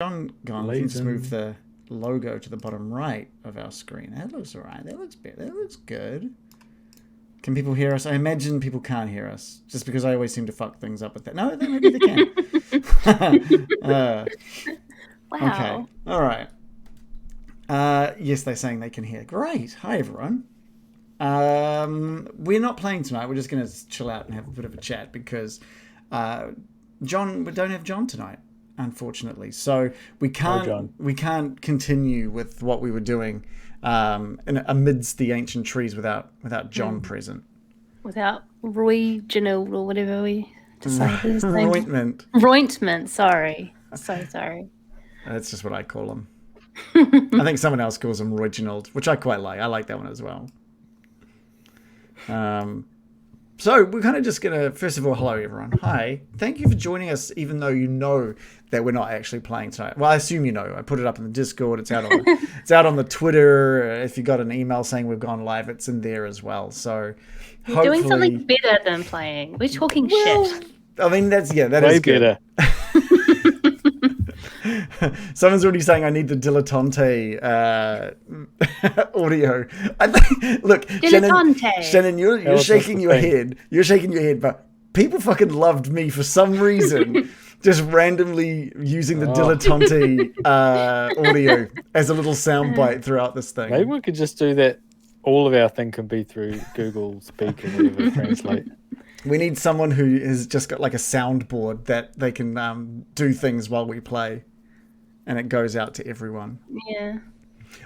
John gone. Let's move the logo to the bottom right of our screen. That looks alright. That looks better. That looks good. Can people hear us? I imagine people can't hear us, just because I always seem to fuck things up with that. No, maybe they can. Wow. Okay. All right. Yes, they're saying they can hear. Great. Hi, everyone. We're not playing tonight. We're just going to chill out and have a bit of a chat because we don't have John tonight, unfortunately. So we can't continue with what we were doing amidst the ancient trees without John present. Without Roy Janil or whatever we decided his name. Rointment. Sorry. So sorry. That's just what I call him. I think someone else calls him Royginald, which I quite like. I like that one as well. So we're kind of just going to, first of all, hello everyone. Hi. Thank you for joining us, even though you know that we're not actually playing tonight. Well, I assume you know. I put it up in the Discord. It's out on it's out on the Twitter. If you got an email saying we've gone live, it's in there as well. So you're doing something better than playing. We're talking shit. I mean, that way is good. Better. Someone's already saying I need the dilettante audio. I think. Look, Shannon, you're shaking your head. You're shaking your head, but people fucking loved me for some reason. Just randomly using the dilettante audio as a little soundbite throughout this thing. Maybe we could just do that. All of our thing can be through Google Speak or whatever, translate. We need someone who has just got like a soundboard that they can do things while we play, and it goes out to everyone. Yeah.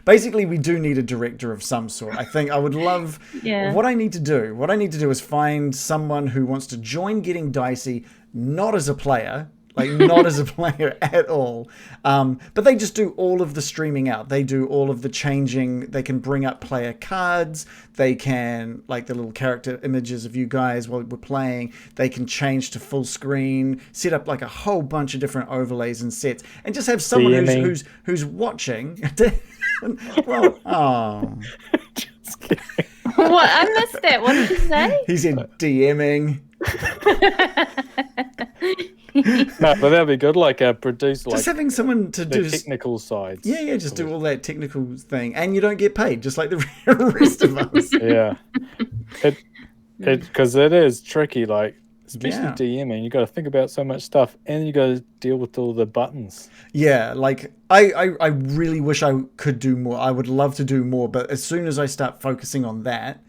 Basically, we do need a director of some sort. I think I would love. Yeah. What I need to do is find someone who wants to join Getting Dicey, not as a player. Like, not as a player at all. But they just do all of the streaming out. They do all of the changing. They can bring up player cards. They can, like, the little character images of you guys while we're playing. They can change to full screen, set up, like, a whole bunch of different overlays and sets. And just have someone who's watching. Well, Just kidding. What? I missed that. What did you say? He said DMing. No, but that'd be good. Like a producer, just having someone to do technical sides. Yeah, just do all that technical thing, and you don't get paid, just like the rest of us. Yeah, because it is tricky. Like especially DMing, you got to think about so much stuff, and you got to deal with all the buttons. Yeah, like I really wish I could do more. I would love to do more, but as soon as I start focusing on that.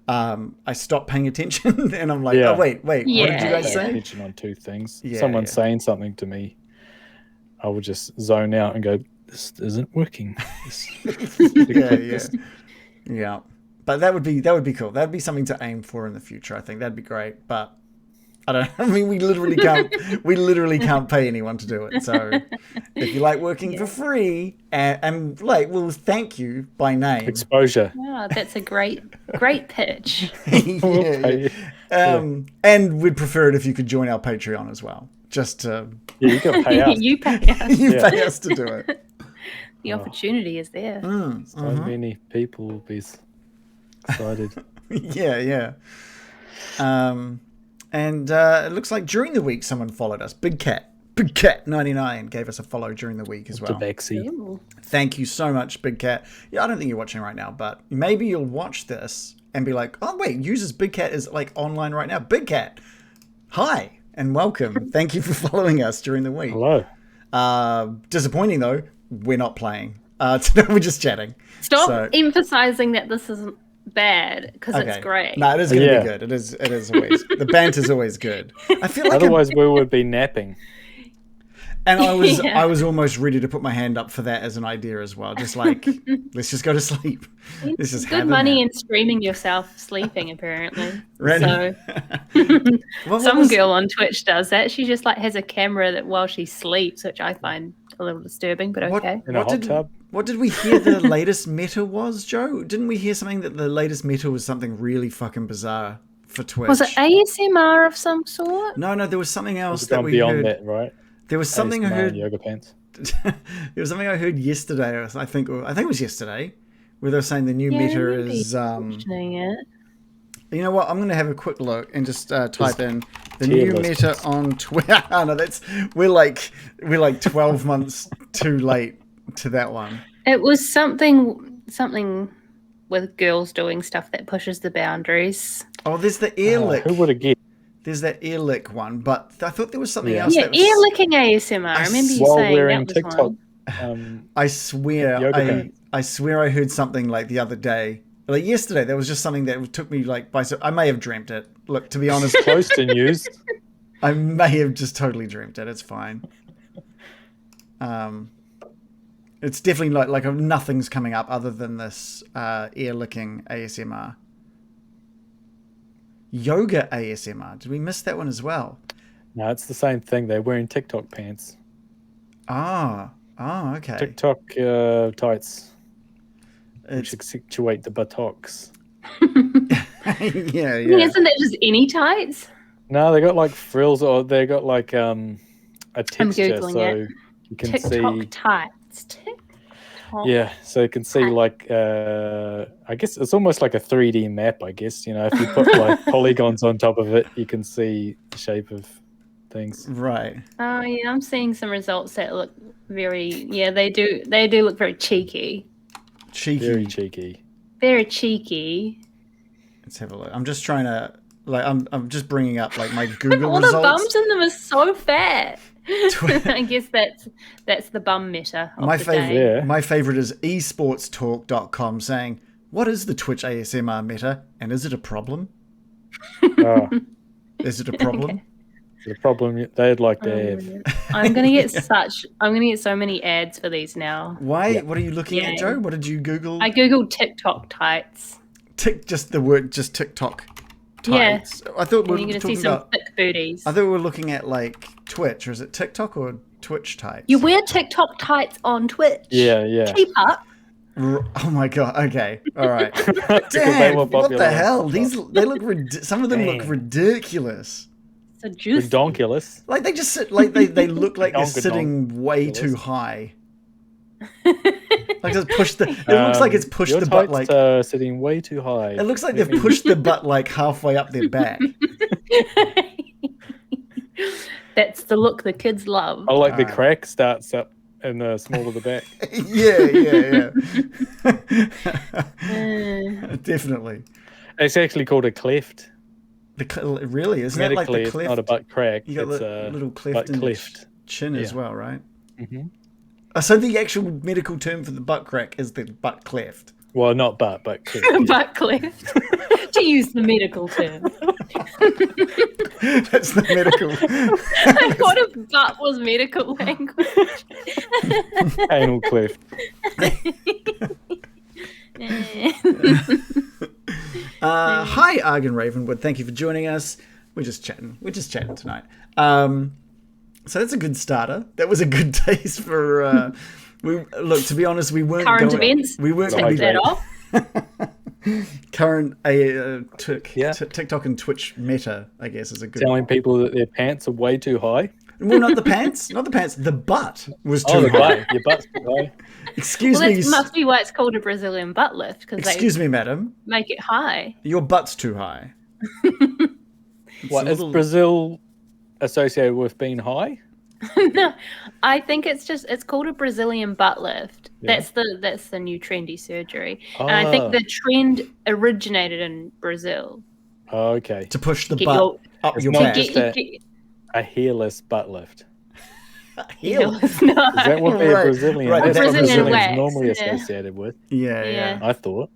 I stop paying attention and I'm like, oh, wait, what did you guys say? Attention on two things. Someone's saying something to me. I will just zone out and go, this isn't working. Yeah. But that would be cool. That'd be something to aim for in the future. I think that'd be great. But I don't know. I mean, we literally can't pay anyone to do it. So if you like working for free and like, we'll thank you by name. Exposure. Wow, that's a great pitch. And we'd prefer it if you could join our Patreon as well. Just to you can pay us. You pay us. You pay us to do it. The opportunity is there. So many people will be excited. Yeah. And it looks like during the week someone followed us. Big Cat 99 gave us a follow during the week as well. Thank you so much, Big Cat. Yeah, I don't think you're watching right now, but maybe you'll watch this and be like, oh wait, users Big Cat is like online right now. Big Cat, hi and welcome. Thank you for following us during the week. Hello. Disappointing though, we're not playing. Today we're just chatting. Stop emphasizing that this isn't bad because it's great. No, it is going to be good. It is always. The banter's always good. I feel like otherwise we would be napping. And I was almost ready to put my hand up for that as an idea as well. Just like, let's just go to sleep. This is good money in streaming yourself sleeping, apparently. Right. So some girl on Twitch does that. She just like has a camera that while she sleeps, which I find a little disturbing, but okay. In a hot tub. What did we hear the latest meta was, Joe? Didn't we hear something that the latest meta was something really fucking bizarre for Twitch? Was it ASMR of some sort? No, there was something else that we beyond heard. That, right? There was something I heard. Yoga pants. There was something I heard yesterday. I think it was yesterday, where they were saying the new meta is. You know what? I'm going to have a quick look and just type in the new meta on Twitter. No, we're like 12 months too late to that one. It was something with girls doing stuff that pushes the boundaries. Oh, there's the ear lick. Who would have guessed? There's that ear lick one, but I thought there was something else. Yeah, that was... ear licking ASMR. I remember you saying wearing that was TikTok. one. I swear I heard something like the other day. Like yesterday, there was just something that took me like by. I may have dreamt it. Look, to be honest, close to news. I may have just totally dreamt it. It's fine. It's definitely like nothing's coming up other than this ear licking ASMR. Yoga ASMR. Did we miss that one as well? No, it's the same thing. They're wearing TikTok pants. Oh, okay. TikTok tights. Which accentuate the buttocks. yeah. Isn't that just any tights? No, they got like frills, or they got like a texture, I'm Googling so it. you can TikTok see tights. TikTok. Yeah, so you can see like I guess it's almost like a 3D map. I guess if you put like polygons on top of it, you can see the shape of things. Right. Oh yeah, I'm seeing some results that look very. Yeah, they do. They do look very cheeky. Very cheeky. Very cheeky. Let's have a look. I'm just trying to I'm just bringing up like my Google All results. the bums in them are so fat. I guess that's the bum meta. My favorite is esportstalk.com saying, "What is the Twitch ASMR meta, and is it a problem?" Is it a problem? Okay. The problem they'd like to have. I'm gonna get so many ads for these now. Why? Yeah. What are you looking at, Joe? What did you Google? I googled TikTok tights. Just TikTok tights. Yeah. I thought we were going to talking see some about thick booties. I thought we were looking at like Twitch, or is it TikTok or Twitch tights? You wear TikTok tights on Twitch. Yeah. Keep up. Oh my god. Okay. All right. Damn, what the hell? They look some of them look ridiculous. So juicy. Redonkulous. Like they just sit like they look like they're sitting way too high. Like just push the. It looks like it's pushed the butt like sitting way too high. It looks like they've pushed the butt like halfway up their back. That's the look the kids love. I like the crack starts up in the small of the back. Yeah. Definitely. It's actually called a cleft. Really? Isn't that like the cleft? It's not a butt crack. You got a little cleft in the chin as well, right? Mm-hmm. So the actual medical term for the butt crack is the butt cleft. Well, not butt cleft. Butt cleft. To use the medical term. That's the medical. I thought if butt was medical language. Anal cleft. Hi, Argon Ravenwood. Thank you for joining us. We're just chatting tonight. So that's a good starter. That was a good taste for. To be honest, we weren't current events. We weren't take that off. Current TikTok and Twitch meta, I guess, is a good. Telling people that their pants are way too high. Well, not the pants. The butt was too high. Butt. Your butt's too high. Excuse me. That must be why it's called a Brazilian butt lift. Excuse me, madam. Make it high. Your butt's too high. What is Brazil associated with being high? No, I think it's called a Brazilian butt lift. Yeah. That's the new trendy surgery, and I think the trend originated in Brazil. Oh, okay. To push the butt up your back. A hairless butt lift. Hairless? No. Is that what they're Brazilian? Right. That's what Brazilian Brazilians normally associated with. Yeah. I thought.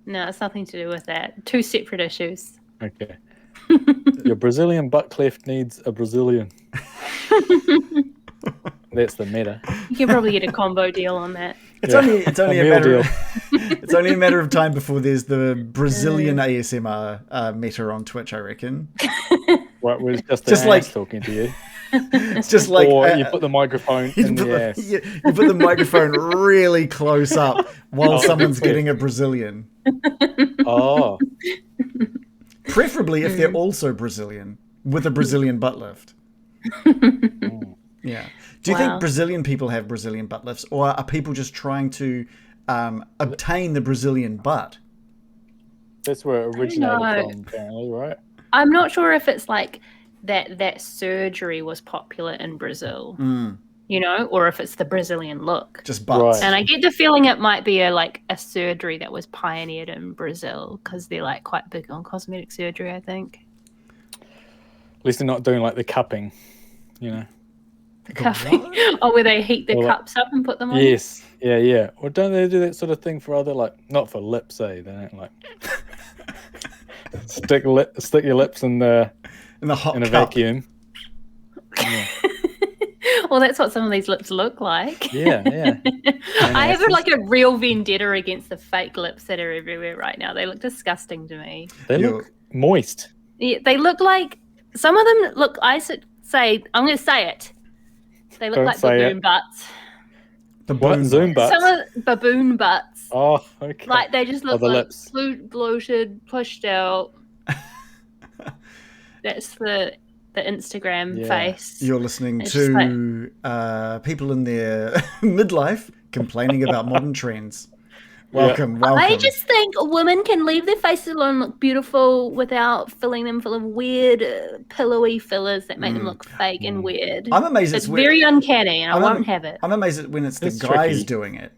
No, it's nothing to do with that. Two separate issues. Okay. Your Brazilian butt cleft needs a Brazilian. That's the meta. You can probably get a combo deal on that. It's only a matter of it's only a matter of time before there's the Brazilian ASMR meta on Twitch, I reckon. What was just like talking to you? It's just like, or you put the microphone in the ass. You put the microphone really close up while someone's getting a Brazilian. Oh. Preferably if they're also Brazilian with a Brazilian butt lift. Yeah. Do you think Brazilian people have Brazilian butt lifts, or are people just trying to obtain the Brazilian butt? That's where it originated from, apparently, right? I'm not sure if it's like that surgery was popular in Brazil, or if it's the Brazilian look. Just butts. Right. And I get the feeling it might be a surgery that was pioneered in Brazil because they're like quite big on cosmetic surgery, I think. At least they're not doing like the cupping, The cupping. Where they heat the cups up and put them on? Yes. Yeah. Or don't they do that sort of thing for other, like, not for lips, eh? They don't like stick your lips in a hot vacuum. Yeah. Well, that's what some of these lips look like. Yeah. I have like a real vendetta against the fake lips that are everywhere right now. They look disgusting to me. They look moist. Yeah, they look like, some of them look, I'm going to say it. They look like baboon butts. Zoom butts? Some of baboon butts. Oh, okay. Like they just look the like lips. bloated, pushed out. That's the Instagram face. You're listening to people in their midlife complaining about modern trends. Welcome. I just think a woman can leave their faces alone, look beautiful without filling them full of weird, pillowy fillers that make them look fake and weird. I'm amazed. It's very uncanny, and I won't have it. I'm amazed when it's the guys doing it.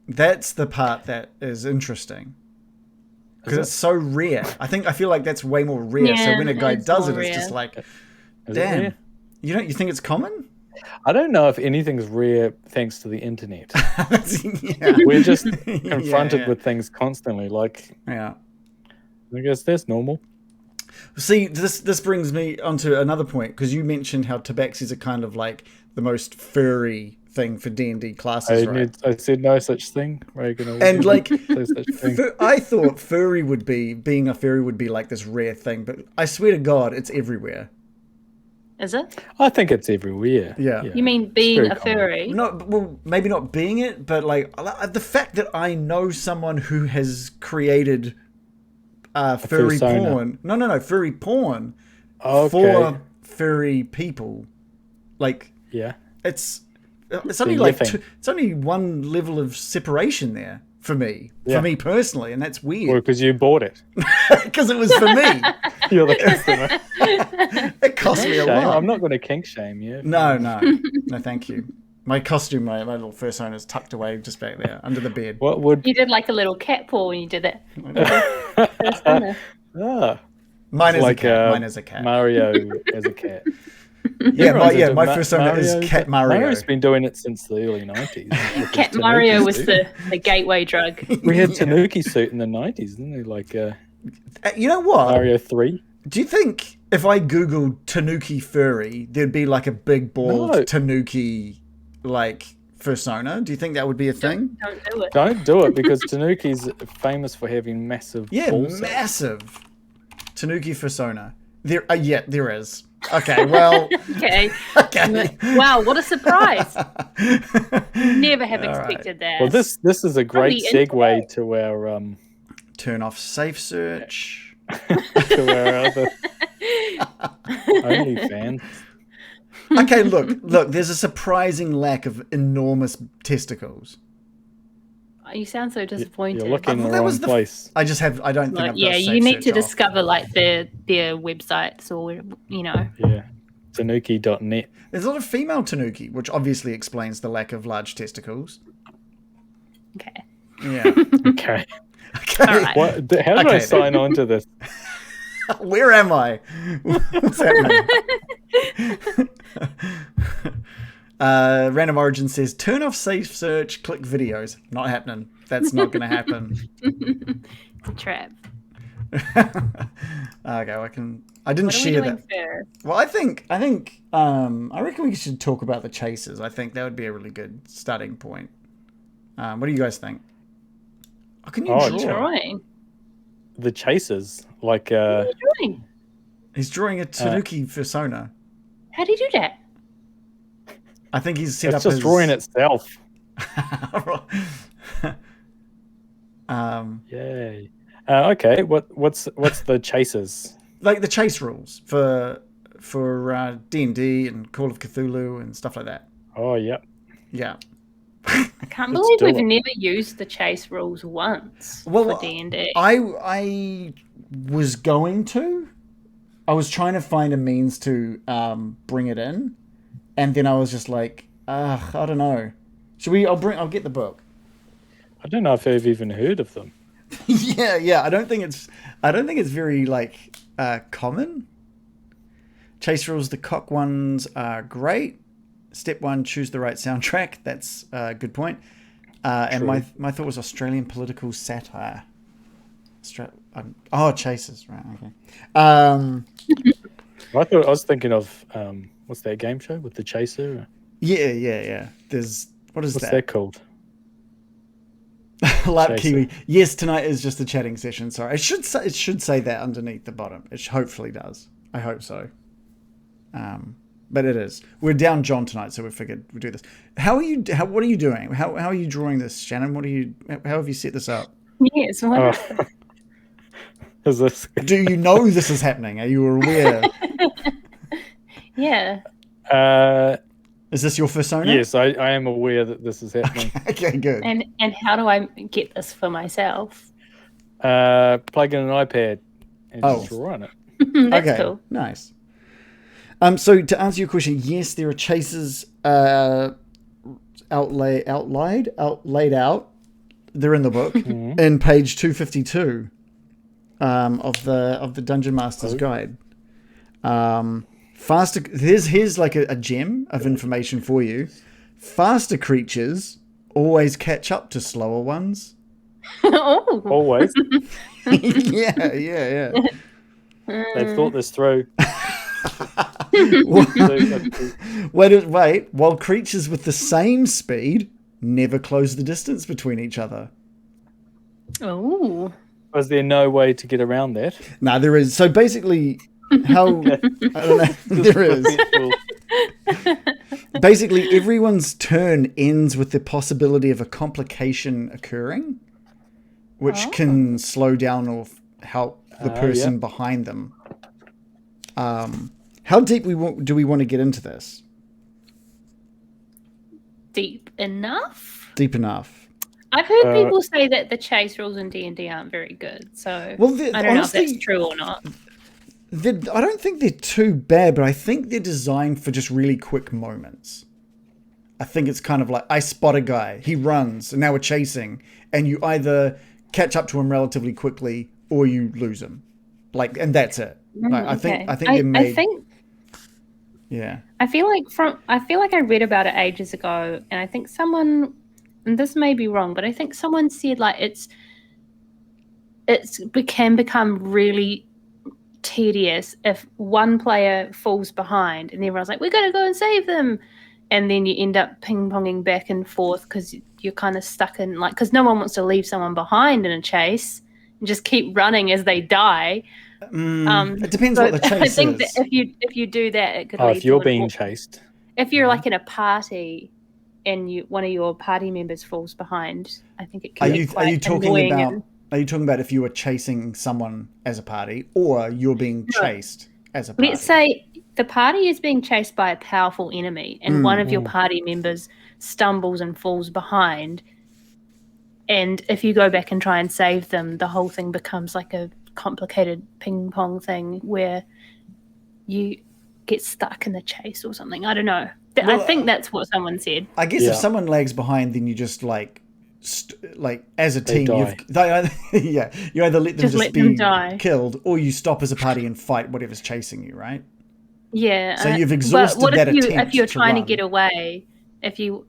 That's the part that is interesting. Because it's so rare. I feel like that's way more rare. Yeah, so when a guy does it, rare. it's just like, Is damn. it You think it's common? I don't know if anything's rare thanks to the internet. Yeah. We're just confronted with things constantly. Like, yeah. I guess that's normal. See, this brings me onto another point, because you mentioned how tabaxis are kind of like the most furry thing for D&D classes, right? I said no such thing. Reagan, and like, no such thing. I thought being a furry would be like this rare thing, but I swear to God, it's everywhere. Is it? I think it's everywhere. Yeah. You mean being a furry? Maybe not being it, but like the fact that I know someone who has created furry porn. No, furry porn for furry people. Like, yeah, it's only like it's only one level of separation there for me personally, and that's weird. Or because you bought it. Because it was for me. You're the customer. It cost me a lot. I'm not going to kink shame you. No, thank you. My costume, my little fursona is tucked away just back there under the bed. What would you did like a little cat paw when you did that? Mine is a cat. Mario as a cat. My fursona is Cat Mario. Mario's been doing it since the early 90s. Cat Mario was the gateway drug. We had Tanuki suit in the 90s, didn't we? Like, you know what? Mario 3. Do you think if I googled Tanuki furry, there'd be like a big bald Tanuki like fursona? Do you think that would be a thing? Don't do it. Don't do it, because Tanuki's famous for having massive balls. Massive Tanuki fursona. There is. Okay, well. Okay. Wow, what a surprise! Never have expected that. Well, this is a great segue to our turn off safe search. To our other OnlyFans. Okay, look. There's a surprising lack of enormous testicles. You sound so disappointed. You're looking in the wrong place. I don't think I've got you need to discover like their websites, or Yeah, Tanuki.net. There's a lot of female Tanuki, which obviously explains the lack of large testicles. Okay. Yeah. Okay. All right. How do I sign on to this? Where am I? What's happening? Random Origin says, turn off safe search, click videos. Not happening. That's not going to happen. It's a trap. Okay, I didn't share that. Well, I reckon we should talk about the chases. I think that would be a really good starting point. What do you guys think? Oh, can you draw? Drawing. The chasers, like What are you drawing? He's drawing a Tanuki fursona. How do you do that? I think he's set it's up just drawing itself. Yay. Okay. What's the chasers? Like the chase rules for D&D and Call of Cthulhu and stuff like that. Oh, yep. Yeah. I can't Let's believe do we've it. never used the chase rules once Well, for D&D. I was going to. I was trying to find a means to bring it in, and then I was just like, I don't know. Should we? I'll get the book. I don't know if I've even heard of them. yeah. I don't think it's very like common. Chase rules. The cock ones are great. Step 1: choose the right soundtrack. That's a good point. And my thought was Australian political satire. Chasers, right? Okay. I was thinking of what's that game show with the chaser? Yeah. What's that called? Lap Kiwi. Yes, tonight is just a chatting session. Sorry, it should say that underneath the bottom. It hopefully does. I hope so. But it is. We're down John tonight, so we figured we'd do this. What are you doing? How are you drawing this, Shannon? How have you set this up? Yes. Is this? Do you know this is happening? Are you aware? Yeah. Is this your persona? Yes, I am aware that this is happening. Okay, good. And how do I get this for myself? Plug in an iPad and just draw on it. That's okay, cool. Nice. So to answer your question, yes, there are chasers laid out. They're in the book in page 252 of the Dungeon Master's Guide. Faster. Here's like a gem of information for you. Faster creatures always catch up to slower ones. Oh. Always. Yeah. They've thought this through. Wait. While creatures with the same speed never close the distance between each other. Oh. Was there no way to get around that? No, there is. So basically, how I don't know. There is. Basically, everyone's turn ends with the possibility of a complication occurring, which can slow down or help the person behind them. How deep do we want to get into this? Deep enough. I've heard people say that the chase rules in D&D aren't very good, so I don't know if that's true or not. I don't think they're too bad, but I think they're designed for just really quick moments. I think it's kind of like, I spot a guy, he runs, and now we're chasing, and you either catch up to him relatively quickly or you lose him, and that's it. I think they're made. Yeah. I feel like I read about it ages ago, and I think someone, and this may be wrong, but I think someone said like can become really tedious if one player falls behind and everyone's like, we gotta go and save them, and then you end up ping-ponging back and forth because you're kind of stuck in because no one wants to leave someone behind in a chase and just keep running as they die. It depends what the chase I think is. that if you do that, it could lead if you're to being chased. If you're like in a party and one of your party members falls behind, I think it could be quite annoying. Are you talking about if you were chasing someone as a party or you're being chased as a party? Let's say the party is being chased by a powerful enemy and one of your party members stumbles and falls behind, and if you go back and try and save them, the whole thing becomes like a complicated ping pong thing where you get stuck in the chase or something. I don't know. I think that's what someone said. I guess if someone lags behind, then you just as a team, you either let them just be killed or you stop as a party and fight whatever's chasing you, right? Yeah. So you've exhausted that attempt. If you're trying to get away, if you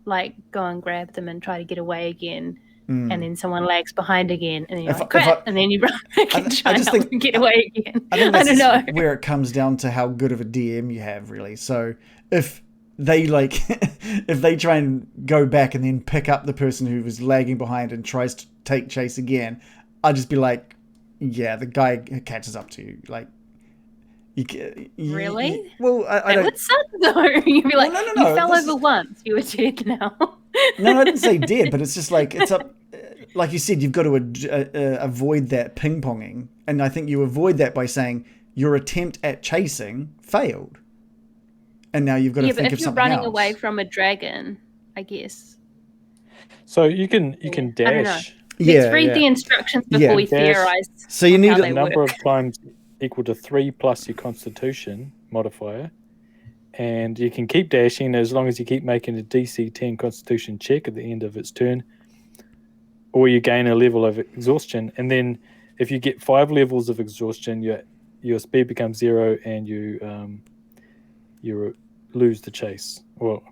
go and grab them and try to get away again, and then someone lags behind again, and you're crap, and then you run back and try and get away again. I don't know. Where it comes down to how good of a DM you have, really. So if they if they try and go back and then pick up the person who was lagging behind and tries to take chase again, I'd just be like, yeah, the guy catches up to you. Really? Well, I don't. It would suck though. You'd be like, no, you fell over once. You were dead now. No, I didn't say dead, but it's just it's up. Like you said, you've got to avoid that ping-ponging. And I think you avoid that by saying your attempt at chasing failed. And now you've got to think of something else. Yeah, but if you're running away from a dragon, I guess. So you can I don't know. dash Let's read the instructions before we Dash. theorize. So you need how a they number work. of times equal to 3 plus your Constitution modifier, and you can keep dashing as long as you keep making a DC 10 Constitution check at the end of its turn, or you gain a level of exhaustion. And then if you get 5 levels of exhaustion, your speed becomes 0, and you lose the chase, or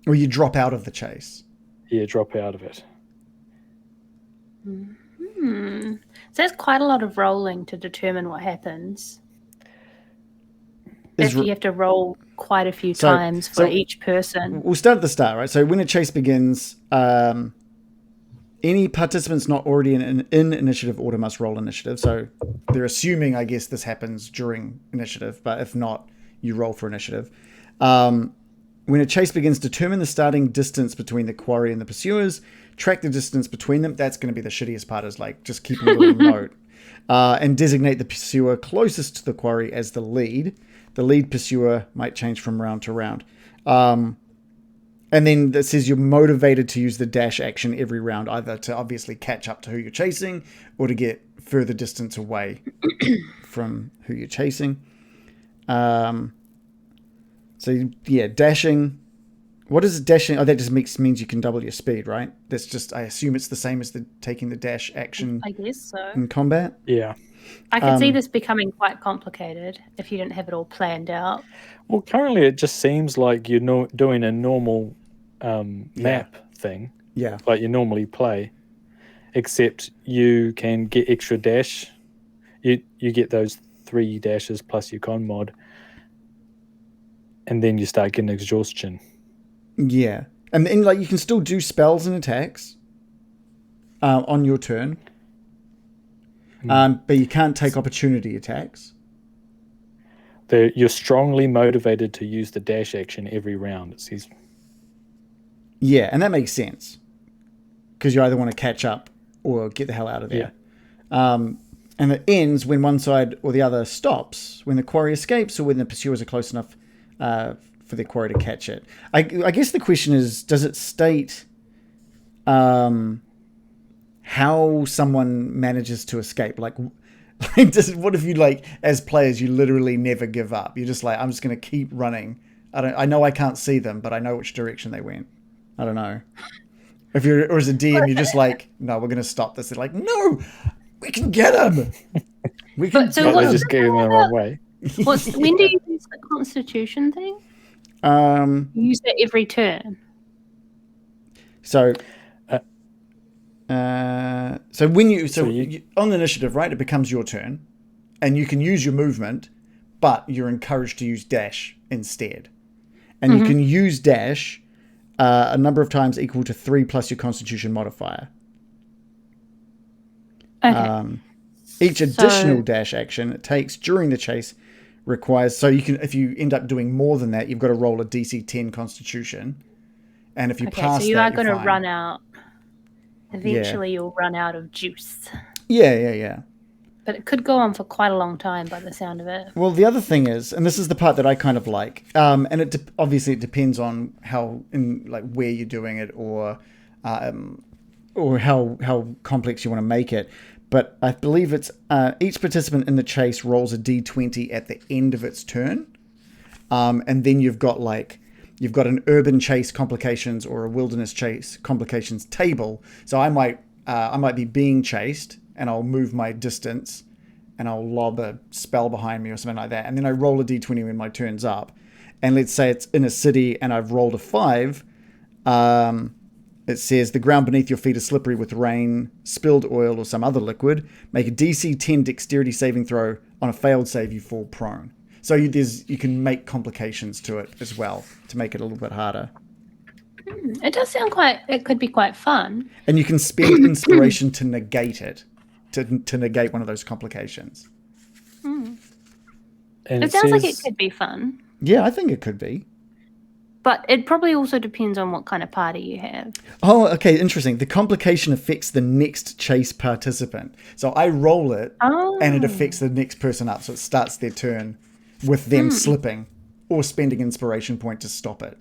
you drop out of the chase. drop out of it. So that's quite a lot of rolling to determine what happens. If you have to roll quite a few times for each person. We'll start at the start, right? So when a chase begins, any participants not already in initiative order must roll initiative. So they're assuming, I guess, this happens during initiative, but if not, you roll for initiative. When a chase begins, determine the starting distance between the quarry and the pursuers. Track the distance between them. That's going to be the shittiest part, is like just keeping a little note. And designate the pursuer closest to the quarry as the lead. The lead pursuer might change from round to round. And then that says you're motivated to use the dash action every round, either to obviously catch up to who you're chasing or to get further distance away from who you're chasing. So yeah, dashing. What is dashing? Oh, that just means you can double your speed, right? That's just, I assume it's the same as taking the dash action. I guess so. In combat. Yeah. I could see this becoming quite complicated if you didn't have it all planned out. Well, currently it just seems like you're doing a normal map thing. Yeah. Like you normally play, except you can get extra dash. You get those 3 dashes plus your con mod, and then you start getting exhaustion. Yeah. And then like you can still do spells and attacks on your turn. But you can't take opportunity attacks. You're strongly motivated to use the dash action every round, it says. Yeah, and that makes sense. Because you either want to catch up or get the hell out of there. Yeah. And it ends when one side or the other stops, when the quarry escapes or when the pursuers are close enough for the quarry to catch it. I guess the question is, does it state how someone manages to escape? Like what if you, like, as players, you literally never give up? You're just like, I'm just going to keep running. I know I can't see them, but I know which direction they went. I don't know. Or as a DM, you're just like, no, we're going to stop this. They're like, no, we can get them. We can. So they're just going the wrong way. When do you use the Constitution thing? You use it every turn. So when you on the initiative, right, it becomes your turn, and you can use your movement, but you're encouraged to use dash instead, and you can use dash a number of times equal to 3 plus your Constitution modifier. Okay. Each additional dash action it takes during the chase requires, so you can, if you end up doing more than that, you've got to roll a DC 10 Constitution, and if you pass, so you that, are going to run out. Eventually, you'll run out of juice. Yeah. But it could go on for quite a long time by the sound of it. Well, the other thing is, and this is the part that I kind of like, and obviously it depends on where you're doing it, or how complex you want to make it. But I believe it's each participant in the chase rolls a d20 at the end of its turn, and then you've got an urban chase complications or a wilderness chase complications table. So I might be being chased, and I'll move my distance, and I'll lob a spell behind me or something like that, and then I roll a d20 when my turn's up. And let's say it's in a city, and I've rolled a 5. It says the ground beneath your feet is slippery with rain, spilled oil, or some other liquid. Make a DC 10 dexterity saving throw. On a failed save, you fall prone. So you can make complications to it as well to make it a little bit harder. It does sound it could be quite fun. And you can spend inspiration to negate it, to negate one of those complications. And it sounds like it could be fun. Yeah, I think it could be. But it probably also depends on what kind of party you have. Oh, okay, interesting. The complication affects the next chase participant. So I roll it, and it affects the next person up. So it starts their turn with them slipping or spending inspiration point to stop it.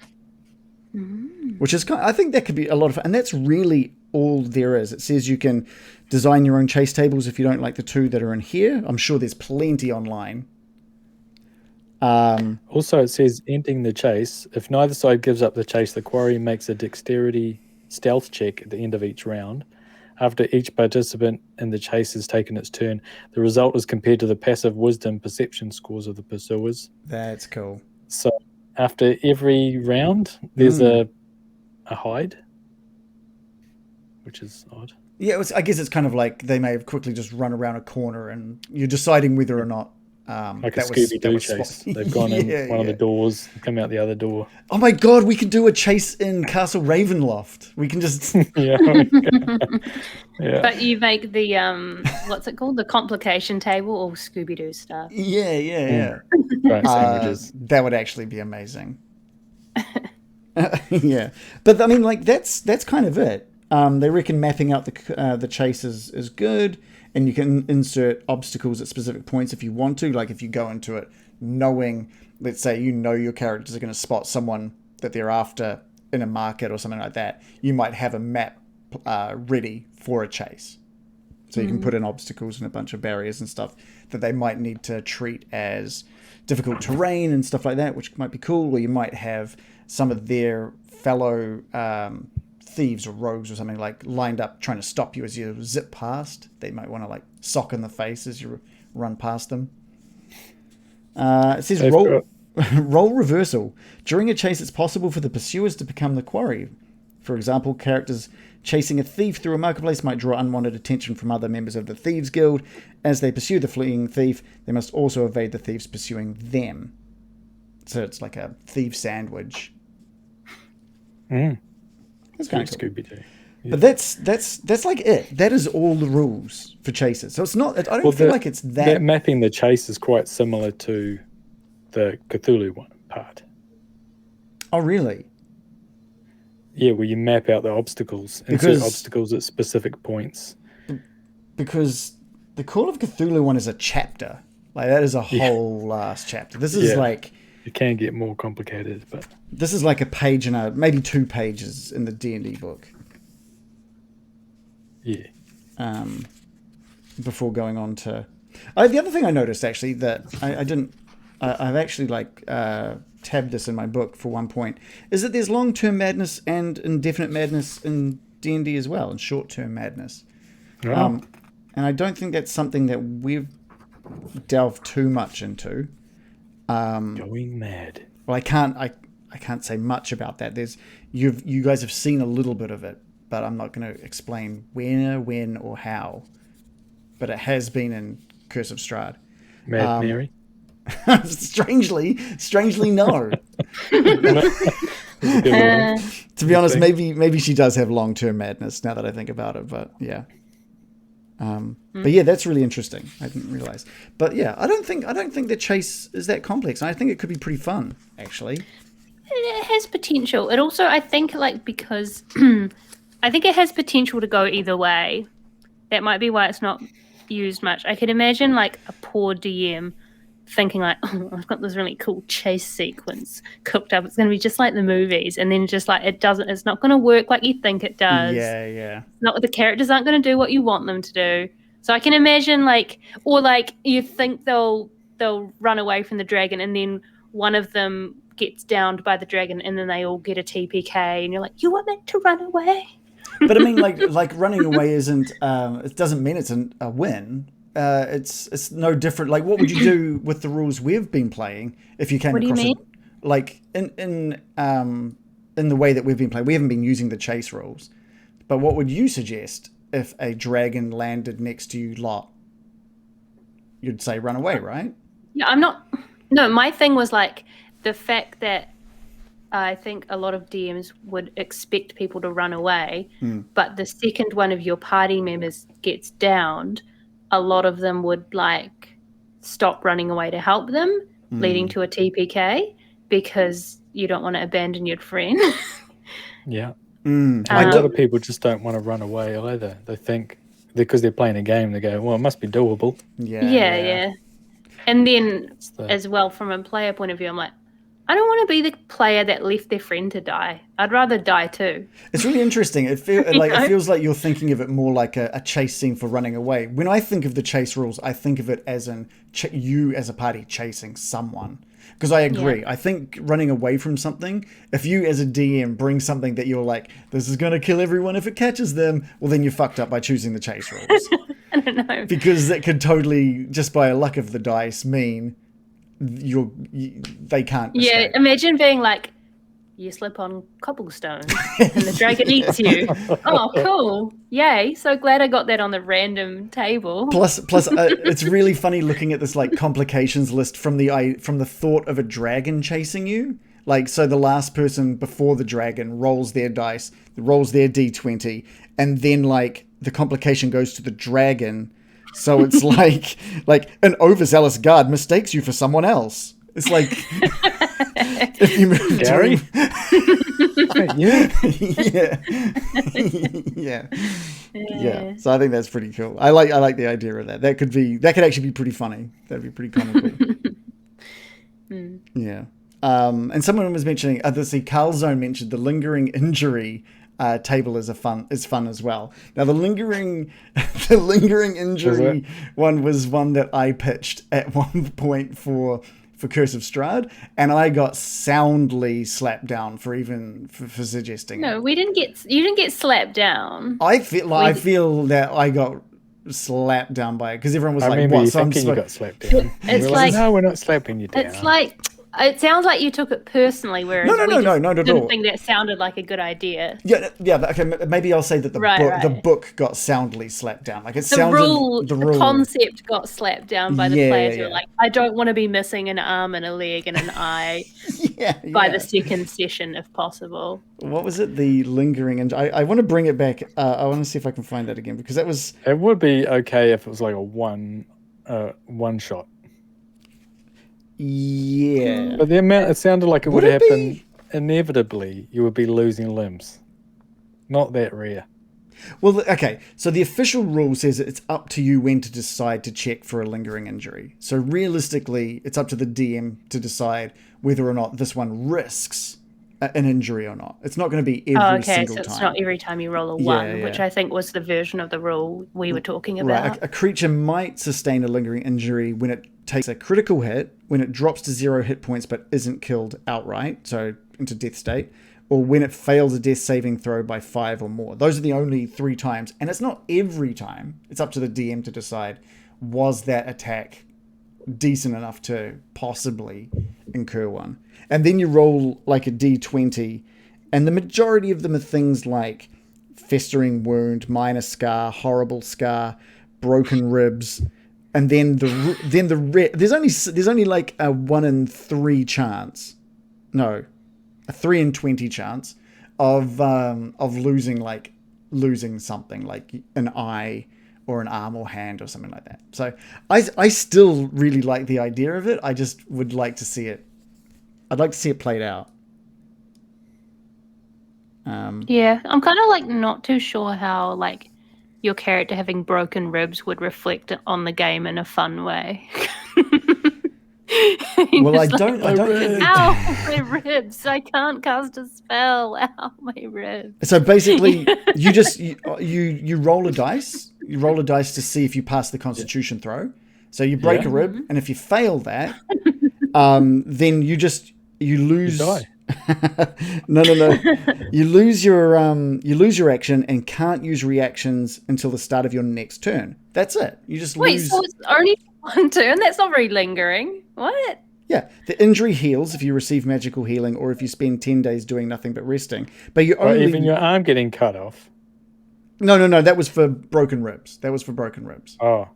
which is I think that could be a lot of fun. And that's really all there is. It says you can design your own chase tables if you don't like the two that are in here. I'm sure there's plenty online. Also, it says ending the chase. If neither side gives up the chase, the quarry makes a dexterity stealth check at the end of each round. After each participant in the chase has taken its turn, the result is compared to the passive wisdom perception scores of the pursuers. That's cool. So after every round, there's a hide, which is odd. Yeah, I guess it's kind of like they may have quickly just run around a corner and you're deciding whether or not like a Scooby-Doo chase. They've gone in one of the doors, come out the other door. Oh my god, we could do a chase in Castle Ravenloft. We can just... yeah. But you make the, what's it called? The complication table or Scooby-Doo stuff. Yeah. Right, sandwiches. That would actually be amazing. Yeah. But I mean, like, that's kind of it. They reckon mapping out the chase is good. And you can insert obstacles at specific points if you want to. Like if you go into it knowing, let's say you know your characters are going to spot someone that they're after in a market or something like that, you might have a map ready for a chase. So you can put in obstacles and a bunch of barriers and stuff that they might need to treat as difficult terrain and stuff like that, which might be cool. Or you might have some of their fellow... thieves or rogues or something like lined up trying to stop you as you zip past. They might want to like sock in the face as you run past them. It says roll reversal. During a chase, it's possible for the pursuers to become the quarry. For example, characters chasing a thief through a marketplace might draw unwanted attention from other members of the Thieves Guild. As they pursue the fleeing thief, they must also evade the thieves pursuing them. So it's like a thief sandwich. That's kind of cool. Scooby-Doo. Yeah. But that's like it. That is all the rules for chases. So it's not. I don't feel like it's that. That mapping the chase is quite similar to the Cthulhu one part. Oh, really? Yeah, where you map out the obstacles, insert obstacles at specific points. Because the Call of Cthulhu one is a chapter. Like that is a whole last chapter. This is like. It can get more complicated, but this is like a page and maybe 2 pages in the D&D book. Yeah. Before going on to, the other thing I noticed actually that I've actually tabbed this in my book for one point is that there's long-term madness and indefinite madness in D&D as well, and short-term madness. Oh. And I don't think that's something that we've delved too much into. Going mad. Well, I can't say much about that. You guys have seen a little bit of it, but I'm not going to explain where, when, or how. But it has been in Curse of Strahd. Mad Mary? strangely, no. To be honest, maybe she does have long-term madness now that I think about it. But yeah. But yeah, that's really interesting. I didn't realize. But yeah, I don't think the chase is that complex. I think it could be pretty fun, actually. It has potential. It also, I think, because I think it has potential to go either way. That might be why it's not used much. I could imagine a poor DM thinking oh, I've got this really cool chase sequence cooked up. It's going to be just like the movies, and then just it's not going to work like you think it does. Yeah. The characters aren't going to do what you want them to do. So I can imagine you think they'll run away from the dragon, and then one of them gets downed by the dragon, and then they all get a TPK, and you're like, you want them to run away? But I mean, like running away isn't. It doesn't mean it's a win. It's no different. Like, what would you do with the rules we've been playing if you came what across do you mean? In the way that we've been playing? We haven't been using the chase rules, but what would you suggest if a dragon landed next to you lot? You'd say run away, right? Yeah, I'm not. No, my thing was the fact that I think a lot of DMs would expect people to run away, but the second one of your party members gets downed, a lot of them would stop running away to help them, leading to a TPK, because you don't want to abandon your friend. Yeah. A lot of people just don't want to run away either. They think because they're playing a game, they go, well, it must be doable. Yeah. And then as well, from a player point of view, I'm like, I don't want to be the player that left their friend to die. I'd rather die too. It's really interesting. It feels like you're thinking of it more like a chase scene for running away. When I think of the chase rules, I think of it as in you as a party chasing someone. Because I agree. Yeah. I think running away from something, if you as a DM bring something that you're like, this is going to kill everyone if it catches them, well, then you're fucked up by choosing the chase rules. I don't know. Because that could totally, just by a luck of the dice, mean they can't escape. Imagine being like, you slip on cobblestone and the dragon eats you. Oh, cool. Yay. So glad I got that on the random table. Plus it's really funny looking at this like complications list from the thought of a dragon chasing you. Like, so the last person before the dragon rolls their dice, rolls their d20, and then like the complication goes to the dragon. So it's like an overzealous guard mistakes you for someone else. It's like if you move Gary. Yeah. So I think that's pretty cool. I like the idea of that. That could actually be pretty funny. That'd be pretty comical. Yeah. And someone was mentioning, Carlzone mentioned the lingering injury table is fun as well. Now the lingering injury one was one that I pitched at one point for Curse of Strahd, and I got soundly slapped down for suggesting it. No, you didn't get slapped down. I feel that I got slapped down by it because everyone was like, "What?" So you got slapped down. It's like, no, we're not slapping you down. It's like, it sounds like you took it personally, whereas no, not at all. Think that sounded like a good idea. Yeah. Okay, maybe I'll say that the book got soundly slapped down. Like the concept got slapped down by the players who were like, I don't want to be missing an arm and a leg and an eye by the second session if possible. What was it? The lingering, and I want to bring it back. I want to see if I can find that again because that was. It would be okay if it was like a one shot. Yeah. But the amount, it sounded like it would happen inevitably. You would be losing limbs. Not that rare. Well, okay. So the official rule says it's up to you when to decide to check for a lingering injury. So realistically, it's up to the DM to decide whether or not this one risks an injury or not. It's not going to be every single time. So it's not every time you roll a 1, which I think was the version of the rule we were talking about. Right. A creature might sustain a lingering injury when it takes a critical hit, when it drops to 0 hit points but isn't killed outright, so into death state, or when it fails a death saving throw by 5 or more. Those are the only 3 times, and it's not every time. It's up to the DM to decide, was that attack decent enough to possibly incur one? And then you roll like a d20, and the majority of them are things like festering wound, minor scar, horrible scar, broken ribs, and then there's only like a 1 in 3 chance, no, a 3 in 20 chance of losing something like an eye or an arm or hand or something like that. So I still really like the idea of it. I just would like to see it. I'd like to see it played out. Yeah, I'm kind of like not too sure how like your character having broken ribs would reflect on the game in a fun way. Well, I don't think... Ow, my ribs! I can't cast a spell. Ow, my ribs. So basically, you roll a dice. You roll a dice to see if you pass the Constitution throw. So you break a rib, and if you fail that, then you lose. You die. No. You lose your action and can't use reactions until the start of your next turn. That's it. You just Wait, lose. so it's only 1 turn? That's not very lingering. What? Yeah, the injury heals if you receive magical healing or if you spend 10 days doing nothing but resting. But you only... even your arm getting cut off. No. That was for broken ribs. Oh.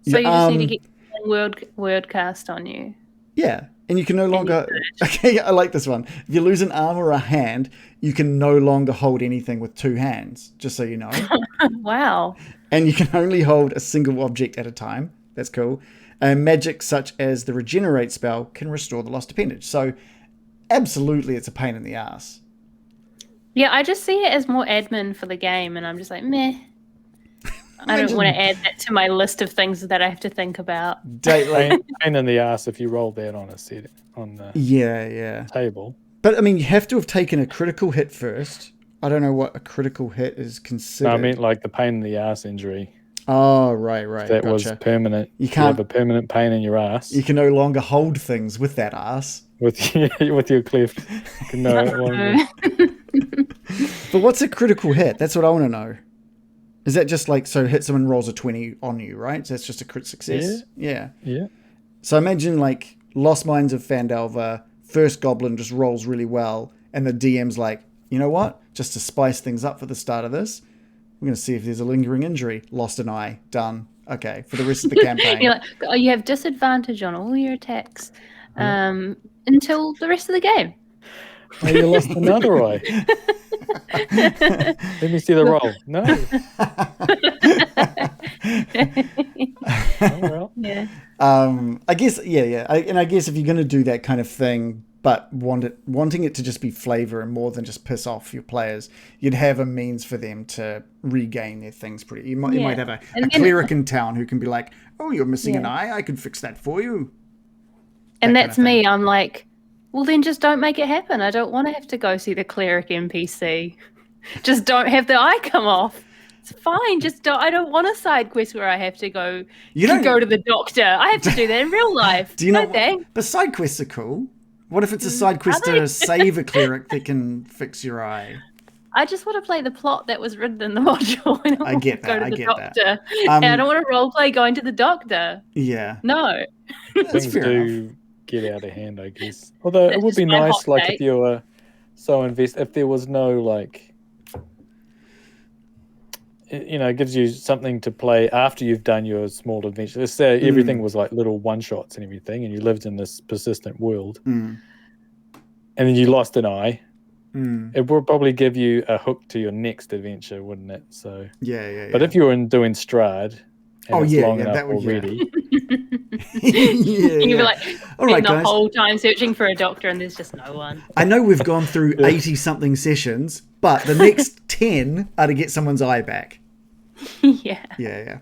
So you just need to get word cast on you. Yeah, and you can no longer... Okay, I like this one. If you lose an arm or a hand, you can no longer hold anything with 2 hands, just so you know. Wow. And you can only hold a single object at a time. That's cool. And magic such as the regenerate spell can restore the lost appendage. So absolutely it's a pain in the ass. Yeah, I just see it as more admin for the game, and I'm just like, meh. I don't want to add that to my list of things that I have to think about. Pain in the ass if you roll that on the table. But I mean, you have to have taken a critical hit first. I don't know what a critical hit is considered. No, I meant like the pain in the ass injury. Oh, right. That was permanent. You have a permanent pain in your ass. You can no longer hold things with that ass. With your cleft. You can no longer. But what's a critical hit? That's what I want to know. Is that just like, so hit someone rolls a 20 on you, right? So that's just a crit success? Yeah. So imagine like Lost Mines of Phandelver, first goblin just rolls really well, and the DM's like, you know what? Just to spice things up for the start of this, we're going to see if there's a lingering injury. Lost an eye. Done. Okay. For the rest of the campaign. You're like, oh, you have disadvantage on all your attacks until the rest of the game. Oh, you lost another eye. Let me see the roll. No. Oh, well. Yeah. I guess, I guess if you're going to do that kind of thing, but wanting it to just be flavor and more than just piss off your players, you'd have a means for them to regain their things pretty. You might have a cleric in town who can be like, oh, you're missing an eye. I could fix that for you. And that's me. I'm like, well, then just don't make it happen. I don't want to have to go see the cleric NPC. Just don't have the eye come off. It's fine. Just don't. I don't want a side quest where I have to go. Go to the doctor. I have to do that in real life. Do you know? But side quests are cool. What if it's a side quest to save a cleric that can fix your eye? I just want to play the plot that was written in the module. I get that. I get that. And I don't want to roleplay going to the doctor. Yeah. No. Things do get out of hand, I guess. Although it would be nice, like if you were so invested, if there was no like, it gives you something to play after you've done your small adventure. Let's say everything was like little one shots and everything, and you lived in this persistent world, and then you lost an eye. It would probably give you a hook to your next adventure, wouldn't it? So But if you were doing Strahd, and it's long enough already. You'd be like, all right, the whole time searching for a doctor, and there's just no one. I know we've gone through 80-something sessions, but the next 10 are to get someone's eye back. Yeah.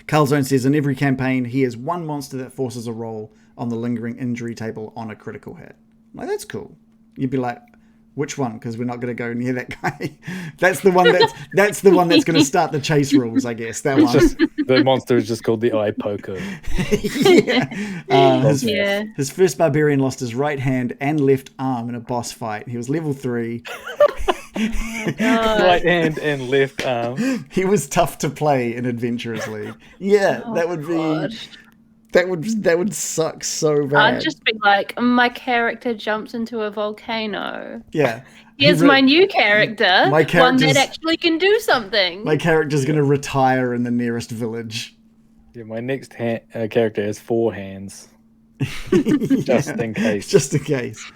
Carlzone says, in every campaign, he has one monster that forces a roll on the lingering injury table on a critical hit. Like, that's cool. You'd be like, which one? Because we're not going to go near that guy. That's the one that's going to start the chase rules, I guess. That one. The monster is just called the Eye Poker. His first barbarian lost his right hand and left arm in a boss fight. He was level 3. Right hand and left arm. He was tough to play in Adventurers League. Yeah, that would be... God. That would suck so bad. I'd just be like, my character jumps into a volcano. Yeah. Here's my new character. One that actually can do something. My character's going to retire in the nearest village. Yeah, my next character has 4 hands. Just in case. Just in case.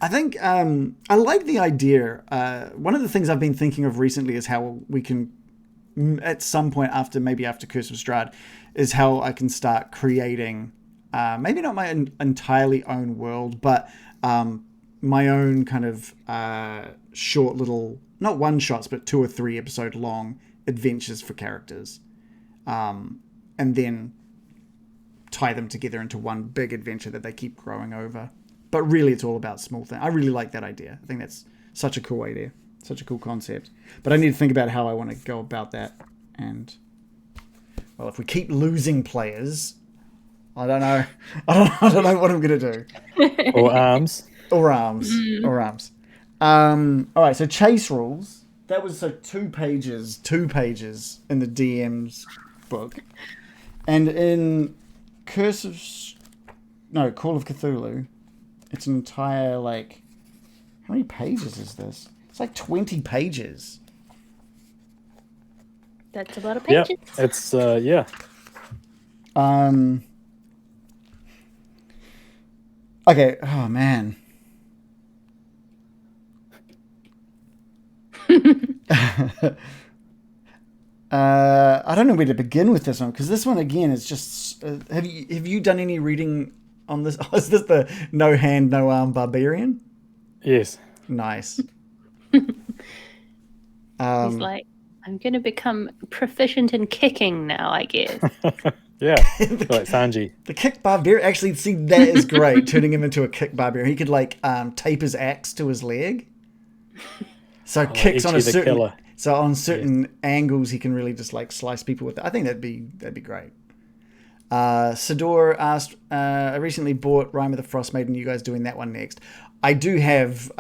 I think I like the idea. One of the things I've been thinking of recently is how we can, at some point after Curse of Strahd, is how I can start creating, maybe not my entirely own world, but my own kind of short little, not one shots, but 2 or 3 episode long adventures for characters. And then tie them together into one big adventure that they keep growing over. But really, it's all about small things. I really like that idea. I think that's such a cool idea. Such a cool concept. But I need to think about how I want to go about that. And, well, if we keep losing players, I don't know. I don't know what I'm going to do. Or arms. Or arms. Or arms. All right, so chase rules. That was 2 pages in the DM's book. And in Call of Cthulhu, it's an entire, like, how many pages is this? It's like 20 pages. That's a lot of pages. Yeah, it's, yeah. Okay, oh, man. I don't know where to begin with this one, because this one, again, is just... have you done any reading on this? Oh, is this the no hand, no arm barbarian? Yes. Nice. He's like, I'm going to become proficient in kicking now, I guess. Yeah, like Sanji. The kick barbarian. Actually, see, that is great. Turning him into a kick barbarian. He could like tape his axe to his leg. So kicks on a certain. Killer. So on certain angles, he can really just like slice people with it. I think that'd be great. Sador asked, I recently bought Rime of the Frost Maiden. You guys doing that one next? I do have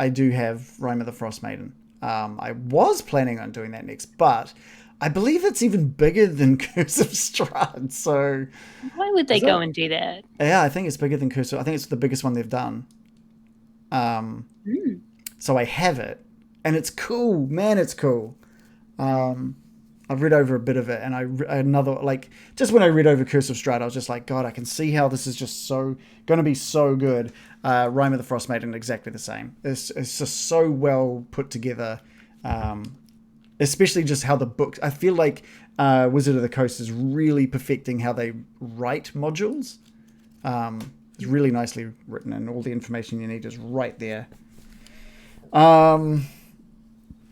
Rime of the Frost Maiden. I was planning on doing that next, but I believe it's even bigger than Curse of Strahd. So why would they go and do that? Yeah, I think it's bigger than Curse of. I think it's the biggest one they've done. So I have it, and it's cool, man. It's cool. I've read over a bit of it, and just when I read over Curse of Strahd, I was just like, God, I can see how this is just going to be so good. Rime of the Frost Maiden, exactly the same. It's just so well put together, especially just how the books. I feel like Wizard of the Coast is really perfecting how they write modules. It's really nicely written, and all the information you need is right there.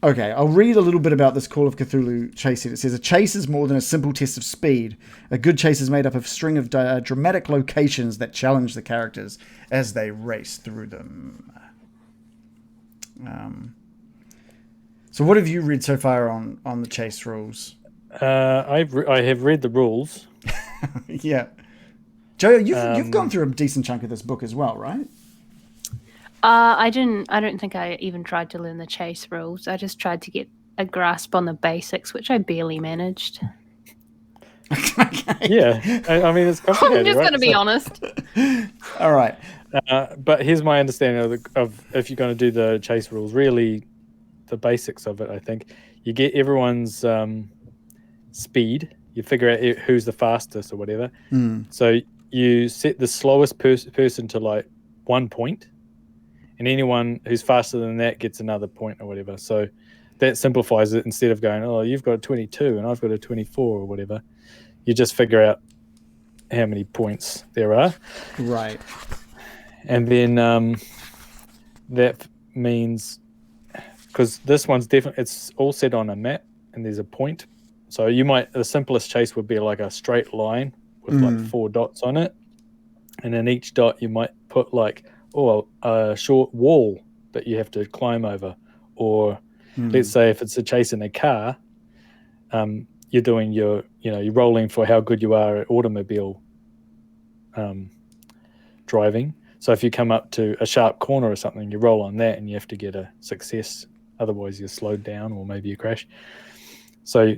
Okay, I'll read a little bit about this Call of Cthulhu chase set. It says, a chase is more than a simple test of speed. A good chase is made up of a string of dramatic locations that challenge the characters as they race through them. So what have you read so far on the chase rules? I have read the rules. Yeah. Joe, you've gone through a decent chunk of this book as well, right? I don't think I even tried to learn the chase rules. I just tried to get a grasp on the basics, which I barely managed. Okay. Yeah, I mean, it's complicated. I'm just going to be honest. All right. But here's my understanding of if you're going to do the chase rules, really the basics of it, I think. You get everyone's speed. You figure out who's the fastest or whatever. So you set the slowest person to like 1 point. And anyone who's faster than that gets another point or whatever. So that simplifies it. Instead of going, oh, you've got a 22 and I've got a 24 or whatever, you just figure out how many points there are. Right. And then that means, because this one's definitely, it's all set on a map and there's a point. So the simplest chase would be like a straight line with like 4 dots on it. And in each dot you might put like, a short wall that you have to climb over, or let's say if it's a chase in a car, you're doing you're rolling for how good you are at automobile driving. So if you come up to a sharp corner or something, you roll on that and you have to get a success. Otherwise you're slowed down or maybe you crash. So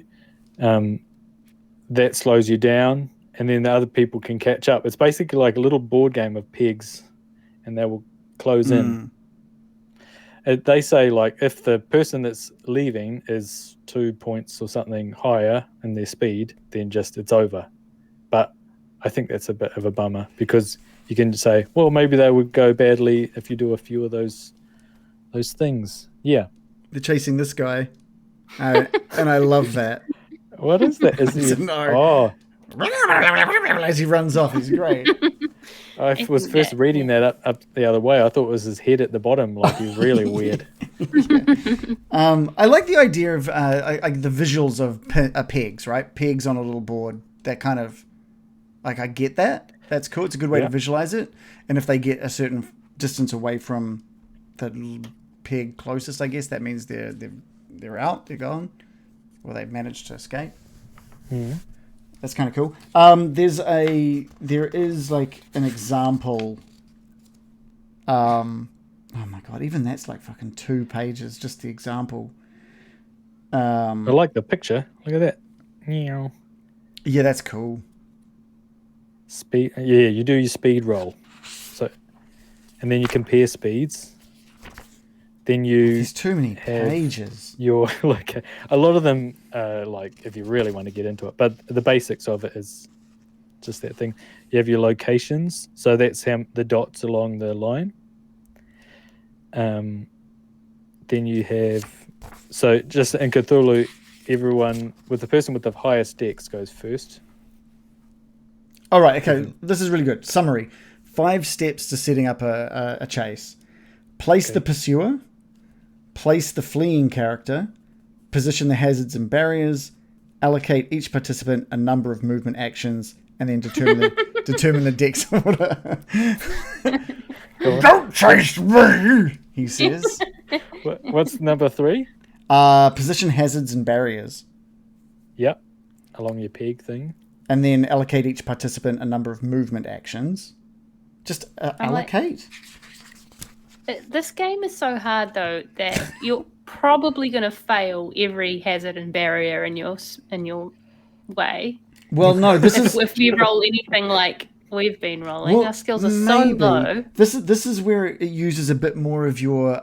that slows you down, and then the other people can catch up. It's basically like a little board game of pegs, and they will close in. They say like if the person that's leaving is 2 points or something higher in their speed, then just it's over. But I think that's a bit of a bummer, because you can say, well, maybe they would go badly if you do a few of those things. Yeah. They're chasing this guy. And I love that. What is that? Is he? Oh. As he runs off, he's great. I was first reading that up the other way. I thought it was his head at the bottom. Like, he's really weird. I like the idea of the visuals of pegs, right? Pegs on a little board. That kind of, like, I get that. That's cool. It's a good way to visualize it. And if they get a certain distance away from the peg closest, I guess that means they're out, they're gone, or they've managed to escape. Mm-hmm. That's kind of cool. There is like an example. Oh my god, even that's like fucking 2 pages, just the example. I like the picture. Look at that. Yeah, that's cool. Speed. Yeah, you do your speed roll. So, and then you compare speeds. Then there's too many pages. You're like a lot of them, like if you really want to get into it. But the basics of it is just that thing. You have your locations, so that's how the dots along the line. Then you have, so just in Cthulhu, everyone with the person with the highest dex goes first. All right. Okay, this is really good. Summary: 5 steps to setting up a chase. Place the pursuer. Place the fleeing character, position the hazards and barriers, allocate each participant a number of movement actions, and then determine the dex order. Don't chase me, he says. What's number 3? Position hazards and barriers. Yep, along your peg thing. And then allocate each participant a number of movement actions. Just allocate. This game is so hard, though, that you're probably going to fail every hazard and barrier in your way. Well, no, this is... If you roll anything like we've been rolling, our skills are so low. This is where it uses a bit more of your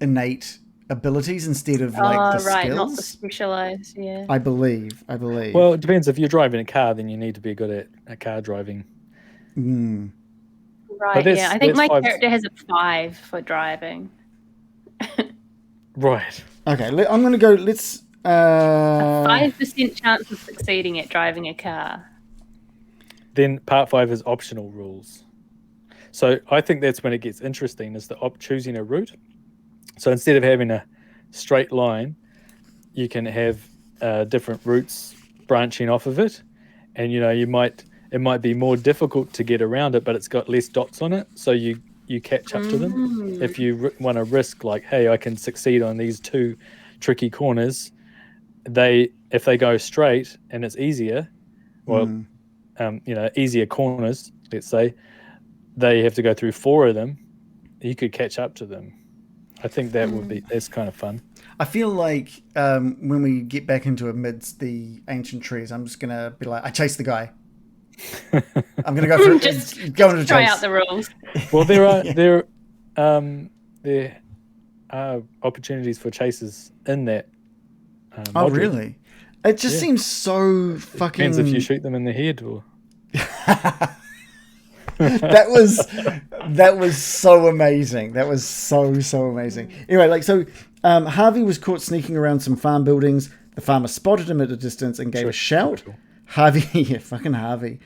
innate abilities instead of like the skills. Not the specialized, yeah. I believe. Well, it depends. If you're driving a car, then you need to be good at car driving. Right, yeah. I think my character has a 5 for driving. Right. Okay, I'm going to go, let's... a 5% chance of succeeding at driving a car. Then part 5 is optional rules. So I think that's when it gets interesting, is choosing a route. So instead of having a straight line, you can have different routes branching off of it. And, it might be more difficult to get around it, but it's got less dots on it. So you catch up to them. If you want to risk, like, hey, I can succeed on these 2 tricky corners, if they go straight and it's easier, easier corners, let's say, they have to go through 4 of them, you could catch up to them. I think that's kind of fun. I feel like when we get back into amidst the ancient trees, I'm just going to be like, I chased the guy. I'm going to go for just go into try chase. out the rules. Well, there are opportunities for chases in that Oh, module. really? It just seems so fucking... Depends if you shoot them in the head or... that was so amazing. That was so amazing. Anyway, Harvey was caught sneaking around some farm buildings. The farmer spotted him at a distance and gave a shout. Harvey, fucking Harvey,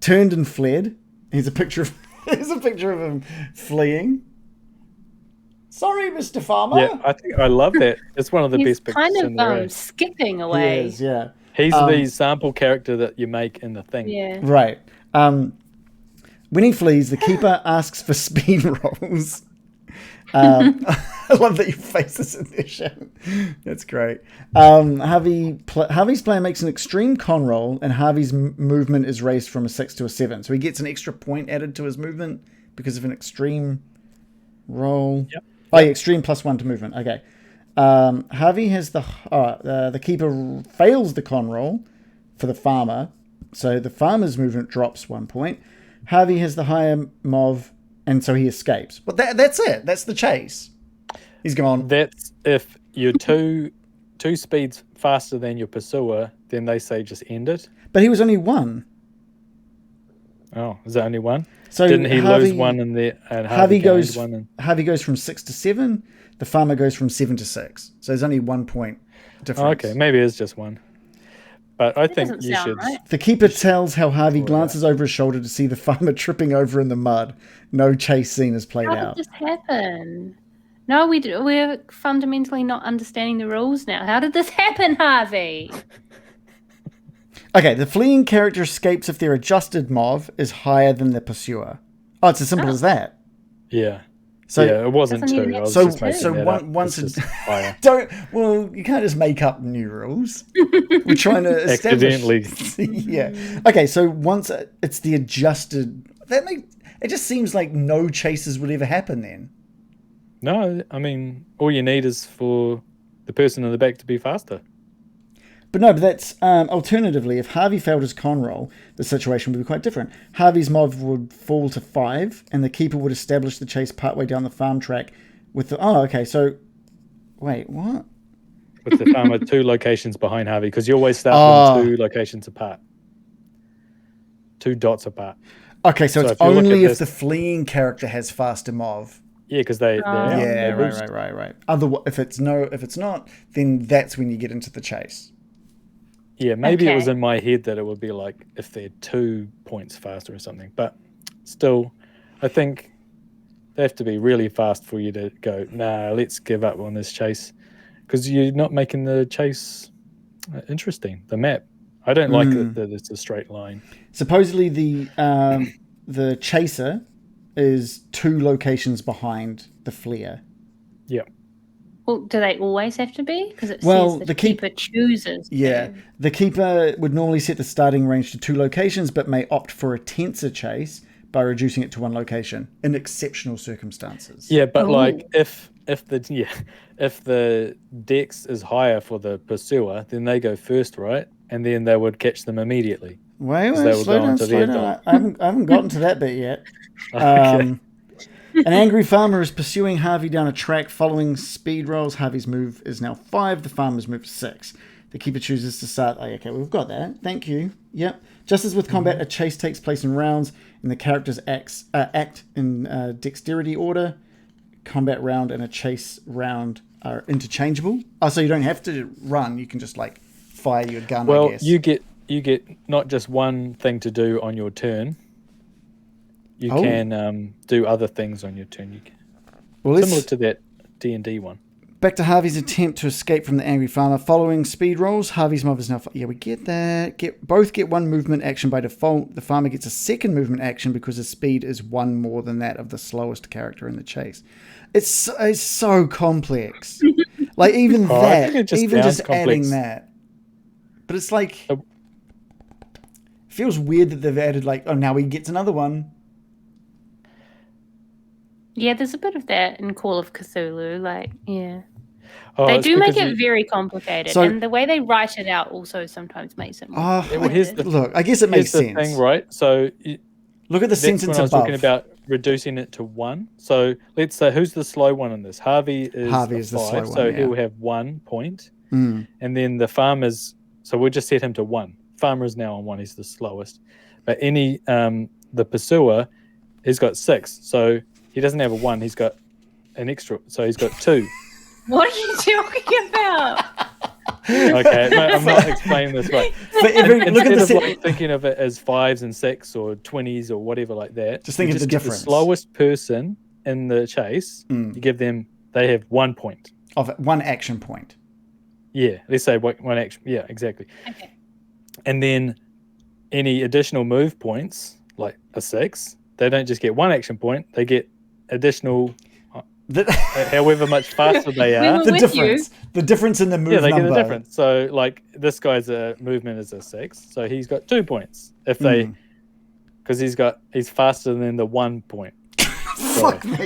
turned and fled. Here's a picture of him fleeing. Sorry, Mr. Farmer. Yeah, I love that. It's one of the best pictures kind in the of race. skipping away. He is, yeah. He's the sample character that you make in the thing. Yeah. Right. When he flees, the keeper asks for speed rolls. I love that your face is in there, Shannon. That's great. Harvey's player makes an extreme con roll, and Harvey's movement is raised from a 6 to a 7. So he gets an extra point added to his movement because of an extreme roll. Yep. Oh, yeah, extreme +1 to movement. Okay. Harvey has the keeper fails the con roll for the farmer, so the farmer's movement drops 1 point. Harvey has the higher MOV, and so he escapes. But that's it. That's the chase. He's gone. That's if you're two speeds faster than your pursuer, then they say just end it. But he was only 1. Oh, is that only 1? So didn't he lose 1 in there? And Harvey goes 1 Harvey goes from 6 to 7. The farmer goes from 7 to 6. So there's only 1 point difference. Okay, maybe it's just 1. But I think you should. Right. The keeper tells how Harvey glances over his shoulder to see the farmer tripping over in the mud. No chase scene is played How out. did this happen? No, we're fundamentally not understanding the rules now. How did this happen, Harvey? Okay, the fleeing character escapes if their adjusted MOV is higher than the pursuer. Oh, it's as simple as that. Yeah. So yeah, it wasn't Doesn't 2. even I was so just making so that one, up. once It's it's just higher. you can't just make up new rules. We're trying to establish. Accidentally. Yeah. Okay, so once it's the adjusted, it just seems like no chases would ever happen then. No, I mean, all you need is for the person in the back to be faster. But that's alternatively, if Harvey failed his con roll, the situation would be quite different. Harvey's MOV would fall to 5, and the keeper would establish the chase partway down the farm track with the... Oh, okay, so... Wait, what? With the farmer 2 locations behind Harvey, because you always start them 2 locations apart. 2 dots apart. Okay, so it's if you look only at if the fleeing character has faster MOV. Yeah, because they're out. Yeah, They're boosted. right. Otherwise, if it's not, then that's when you get into the chase. Yeah, maybe it was Okay. in my head that it would be like if they're 2 points faster or something. But still, I think they have to be really fast for you to go, nah, let's give up on this chase. because you're not making the chase interesting. The map. I don't like that it's a straight line. Supposedly the chaser is 2 locations behind the flare. Yeah. Well, do they always have to be? Because it Well, says the keeper chooses. Yeah. To. The keeper would normally set the starting range to 2 locations, but may opt for a tensor chase by reducing it to 1 location in exceptional circumstances. Yeah, but like if the dex is higher for the pursuer, then they go first, right? And then they would catch them immediately. Wait, They will slow go down, onto slow their down. dot. I haven't gotten to that bit yet. Okay. An angry farmer is pursuing Harvey down a track following speed rolls. Harvey's move is now 5. The farmer's move is 6. The keeper chooses to start. Oh, okay, we've got that. Thank you. Yep. Just as with combat, a chase takes place in rounds, and the characters act in dexterity order. Combat round and a chase round are interchangeable. Oh, so you don't have to run. You can just like fire your gun. Well, I guess. you get not just one thing to do on your turn. You can do other things on your turn. You can, similar to that D&D one. Back to Harvey's attempt to escape from the angry farmer. Following speed rolls, Harvey's move is now... Yeah, we get that. Both get 1 movement action by default. The farmer gets a 2nd movement action because his speed is 1 more than that of the slowest character in the chase. It's so complex. Like, even just adding that. But it's like... It feels weird that they've added, like, oh, now he gets another one. Yeah, there's a bit of that in Call of Cthulhu. Like, yeah. Oh, they do make it very complicated. And the way they write it out also sometimes makes it more complicated. Look, I guess it makes sense. Thing, right? So look at the sentence when I was above. talking about reducing it to 1. So let's say, who's the slow one in this? Harvey is the slow one, so he'll have 1 point. And then the farmer's... So we'll just set him to 1. Farmer is now on 1. He's the slowest. But the pursuer, he's got 6. So... He doesn't have a 1. He's got an extra. So he's got 2. What are you talking about? Okay, I'm not explaining this right. Instead of like thinking of it as 5s and 6 or 20s or whatever like that, just think of the difference. The slowest person in the chase, you give them. They have 1 point. Of 1 action point. Yeah, let's say 1 action. Yeah, exactly. Okay. And then any additional move points, like a 6, they don't just get 1 action point. They get additional, however much faster they are. The difference in the move number. Yeah, they get the difference. So, like, this guy's movement is a 6, so he's got 2 points. If they, because he's faster than the 1 point. Fuck me.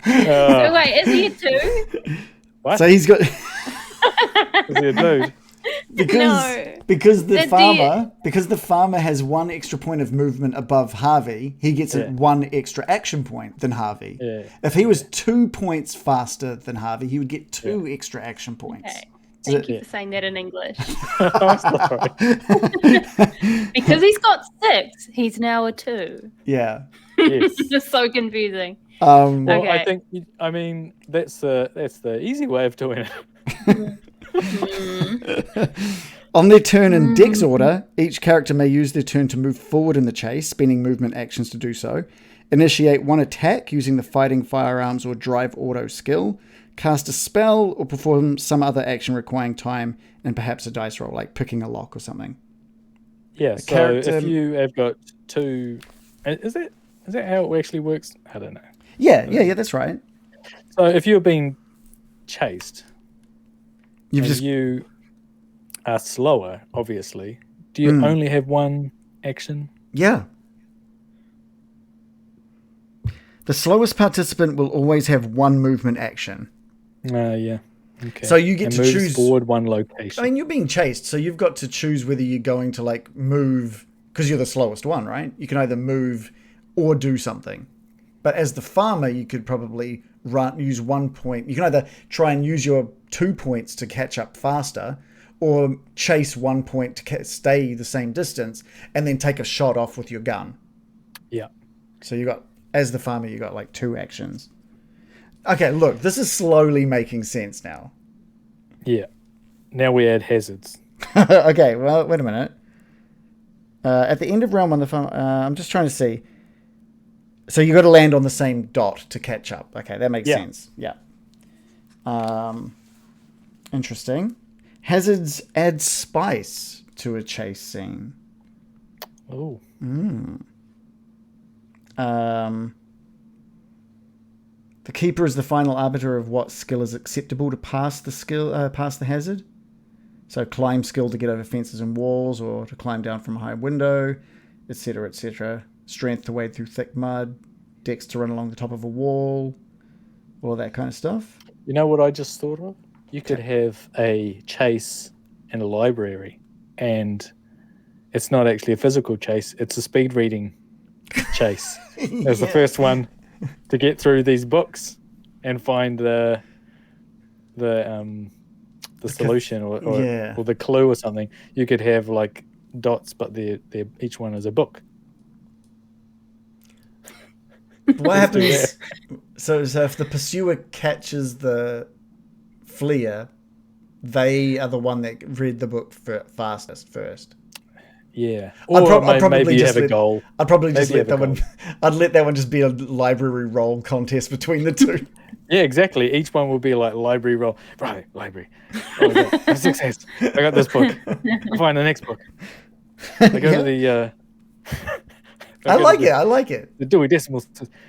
So wait, is he a 2? What? So he's got. Is he a dude? Because the farmer has 1 extra point of movement above Harvey, he gets 1 extra action point than Harvey. Yeah. If he was 2 points faster than Harvey, he would get 2 extra action points. Okay. Thank you for saying that in English. I'm sorry. Because he's got 6, he's now a 2. Yeah. Yes. It's so confusing. Well, okay. I mean, that's the easy way of doing it. On their turn in Dex order, each character may use their turn to move forward in the chase, spending movement actions to do so. Initiate 1 attack using the fighting, firearms, or drive auto skill. Cast a spell or perform some other action requiring time and perhaps a dice roll, like picking a lock or something. Yeah, so if you have got 2... Is that how it actually works? I don't know. Yeah, that's right. So if you're being chased... You are slower, obviously. Do you only have 1 action? Yeah. The slowest participant will always have 1 movement action. Yeah. Okay. So you get to choose forward 1 location. I mean, you're being chased, so you've got to choose whether you're going to like move because you're the slowest one, right? You can either move or do something. But as the farmer, you could probably use 1 point. You can either try and use your 2 points to catch up faster, or chase 1 point to stay the same distance, and then take a shot off with your gun. Yeah. So as the farmer, you got like 2 actions. Okay, look, this is slowly making sense now. Yeah. Now we add hazards. Okay, well, wait a minute. At the end of round 1, the farmer, I'm just trying to see. So you got to land on the same dot to catch up. Okay, that makes sense. Yeah. Interesting. Hazards add spice to a chase scene. Oh. The keeper is the final arbiter of what skill is acceptable to pass the hazard. So climb skill to get over fences and walls, or to climb down from a high window, etc., etc. Strength to wade through thick mud, dex to run along the top of a wall, all of that kind of stuff. You know what I just thought of? You could have a chase in a library, and it's not actually a physical chase, it's a speed reading chase. As the first one to get through these books and find the solution or the clue or something. You could have like dots, but they're each one is a book. What happens? So if the pursuer catches the fleer, they are the one that read the book fastest first. Yeah, or maybe you have a goal. I'd probably just let that one. I'd let that one just be a library roll contest between the two. Yeah, exactly. Each one will be like library roll. Right, library. Oh, I got success. I got this book. I'll find the next book. I go to the. I like it. The Dewey Decimals.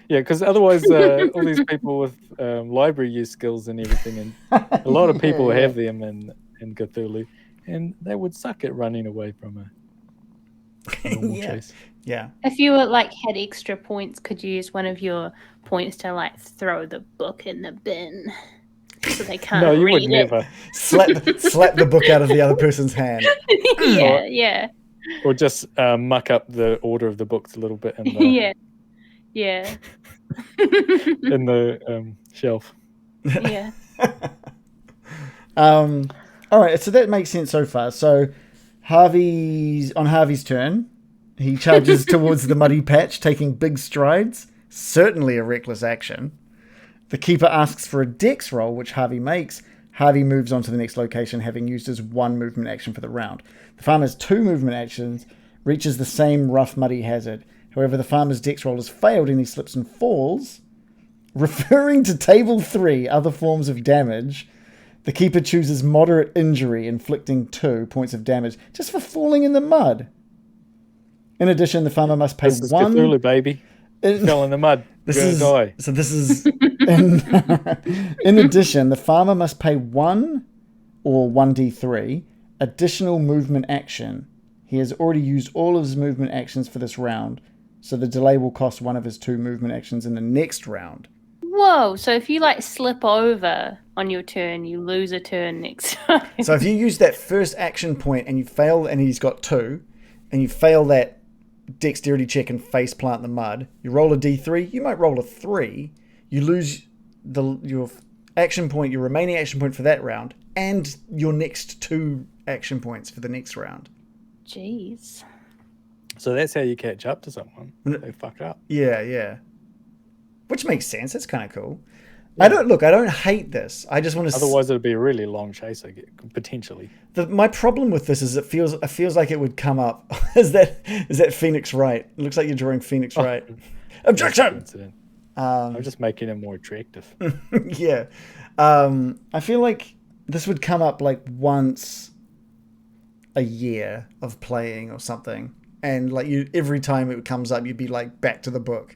Yeah, because otherwise, all these people with library use skills and everything, and a lot of people have them in Cthulhu, and they would suck at running away from a normal chase. Yeah. If you were had extra points, could you use one of your points to throw the book in the bin so they can't No, you read would it? never. Slap the book out of the other person's hand. Yeah. Or just muck up the order of the books a little bit in the, yeah. in the shelf. Yeah. All right, so that makes sense so far. So Harvey's turn. He charges towards the muddy patch, taking big strides. Certainly a reckless action. The keeper asks for a dex roll, which Harvey makes. Harvey moves on to the next location, having used his one movement action for the round. The farmer's two movement actions reaches the same rough, muddy hazard. However, the farmer's dex roll has failed and he slips and falls. Referring to Table 3, other forms of damage, the keeper chooses moderate injury, inflicting 2 points of damage just for falling in the mud. In addition, the farmer must pay this is 1... Cthulhu, baby. Fell in the mud. This You're is gonna die. So this is in addition, the farmer must pay 1 or 1d3 additional movement action. He has already used all of his movement actions for this round, so the delay will cost one of his 2 movement actions in the next round. Whoa, so if you slip over on your turn, you lose a turn next time. So if you use that first action point and you fail, and he's got 2, and you fail that dexterity check and face plant in the mud, you roll a d3, you might roll a 3, you lose your action point, your remaining action point for that round, and your next 2 action points for the next round. Jeez. So that's how you catch up to someone. They fuck up. Yeah. Which makes sense. That's kind of cool. Yeah. I don't hate this. I just want to. Otherwise, it'd be a really long chase. Potentially. My problem with this is it feels like it would come up. Is that Phoenix Wright? It looks like you're drawing Phoenix Wright. Objection. I'm just making it more attractive. Yeah. I feel like this would come up once a year of playing or something, and every time it comes up, you'd be back to the book,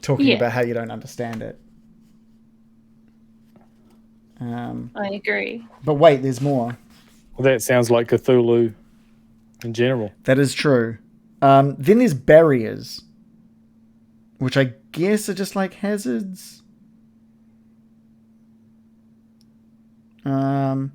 talking about how you don't understand it. I agree. But wait, there's more. Well, that sounds like Cthulhu in general. That is true. Then there's barriers, which I guess are just like hazards. Of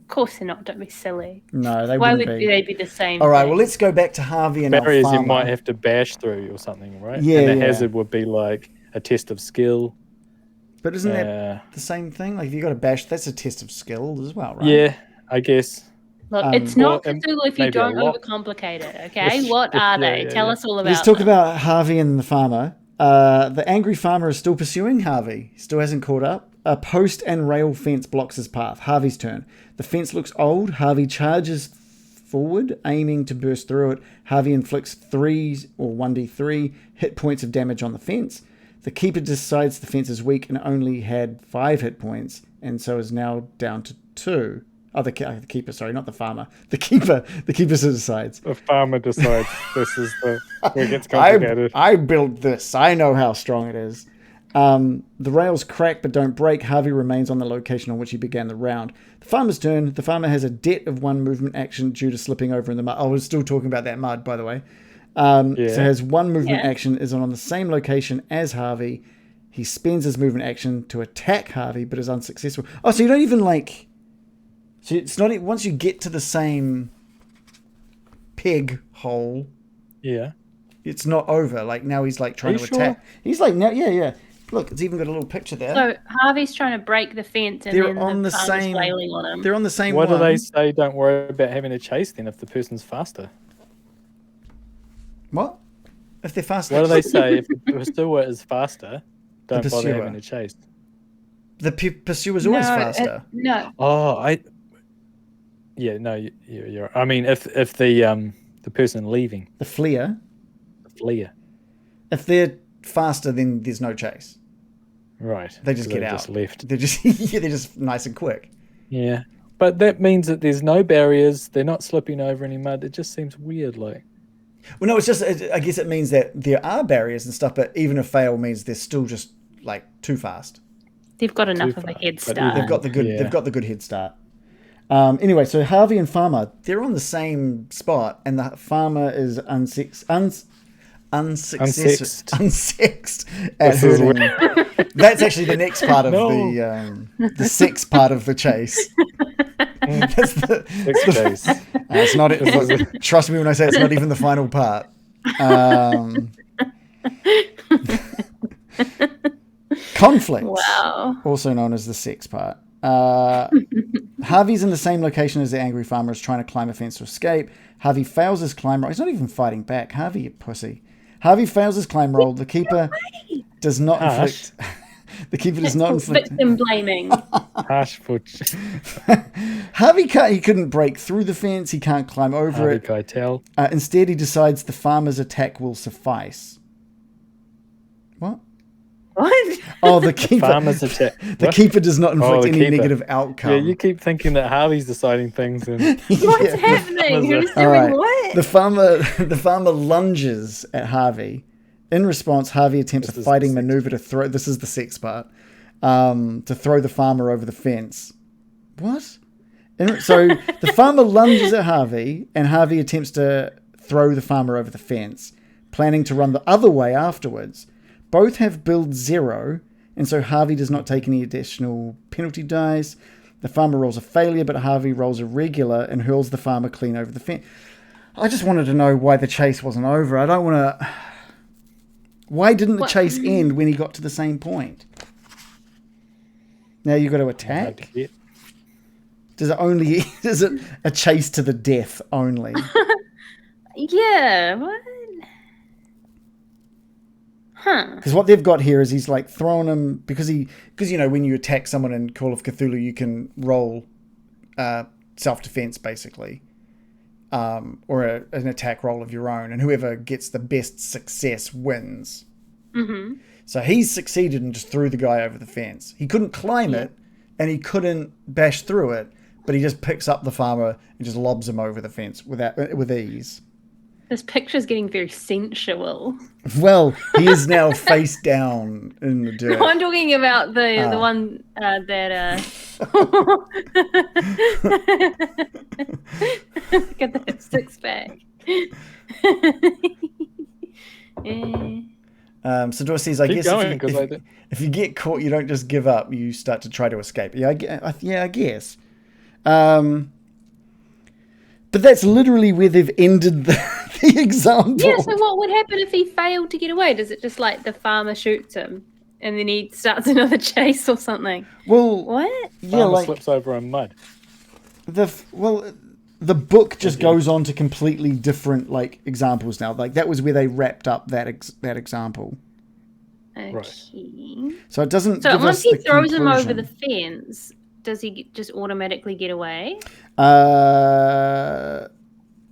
course they're not. Don't be silly. No, they Why wouldn't would be. they be the same? All right, thing? well, let's go back to Harvey and Barriers our you farmer. might have to bash through or something, right? Yeah, and the hazard would be like a test of skill. But isn't that the same thing? If you got to bash, that's a test of skill as well, right? Yeah, I guess. Look, it's not Cthulhu if you don't overcomplicate it, okay? What are they? Tell us all about Let's talk about Harvey and the farmer. The angry farmer is still pursuing Harvey. He still hasn't caught up. A post and rail fence blocks his path. Harvey's turn. The fence looks old. Harvey charges forward, aiming to burst through it. Harvey inflicts 3 or 1d3 hit points of damage on the fence. The keeper decides the fence is weak and only had 5 hit points, and so is now down to 2. Oh, the keeper, sorry, not the farmer. The keeper decides. The farmer decides this is where it gets complicated. I built this. I know how strong it is. The rails crack but don't break. Harvey remains on the location on which he began the round. The farmer's turn. The farmer has a debt of 1 movement action due to slipping over in the mud. I was still talking about that mud, by the way. So has 1 movement action, is on the same location as Harvey. He spends his movement action to attack Harvey, but is unsuccessful. Oh, so you don't even like... So it's not... Once you get to the same peg hole... Yeah. It's not over. Like, now he's like trying to sure? attack. He's like, now, yeah. Look, it's even got a little picture there. So Harvey's trying to break the fence, and They're then on the farmer's same... flailing on him. They're on the same Why one. do they say don't worry about having a chase then if the person's faster? What? If they're faster? Why do they say if the pursuer is faster, don't bother pursuer. having a chase? The pursuer's always faster. No. Oh, you're. I mean, if the person leaving, The fleer. the fleer, If they're faster, then there's no chase. right? They just so get they out. Just left. They're just nice and quick. Yeah, but that means that there's no barriers. They're not slipping over any mud. It just seems weird. Like, Well, no, it's just, I guess it means that there are barriers and stuff, but even a fail means they're still just like too fast. They've got enough Too of a far. head But start. They've got the good. Yeah. They've got the good head start. Anyway, so Harvey and Farmer, they're on the same spot, and the farmer is unsexed at This is herding. That's actually the next part of the sex part of the chase. That's the chase. It's not. Trust me when I say it's not even the final part. Conflict, Wow. also known as the sex part. Harvey's in the same location as the angry farmer is trying to climb a fence to escape. Harvey fails his climb roll. He's not even fighting back. Harvey, you pussy. Harvey fails his climb roll. The keeper does not inflict. The keeper does not inflict. Victim blaming. Harsh for Harvey can't. He couldn't break through the fence. He can't climb over Harvey it. Keitel. Instead, he decides the farmer's attack will suffice. What? What? Oh, the keeper. Farmer's attack. The keeper does not inflict the any keeper. negative outcome. Yeah, you keep thinking that Harvey's deciding things, and What's happening? Who's All doing right. what? The farmer lunges at Harvey. In response, Harvey attempts This a is fighting the sex maneuver to throw. This is the sex part. To throw the farmer over the fence. What? So the farmer lunges at Harvey, and Harvey attempts to throw the farmer over the fence, planning to run the other way afterwards. Both have build 0, and so Harvey does not take any additional penalty dice. The farmer rolls a failure, but Harvey rolls a regular and hurls the farmer clean over the fence. I just wanted to know why the chase wasn't over. I don't want to... Why didn't the chase end when he got to the same point? Now you've got to attack? Does it a chase to the death only? Yeah. What? Huh. Because what they've got here is he's like throwing him because you know when you attack someone in Call of Cthulhu you can roll self-defense basically, or an attack roll of your own, and whoever gets the best success wins. Mm-hmm. So he's succeeded and just threw the guy over the fence. He couldn't climb it and he couldn't bash through it, but he just picks up the farmer and just lobs him over the fence with ease. This picture's getting very sensual. Well, he is now face down in the dirt. No, I'm talking about the one that get that 6-pack. So Dor says, I Keep guess going, if you get caught, you don't just give up. You start to try to escape. Yeah, I guess. But that's literally where they've ended the example. Yeah, so what would happen if he failed to get away? Does it just like the farmer shoots him and then he starts another chase or something? Well, What? yeah, Farmer like slips over in mud. the book just goes on to completely different like examples now. Like that was where they wrapped up that example. Okay. Right. So it doesn't. So give once us he the throws him over the conclusion. fence, does he just automatically get away?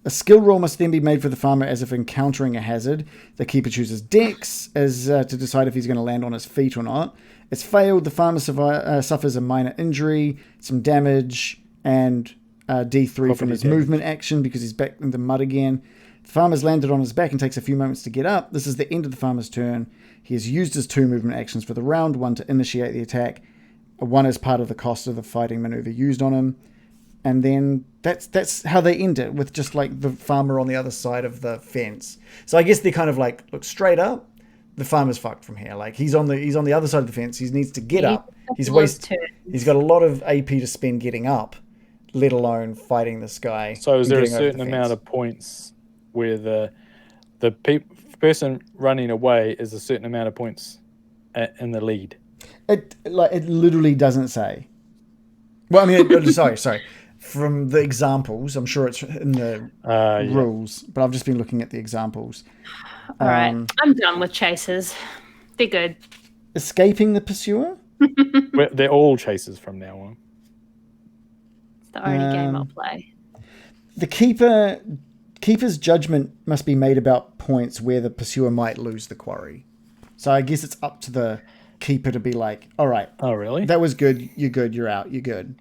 A skill roll must then be made for the farmer as if encountering a hazard. The keeper chooses Dex as to decide if he's going to land on his feet or not. It's failed. The farmer suffers a minor injury, some damage, and D3 from his movement action because he's back in the mud again. The farmer's landed on his back and takes a few moments to get up. This is the end of the farmer's turn. He has used his 2 movement actions for the round, 1 to initiate the attack, 1 as part of the cost of the fighting maneuver used on him. And then that's how they end it, with just like the farmer on the other side of the fence. So I guess they're kind of like, look, straight up, the farmer's fucked from here. Like he's on the other side of the fence. He needs to get up. He's got a lot of AP to spend getting up, let alone fighting this guy. So is there a certain amount of points where the person running away is a certain amount of points in the lead? It literally doesn't say. Well, I mean, sorry. From the examples, I'm sure it's in the rules, but I've just been looking at the examples. All right, I'm done with chases. They're good. Escaping the pursuer? They're all chases from now on. It's the only game I'll play. The keeper's judgment must be made about points where the pursuer might lose the quarry. So I guess it's up to the keeper to be like, all right. Oh, really? That was good. You're good. You're out. You're good.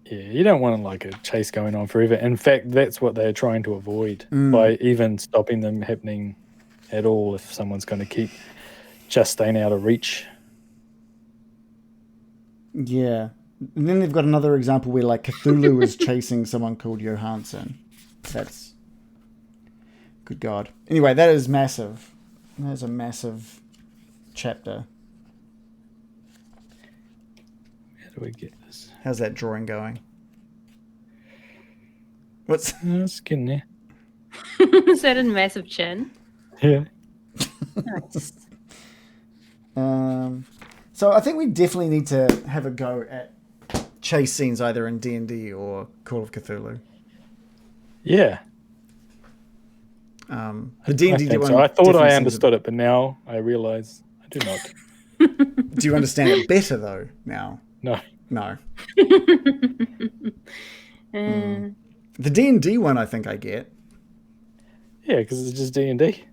Yeah, you don't want like a chase going on forever. In fact, that's what they're trying to avoid by even stopping them happening at all if someone's going to keep just staying out of reach. Yeah. And then they've got another example where like Cthulhu is chasing someone called Johansson. That's... Good God. Anyway, that is massive. That is a massive chapter. How do we get this? How's that drawing going? What's... It's getting there. Is that a massive chin? Yeah. Nice. So I think we definitely need to have a go at chase scenes either in D&D or Call of Cthulhu. Yeah. The D&D one. So I thought I understood it, but now I realise I do not. Do you understand it better though now? No. No. The D&D one I think I get. Yeah, because it's just D&D.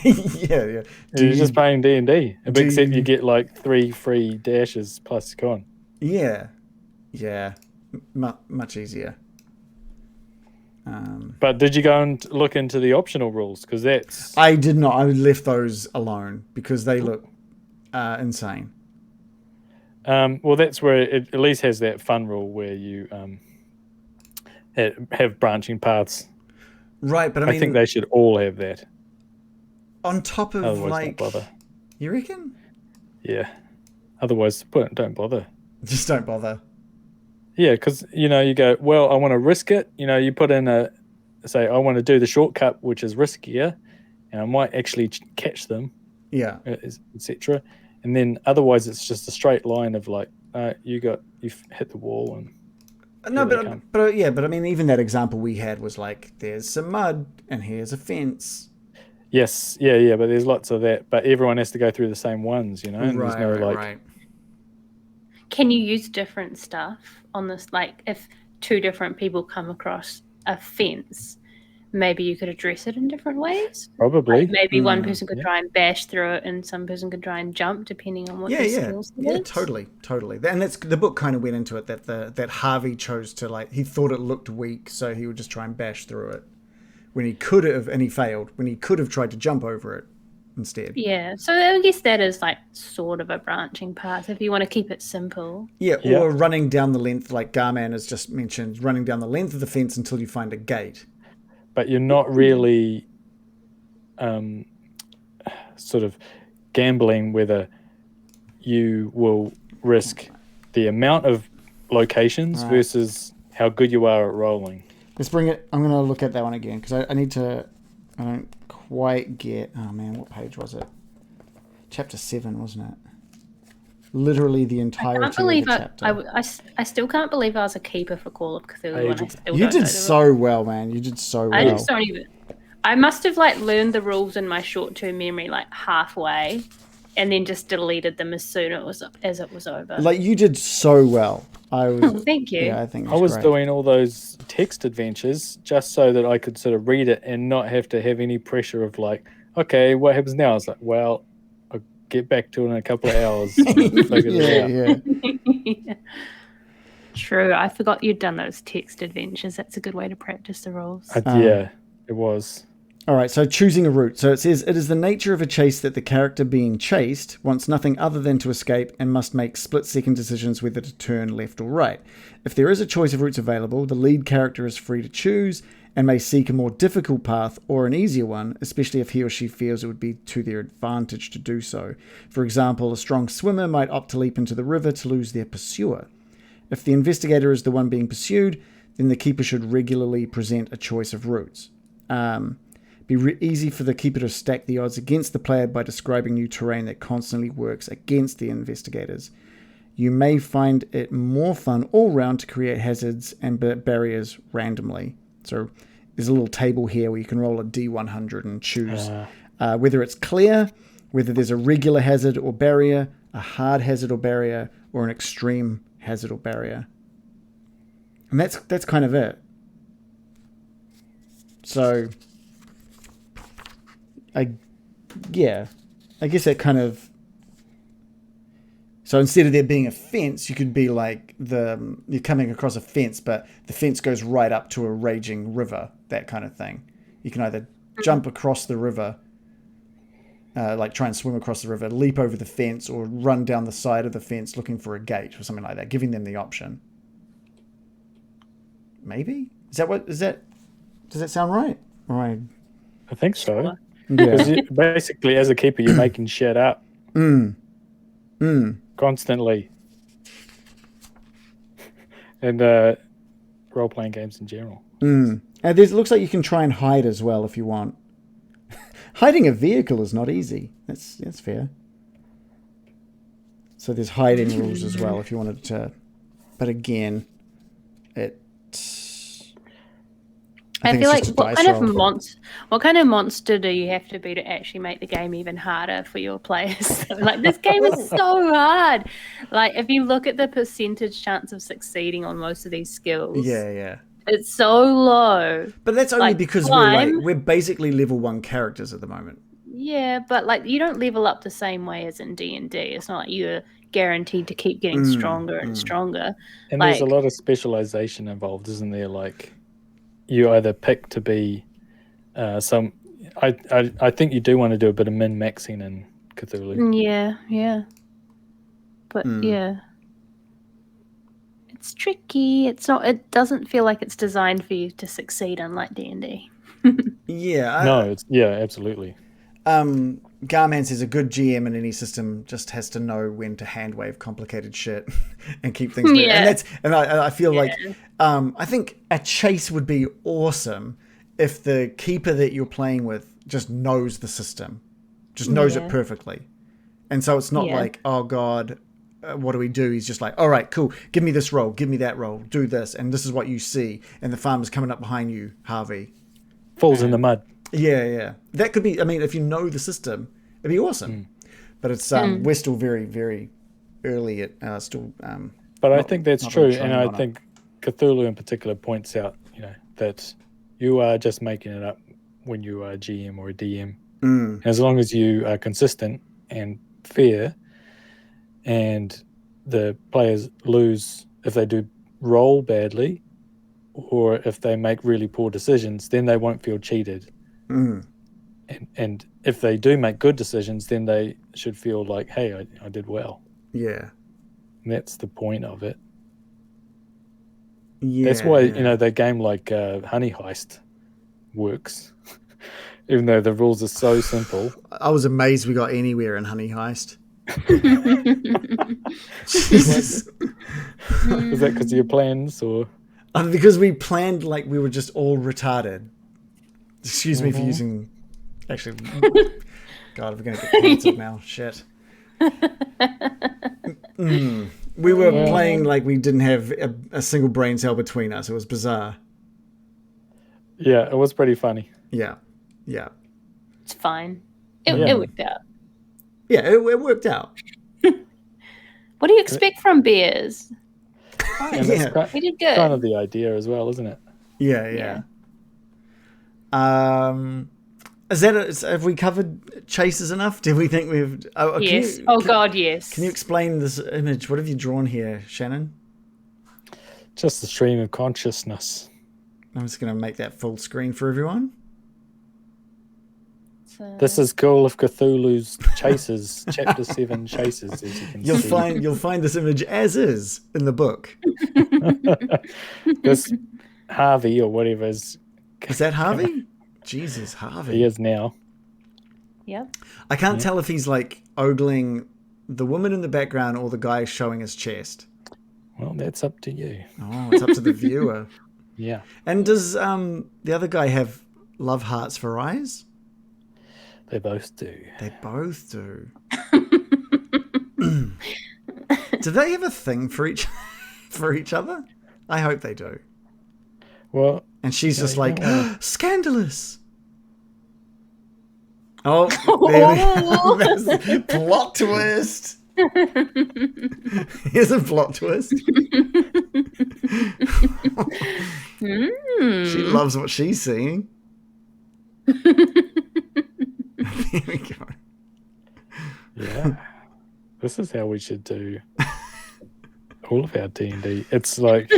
yeah. You're just playing D&D. Except you get like 3 free dashes plus con. Yeah. Much easier. But did you go and look into the optional rules? Because that's... I did not. I left those alone because they look insane. Well, that's where it at least has that fun rule where you have branching paths. Right, but I think they should all have that. On top of Otherwise, like... don't bother. You reckon? Yeah. Otherwise, don't bother. Just don't bother. Yeah, because, you go, well, I want to risk it. You put in say, I want to do the shortcut, which is riskier, and I might actually catch them. Yeah. Etc. And then otherwise, it's just a straight line of like, you've hit the wall. And no, but I mean, even that example we had was like, there's some mud and here's a fence. Yes, yeah, but there's lots of that. But everyone has to go through the same ones, And there's no right. Can you use different stuff on this? Like, if 2 different people come across a fence, maybe you could address it in different ways? Probably. Like maybe one person could try and bash through it and some person could try and jump, depending on what their skills is. Yeah, totally. And that's the book kind of went into it, that Harvey chose to, like, he thought it looked weak, so he would just try and bash through it. When he could have, and he failed, when he could have tried to jump over it instead. Yeah, so I guess that is like sort of a branching path if you want to keep it simple. Yeah, or running down the length, like Garman has just mentioned, running down the length of the fence until you find a gate. But you're not really sort of gambling whether you will risk the amount of locations versus how good you are at rolling. Let's bring it. I'm going to look at that one again because I don't quite get... Oh, man, what page was it? Chapter 7, wasn't it? Literally the entirety of the chapter. I still can't believe I was a keeper for Call of Cthulhu. You did so well, man. You did so well. I just don't even... I must have like learned the rules in my short-term memory like halfway and then just deleted them as soon as it was over. Like, you did so well. Thank you. Yeah, I think it I was great. doing all those text adventures just so that I could sort of read it and not have to have any pressure of like, okay, what happens now? I was like, well, I'll get back to it in a couple of hours. And figure it out. Yeah. True. I forgot you'd done those text adventures. That's a good way to practice the rules. Yeah, it was. All right, so choosing a route. So it says, it is the nature of a chase that the character being chased wants nothing other than to escape and must make split-second decisions whether to turn left or right. If there is a choice of routes available, the lead character is free to choose and may seek a more difficult path or an easier one, especially if he or she feels it would be to their advantage to do so. For example, a strong swimmer might opt to leap into the river to lose their pursuer. If the investigator is the one being pursued, then the keeper should regularly present a choice of routes. Be easy for the keeper to stack the odds against the player by describing new terrain that constantly works against the investigators. You may find it more fun all round to create hazards and barriers randomly. So there's a little table here where you can roll a D100 and choose whether it's clear, whether there's a regular hazard or barrier, a hard hazard or barrier, or an extreme hazard or barrier. And that's kind of it. So I guess that kind of... So instead of there being a fence, you could be like you're coming across a fence, but the fence goes right up to a raging river, that kind of thing. You can either jump across the river, like try and swim across the river, leap over the fence, or run down the side of the fence looking for a gate or something like that, giving them the option. Maybe? Does that sound right? Right. I think so. Yeah. Because basically, as a keeper, you're making shit up. Constantly. And role-playing games in general. And it looks like you can try and hide as well if you want. Hiding a vehicle is not easy. That's fair. So there's hiding rules as well if you wanted to. But again, I feel like what kind of monster do you have to be to actually make the game even harder for your players? Like, this game is so hard. Like, if you look at the percentage chance of succeeding on most of these skills, it's so low. But that's only because we're basically level 1 characters at the moment. Yeah, but like, you don't level up the same way as in D&D. It's not like you're guaranteed to keep getting stronger and stronger. And there's a lot of specialization involved, isn't there? Like, you either pick to be I think you do want to do a bit of min-maxing in Cthulhu. Yeah. But yeah. It's tricky. It doesn't feel like it's designed for you to succeed, unlike D&D. Absolutely. Garman says a good GM in any system just has to know when to hand wave complicated shit and keep things moving. And I feel like I think a chase would be awesome if the keeper that you're playing with just knows the system, just knows it perfectly. And so it's not like, oh God, what do we do? He's just like, all right, cool. Give me this roll. Give me that roll. Do this. And this is what you see. And the farmer's coming up behind you, Harvey. Falls in the mud. Yeah. That could be, I mean, if you know the system, it'd be awesome. But it's we're still very, very early at but I think that's true. And I think Cthulhu in particular points out, that you are just making it up when you are a GM or a DM. As long as you are consistent and fair, and the players lose if they do roll badly, or if they make really poor decisions, then they won't feel cheated. And if they do make good decisions, then they should feel like, hey, I did well. Yeah. And that's the point of it. Yeah. That's why, the game like Honey Heist works. Even though the rules are so simple. I was amazed we got anywhere in Honey Heist. Is that because of your plans, or? Because we planned like we were just all retarded. Excuse me for using... Actually, God, we're going to get cancelled now. Shit. We were playing like we didn't have a single brain cell between us. It was bizarre. Yeah, it was pretty funny. Yeah. It's fine. It worked out. Yeah, it worked out. What do you expect from bears? And that's Yeah. We did good. kind of the idea as well, isn't it? Yeah. Have we covered chases enough? Did we think we've? Oh, Yes. God, yes. Can you explain this image? What have you drawn here, Shannon? Just the stream of consciousness. I'm just going to make that full screen for everyone. This is Call of Cthulhu's Chases, Chapter 7 Chases, as you can see. You'll find this image as is in the book. This Harvey or whatever is that Harvey? Jesus, Harvey. he is now. Yep. I can't tell if he's like ogling the woman in the background or the guy showing his chest. Well, that's up to you. Oh, it's up to the viewer. Yeah. And does the other guy have love hearts for eyes? They both do. They both do. Do they have a thing for each other? I hope they do. Well, And she's just like, scandalous. Oh, there's plot twist. Here's a plot twist. She loves what she's seeing. There we go. yeah. This is how we should do all of our D&D. It's like...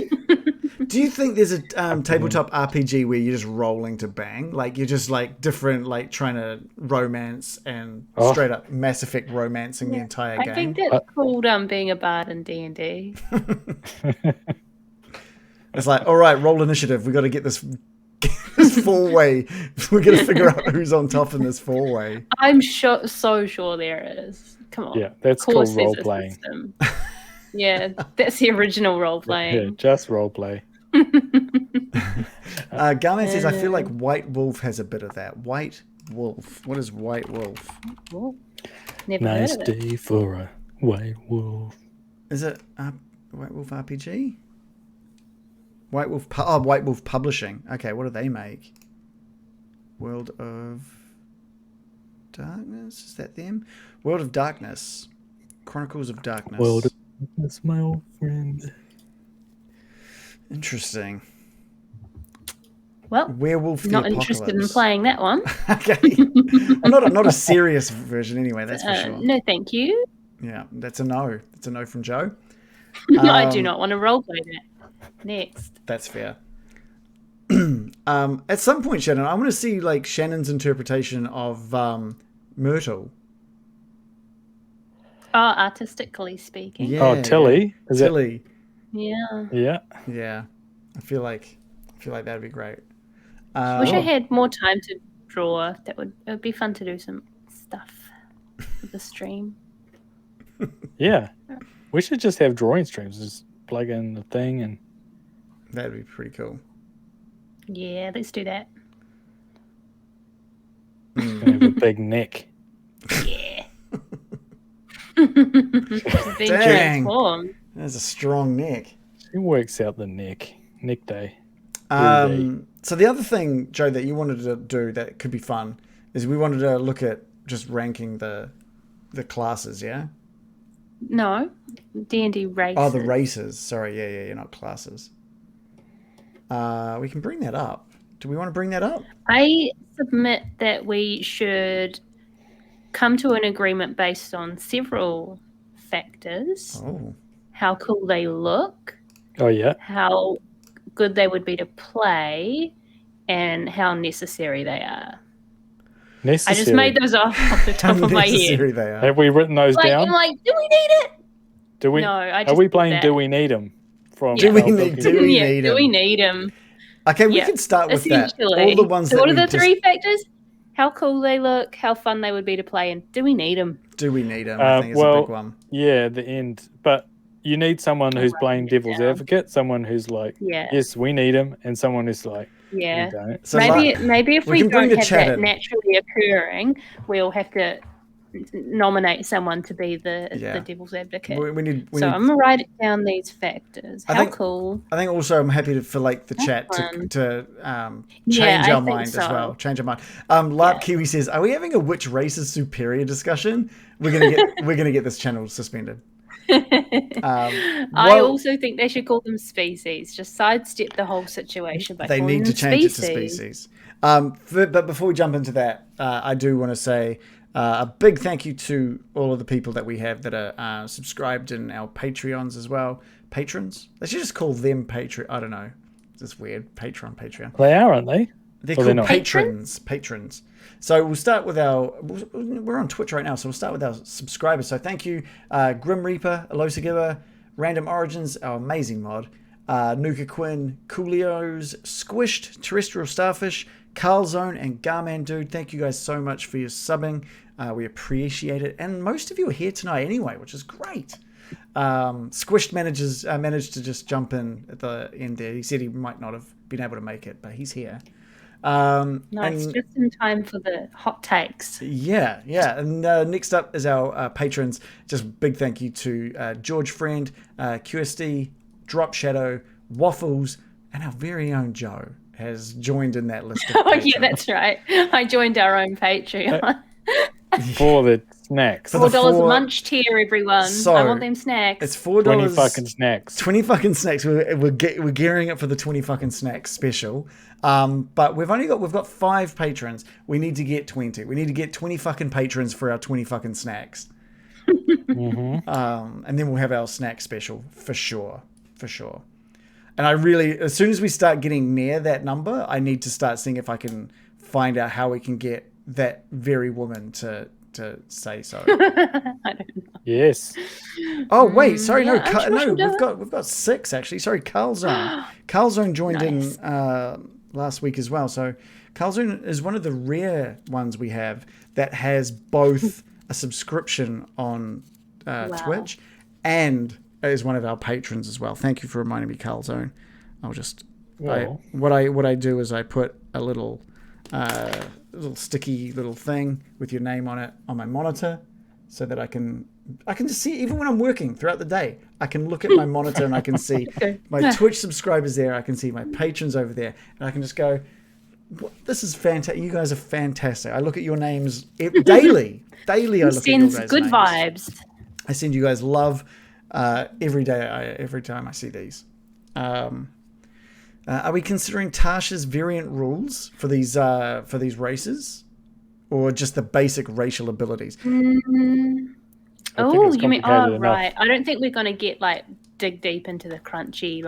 Do you think there's a tabletop RPG where you're just rolling to bang? Like, you're just, like, different, like, trying to romance and straight up Mass Effect romancing the entire game? I think that's called being a bard in D&D. It's like, all right, roll initiative. We got to get this four-way. We're going to figure out who's on top in this four-way. I'm so sure there is. Come on. Yeah, that's Of course called there's a role-playing. system. Yeah, that's the original role-playing. Yeah, just role-play. Garman says, I feel like White Wolf has a bit of that. White Wolf. What is White Wolf? Well, never Nice heard of it. day for a white wolf. Is it White Wolf RPG? White Wolf Publishing. Okay, what do they make? World of Darkness? Is that them? World of Darkness. Chronicles of Darkness. World of Darkness, my old friend. Interesting. Well, Werewolf the not interested in Apocalypse. playing that one. Okay. Not a serious version anyway, that's for sure. No, thank you. Yeah, that's a no. That's a no from Joe. I do not want to roleplay that. Next. That's fair. At some point, Shannon, I want to see like Shannon's interpretation of Myrtle. Oh, artistically speaking. Yeah. Oh, Tilly. Is Tilly. Yeah. Yeah. Yeah. I feel like that'd be great. Wish I had more time to draw. It would be fun to do some stuff for the stream. Yeah. We should just have drawing streams. Just plug in the thing and... That'd be pretty cool. Yeah, let's do that. have a big neck. Yeah. She's being Dang. transformed. That's a strong neck. It works out the neck. Neck day. So the other thing, Joe, that you wanted to do that could be fun is we wanted to look at just ranking the classes, yeah? No, D&D Races. Oh, the races. Sorry, yeah, not classes. We can bring that up. Do we want to bring that up? I submit that we should come to an agreement based on several factors. Oh. How cool they look, Oh, yeah. how good they would be to play, and how necessary they are. Necessary. I just made those off the top of my head. Necessary they are. Have we written those down? I'm like, do we need it? Do we? No, I just Are we did playing that. Do We Need Them? From Do we our need- booking? do we Yeah, need do 'em? we need them? Okay, we Yeah, can start with that. Essentially. All the ones So that what are we the just, three factors? How cool they look, how fun they would be to play, and do we need them? do we need them? I think it's a well, big one. Yeah, the end. But you need someone who's playing devil's down. advocate, someone who's like, Yeah. yes, we need him, and someone who's like, Yeah. we don't. So Maybe if we we can bring don't the have chat that in. naturally occurring, we'll have to nominate someone to be the devil's advocate. We need, I'm gonna write down these factors. Cool! I think also I'm happy for the chat to change our mind as well. Change our mind. Larp Kiwi says, "Are we having a which race is superior discussion? We're gonna get this channel suspended." I also think they should call them species. Just sidestep the whole situation by calling them species. They need to change it to species. But before we jump into that, I do want to say a big thank you to all of the people that we have that are subscribed in our Patreons as well. Patrons? They should just call them Patreon. I don't know. It's weird. Patreon. They are, aren't they? They're called patrons. So we'll start with we're on Twitch right now, so we'll start with our subscribers. So thank you, Grim Reaper, Alosagiba, Random Origins, our amazing mod, Nuka Quinn, Coolios, Squished, Terrestrial Starfish, Carl Zone, and Garman Dude. Thank you guys so much for your subbing. We appreciate it. And most of you are here tonight anyway, which is great. Squished managed to just jump in at the end there. He said he might not have been able to make it, but he's here. Nice, just in time for the hot takes. Yeah. And next up is our patrons. Just big thank you to George Friend, QSD, Drop Shadow, Waffles, and our very own Joe has joined in that list. Yeah, that's right. I joined our own Patreon. For the snacks. $4 a munch tier, everyone. So, I want them snacks. It's $4. 20 fucking snacks. 20 fucking snacks. We're gearing up for the 20 fucking snacks special. But we've got 5 patrons. We need to get 20. We need to get 20 fucking patrons for our 20 fucking snacks. Mm-hmm. And then we'll have our snack special for sure. And I really, as soon as we start getting near that number, I need to start seeing if I can find out how we can get that very woman to say so. I don't know. Yes. Oh wait, sorry, no, we've got 6 actually. Sorry, Carl Zone joined in last week as well. So Carl Zone is one of the rare ones we have that has both a subscription on Twitch and is one of our patrons as well. Thank you for reminding me, Carl Zone. I'll just what I do is I put a little sticky little thing with your name on it on my monitor so that I can just see, even when I'm working throughout the day, I can look at my monitor and I can see my Twitch subscribers there. I can see my patrons over there, and I can just go, this is fantastic. You guys are fantastic. I look at your names daily. I look at your guys' good names. Vibes. I send you guys love every day. Every time I see these. Are we considering Tasha's variant rules for these races, or just the basic racial abilities? Oh, you mean right? I don't think we're gonna get dig deep into the crunchy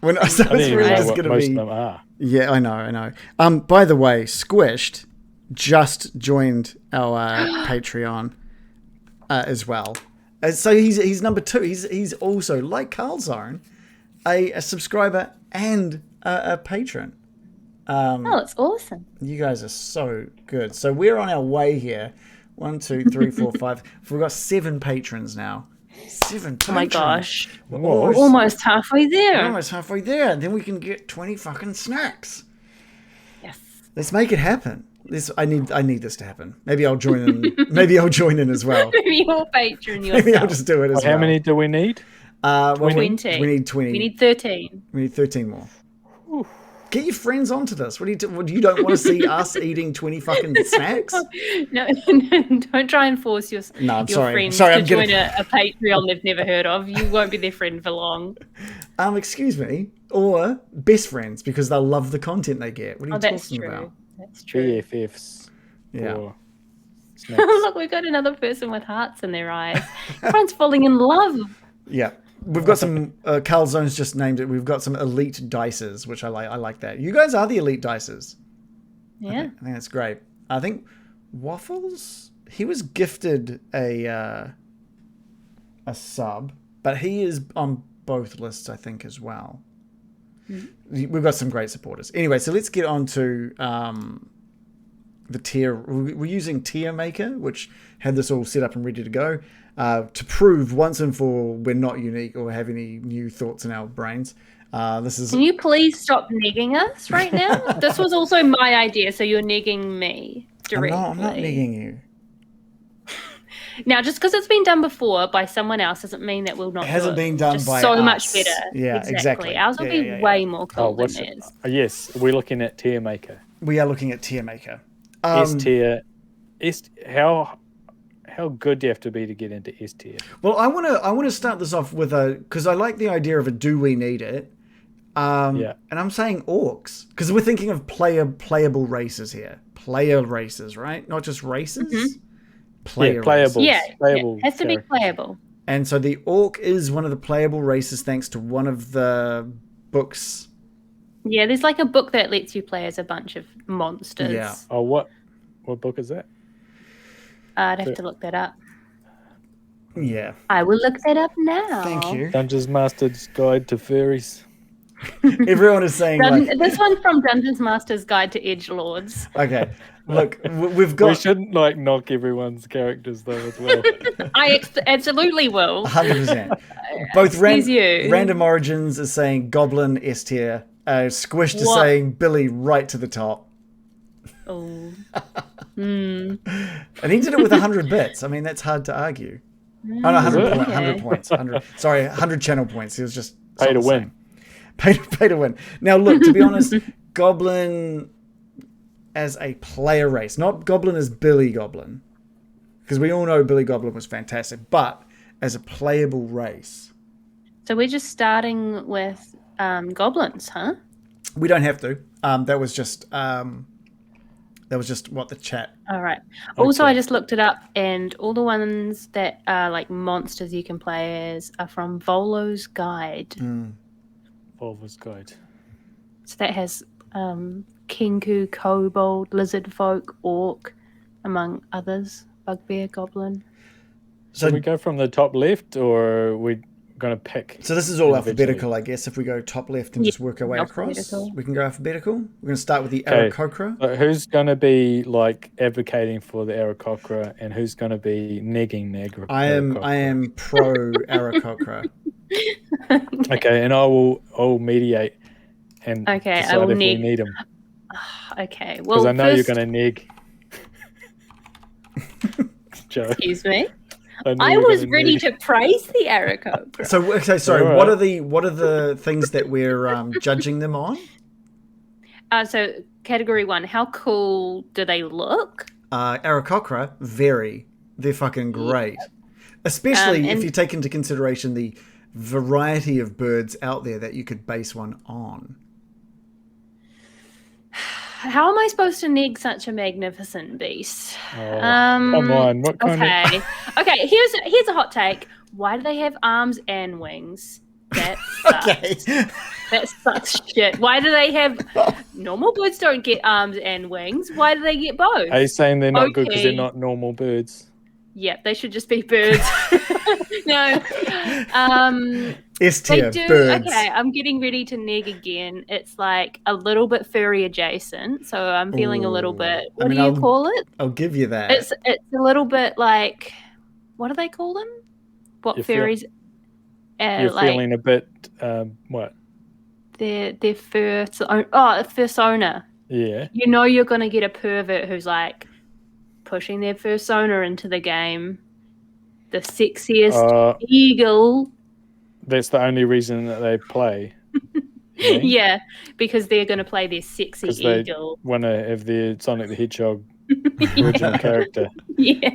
When I think really just gonna most be. of them are. Yeah, I know. By the way, Squished just joined our Patreon as well. So he's number 2. He's also, like Carl Zone, a subscriber and a patron. That's awesome. You guys are so good. So we're on our way here. 1, 2, 3, 4, 5. We've got 7 patrons now. 7 patrons. Oh my gosh. We're almost halfway there. We're almost halfway there. Then we can get 20 fucking snacks. Yes. Let's make it happen. I need this to happen. Maybe I'll join in. Maybe I'll join in as well. Maybe you're patron yourself. Maybe I'll just do it as well. How many do we need? 20. We need 20. We need 13. We need 13 more. Whew. Get your friends onto this. What do you don't want to see us eating 20 fucking snacks? No, don't try and force your friends to join a Patreon they've never heard of. You won't be their friend for long. Excuse me. Or best friends, because they'll love the content they get. What are you talking about? That's true. BFFs. Yeah. Look, we've got another person with hearts in their eyes. Everyone's falling in love. Yeah. We've got some, Carl Zone's just named it, we've got some elite dices, which I like that. You guys are the elite dices. Yeah. I think that's great. I think Waffles, he was gifted a sub, but he is on both lists, I think, as well. Mm-hmm. We've got some great supporters. Anyway, so let's get on to the tier. We're using Tier Maker, which had this all set up and ready to go. To prove once and for all we're not unique or have any new thoughts in our brains. Can you please stop negging us right now? This was also my idea, so you're negging me directly. I'm not negging you. Now, just because it's been done before by someone else doesn't mean that we'll not. It hasn't been done just by so us. much better. Yeah, exactly. Ours will be Yeah. way more cool than what's theirs. yes, we're looking at tier maker. We are looking at tier maker. S tier. How good do you have to be to get into S tier? Well, I want to start this off with because I like the idea of a do we need it. And I'm saying orcs because we're thinking of playable races here. Player races, right? Not just races. Mm-hmm. Playable. Playable. It has to be playable. And so the orc is one of the playable races thanks to one of the books. Yeah, there's like a book that lets you play as a bunch of monsters. Yeah. Oh, what book is that? I'd have to look that up. Yeah. I will look that up now. Thank you. Dungeons Master's Guide to Furries. Everyone is saying this one's from Dungeons Master's Guide to Edgelords. Okay, look, we've got. We shouldn't knock everyone's characters though as well. I absolutely will. 100%. Both Random Origins is saying Goblin S tier. Squished is saying Billy right to the top. Oh. And he did it with 100 bits. I mean, that's hard to argue. Oh, no, 100 points. 100 channel points. He was just pay to win. Pay to win. Now, look, to be honest, Goblin as a player race, not Goblin as Billy Goblin, because we all know Billy Goblin was fantastic, but as a playable race. So we're just starting with goblins, huh? We don't have to. That was just what the chat. All right. Also, I just looked it up, and all the ones that are like monsters you can play as are from Volo's Guide. Volvo's Guide. So that has Kenku, Kobold, Lizard Folk, Orc, among others. Bugbear, Goblin. So we go from the top left, or are we going to pick? So this is all alphabetical, I guess. If we go top left and just work our way across, we can go alphabetical. We're going to start with the Aarakocra. So who's going to be like advocating for the Aarakocra, and who's going to be negging the Aarakocra? I am pro Aarakocra. Okay, and I'll mediate and decide I will if we need them. Okay, well, because I know you're going to neg. Joe. Excuse me. I was ready to praise the Aarakocra. So, okay, sorry. Right. What are the things that we're judging them on? So, category 1, how cool do they look? Aarakocra, they're fucking great. Especially if you take into consideration the variety of birds out there that you could base one on. How am I supposed to neg such a magnificent beast? Come on, what kind of... Okay, here's a hot take. Why do they have arms and wings? That sucks. That sucks shit. Why do they have... Normal birds don't get arms and wings. Why do they get both? Are you saying they're not good because they're not normal birds? Yeah, they should just be birds. No. S tier, birds. Okay, I'm getting ready to neg again. It's like a little bit furry adjacent, so I'm feeling a little bit. What do you call it? I'll give you that. It's a little bit like, what do they call them? What furries? You're feeling a bit what? Their fursona. Yeah. You know you're gonna get a pervert who's like pushing their fursona into the game. The sexiest eagle. That's the only reason that they play. Yeah, because they're going to play their sexy eagle. They want to have their Sonic the Hedgehog original character. Yeah.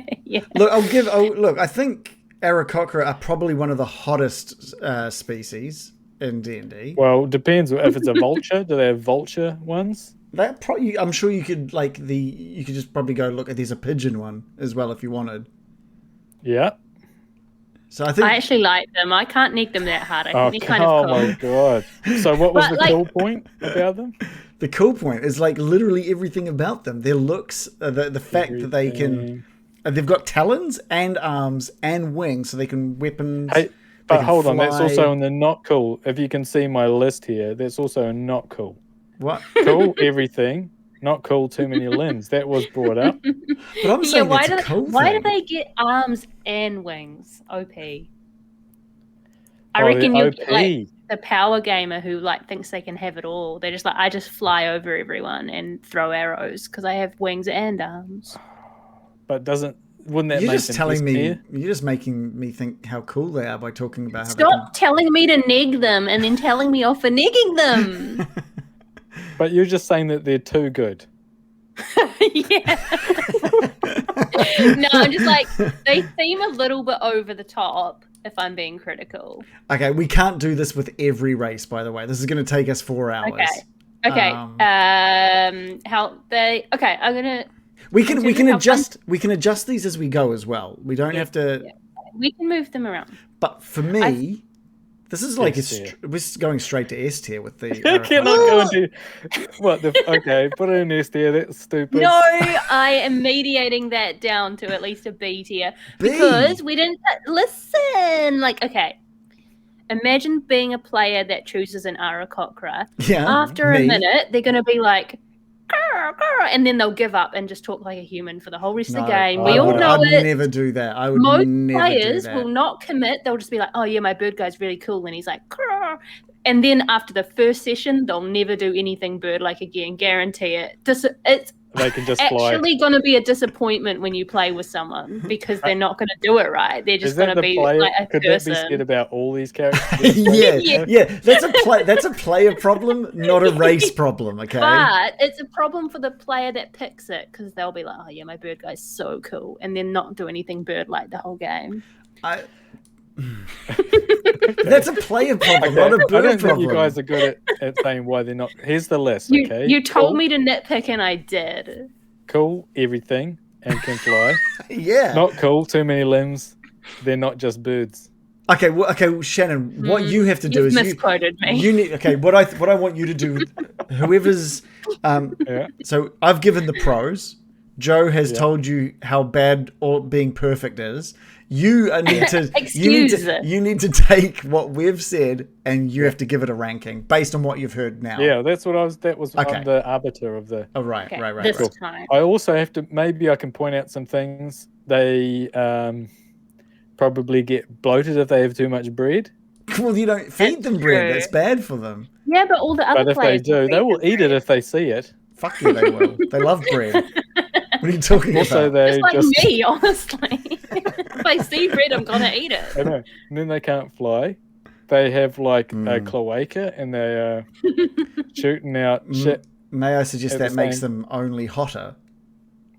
Look, I think Aarakocra are probably one of the hottest species in D&D. Well, depends if it's a vulture. Do they have vulture ones? I'm sure you could you could just probably go look. There's a pigeon one as well if you wanted. Yeah. So I actually like them. I can't neg them that hard. I think they're kind of cool. Oh my god! So what was the cool point about them? The cool point is literally everything about them. Their looks, the fact that they can, they've got talons and arms and wings, so they can weapons. Hey, but hold on, that's also in the not cool. If you can see my list here, that's also not cool. What? Cool everything. Not cool too many limbs. That was brought up. But I'm saying why do they get arms and wings? OP. I reckon you're like the power gamer who thinks they can have it all. They're just I just fly over everyone and throw arrows because I have wings and arms. But doesn't wouldn't that You're make just them telling me. S-tier? You're just making me think how cool they are by talking about how Stop telling me to neg them and then telling me off for negging them. But you're just saying that they're too good. Yeah. No, I'm just like, they seem a little bit over the top, if I'm being critical. Okay, we can't do this with every race, by the way. This is going to take us 4 hours. Okay. I'm gonna. We can adjust these as we go as well. We don't have to. Yeah. We can move them around. But for me, this is like we're going straight to S tier with the. You cannot go into what the okay. Put it in S tier. That's stupid. No, I am mediating that down to at least a B tier because we didn't listen. Like, okay, imagine being a player that chooses an Aarakocra. Yeah. After a minute, they're going to be like, "Grr, grr," and then they'll give up and just talk like a human for the whole rest of the game. We all know it. I'd never do that. I would Most never players do that. will not commit. They'll just be like, "Oh yeah, my bird guy's really cool," and he's like, "Grr." And then after the first session, they'll never do anything bird-like again. Guarantee it. It's They can just fly. actually going to be a disappointment when you play with someone because they're not going to do it right. They're just going to be like a Could person. that be said about all these characters? yeah. That's a player problem, not a race problem. Okay. But it's a problem for the player that picks it because they'll be like, "Oh yeah, my bird guy's so cool," and then not do anything bird-like the whole game. That's a player problem, not a bird I don't problem. think you guys are good at saying why they're not. Here's the list, okay? You told me to nitpick and I did. Cool, everything, and can fly. Yeah. Not cool, too many limbs. They're not just birds. Okay, well, Shannon, what you have to do You've is misquoted me. You need what I want you to do. Whoever's So I've given the pros. Joe has told you how bad or being perfect is. You need to you need to take what we've said and you have to give it a ranking based on what you've heard now. Yeah, that's what I was. That was I'm the arbiter of the. Oh right. This time. I also have to. Maybe I can point out some things. They probably get bloated if they have too much bread. Well, you don't feed them bread. That's bad for them. Yeah, but all the other players. But if they do, they will eat it if they see it. Fuck you, they will. They love bread. What are you talking also, about? They just me, honestly. If I see bread, I'm gonna eat it. I know. And then they can't fly. They have like a cloaca, and they are shooting out shit. May I suggest that makes them only hotter?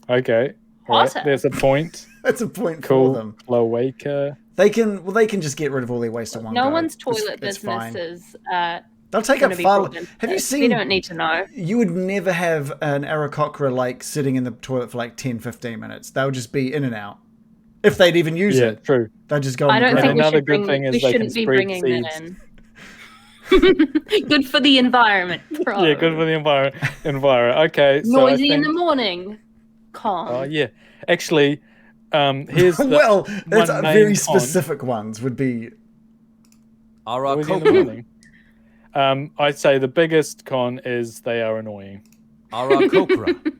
Okay. Hotter. Right. There's a point. That's a point Cool. for them. Cloaca. They can just get rid of all their waste at one go. No one's toilet It's business is. They'll take up far. Have you seen? We don't need to know. You would never have an Aarakocra like sitting in the toilet for like 10, 15 minutes. They'll just be in and out. If they'd even use it. True. They'll just go. I don't think another good thing is we they shouldn't can be spread bringing seeds. that in. Good for the environment. Bro. Yeah, good for the environment. Okay. Noisy in the morning. Calm. Oh yeah. Actually, here's the well, that's one main very con. specific ones would be. Noisy in the morning. I'd say the biggest con is they are annoying. Aarakocra.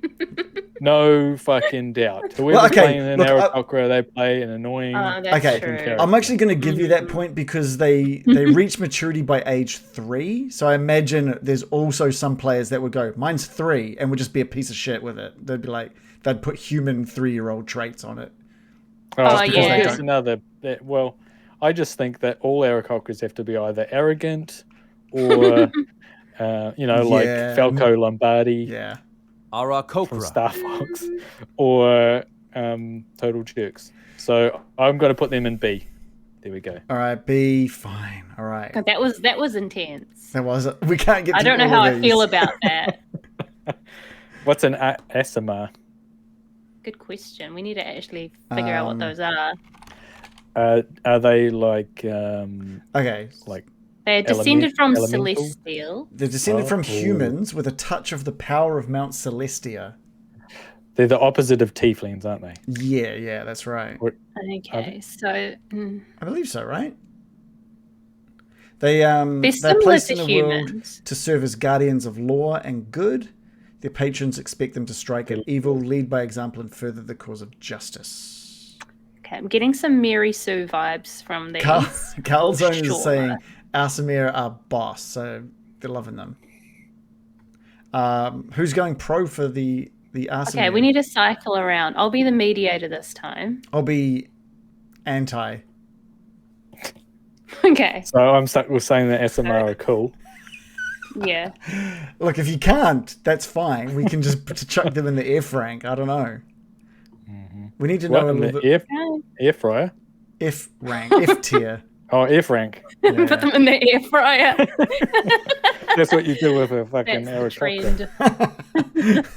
No fucking doubt. Whoever's playing an Aarakocra, they play an annoying. I'm actually going to give you that point because they reach maturity by age 3. So I imagine there's also some players that would go, mine's 3, and would just be a piece of shit with it. They'd be like, they'd put human 3-year-old traits on it. Here's another. Well, I just think that all Aarakocras have to be either arrogant or, like Falco Lombardi. Yeah. Aarakocra. Star Fox. Or Total Jerks. So I'm going to put them in B. There we go. All right, B, fine. All right. That was intense. That was. We can't get. I don't know how I feel about that. What's an ASMR? Good question. We need to actually figure out what those are. Are they like? Okay. Like. They're descended from elemental? Celestial. They're descended from humans with a touch of the power of Mount Celestia. They're the opposite of tieflings, aren't they? Yeah, that's right. Okay, so I believe so, right? They're similar placed to in the humans. world to serve as guardians of law and good. Their patrons expect them to strike at evil, lead by example, and further the cause of justice. Okay, I'm getting some Mary Sue vibes from these. Carl's Zone is saying Aasimir are boss, so they're loving them. Who's going pro for the The Asimir. Okay, we need to cycle around. I'll be the mediator this time. I'll be anti. Okay. So I'm stuck with saying that SMR are cool. Yeah. Look, if you can't, that's fine. We can just chuck them in the F rank. I don't know. We need to know What, a in little the bit. air fryer? F rank, F tier. Oh, F rank. Yeah. Put them in the air fryer. That's what you do with a fucking That's the Aarakocra. trend.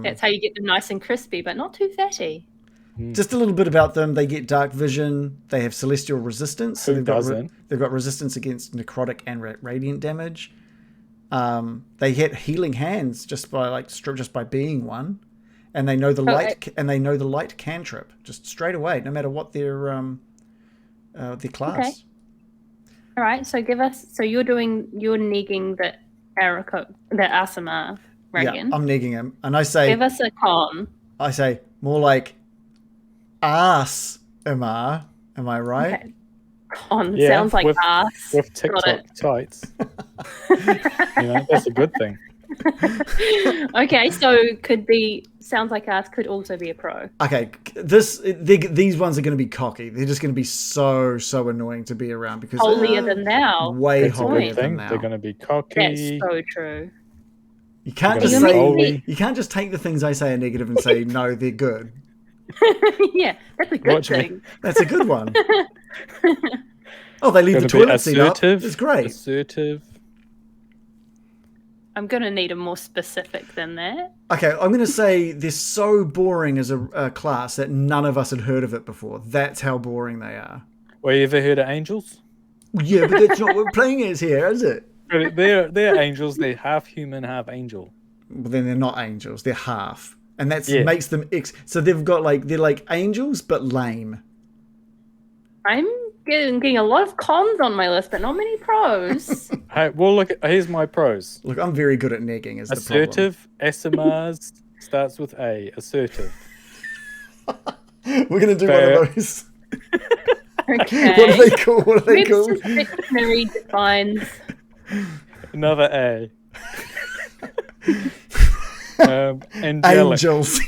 That's how you get them nice and crispy, but not too fatty. Just a little bit about them. They get dark vision. They have celestial resistance. So Who doesn't? They've got resistance against necrotic and radiant damage. They get healing hands just by being one, and they know the light cantrip just straight away, no matter what their class. Okay. All right. So you're negging the Asimar dragon. Yeah, I'm negging him, and I say, Give us a con. I say more like ass. Am I right? Okay. Con Yeah, sounds like with- ass. With Got TikTok it. tights. That's a good thing. Okay, so sounds like ass could also be a pro. Okay, these ones are going to be cocky. They're just going to be so annoying to be around because Holier than thou. way That's a holier good than thing. thou. They're going to be That's cocky. so true. You can't They're just gonna be say holy. you can't just take the things I say are negative and say no, they're good. Yeah, that's a good Watch me. thing. That's a good one. Oh, they leave the Gonna be toilet seat up. assertive. It's great. Assertive. I'm gonna need a more specific than that. Okay, I'm going to say they're so boring as a class that none of us had heard of it before. That's how boring they are. Well, you ever heard of angels? Yeah, but that's not what we're playing as here, is it? They're angels. They're half human, half angel. Well, then they're not angels. They're half, and that's Yeah. makes them so they've got they're like angels but lame. I'm getting a lot of cons on my list, but not many pros. Hey, well, look. Here's my pros. Look, I'm very good at negging. Is the problem? Assertive. SMRs starts with A. Assertive. We're gonna do one of those. Okay. What are they called? What are they called? Webster's dictionary defines. Another A. Angelic. Angels.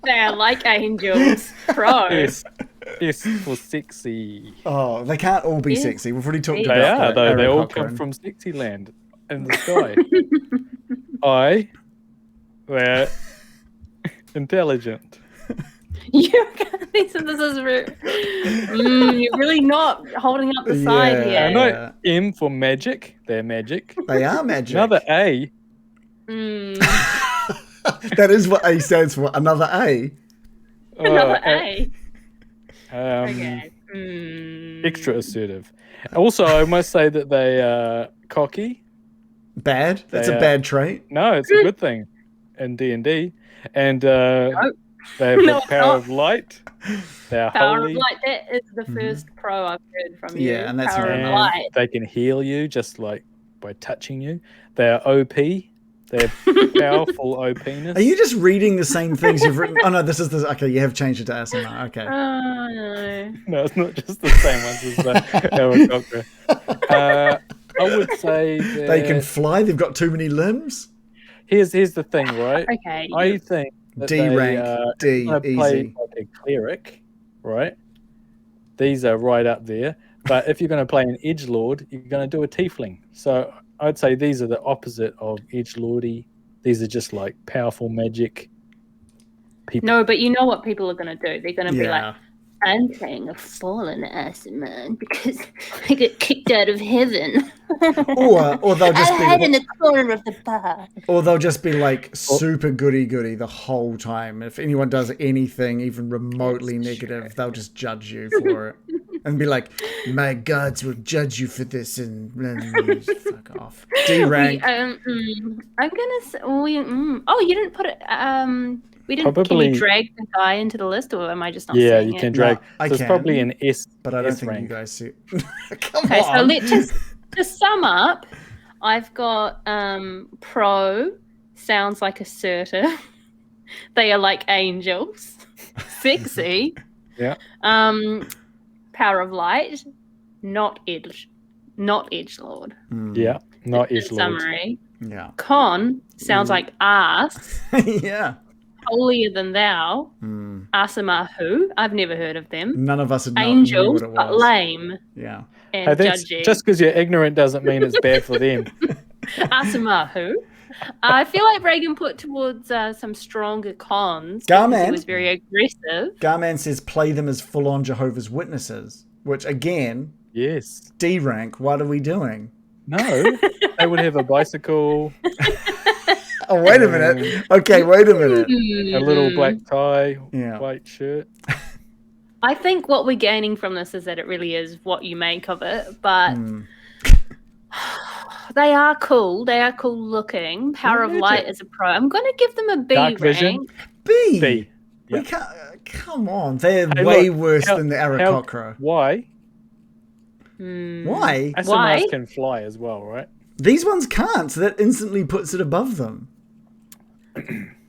They are like angels. Pro. S for sexy. Oh, they can't all be Yes. sexy. We've already talked They They about are, that. though. They Aaron all Cochrane. come from sexy land in the sky. They're intelligent. This is you're really not holding up the side Yeah. here. I know M for magic. They're magic. They are magic. Another A. Mm, That is what A stands for. Another A. another A. Um, Okay. Mm. Extra assertive. Also, I must say that they are cocky. Bad. That's They a are- bad trait. No, it's a good thing in D&D. And they have No, the it's power not. of light. They are Power holy. of light. That is the first pro I've heard from you. Yeah, and that's Power not of And light. they can heal you just like by touching you. They are OP. They're powerful OPness. Are you just reading the same things you've written? Oh no, this is the okay. You have changed it to ASMR. Okay. Oh no. No, it's not just the same ones as the Aarakocra. I would say They can fly. They've got too many limbs. Here's the thing, right? Okay. I think that D they, rank. D gonna play easy. like a cleric, right? These are right up there. But if you're going to play an edgelord, you're going to do a tiefling. So I'd say these are the opposite of edgelordy. These are just like powerful magic people. No, but you know what people are going to do? They're going to be like, Yeah. I'm playing a fallen Asimar because I get kicked out of heaven. Or they'll just I hide in be. the corner of the bar. Or they'll just be like super goody the whole time. If anyone does anything even remotely negative, they'll just judge you for it. And be like, my gods will judge you for this and fuck off. D rank. I'm gonna say. Oh, you didn't put it. We didn't. Probably- Can you drag the guy into the list, or am I just not Yeah, seeing you it? can drag. No, I so it's can. probably an S. But I don't S think rank. you guys see it. Come Okay, so on. let's just to sum up. I've got pro sounds like assertive. They are like angels. Sexy. Yeah. Power of light, not edgelord. Yeah, not In edgelords. summary. Yeah. Con sounds like ass. Yeah. Holier than thou. Mm. Asamahu. I've never heard of them. None of us had knew Angels, what it but was. lame Yeah. and Hey, that's judgy. just because you're ignorant doesn't mean it's bad for them. Asamahu. I feel like Reagan put towards some stronger cons Garman. because he was very aggressive. Garman says play them as full-on Jehovah's Witnesses, which again, Yes. D rank. What are we doing? No, they would have a bicycle, Oh, wait a minute. Okay, wait a minute. a little black tie, Yeah. white shirt. I think what we're gaining from this is that it really is what you make of it, but they are cool. They are cool looking. Power of Light is a pro. I'm going to give them a B Dark rank. Vision. B. B. We Yep. can't. Come on, they're Hey, way look, worse than the Aarakocra. Why? Why? SMRs can fly as well, right? These ones can't, so that instantly puts it above them.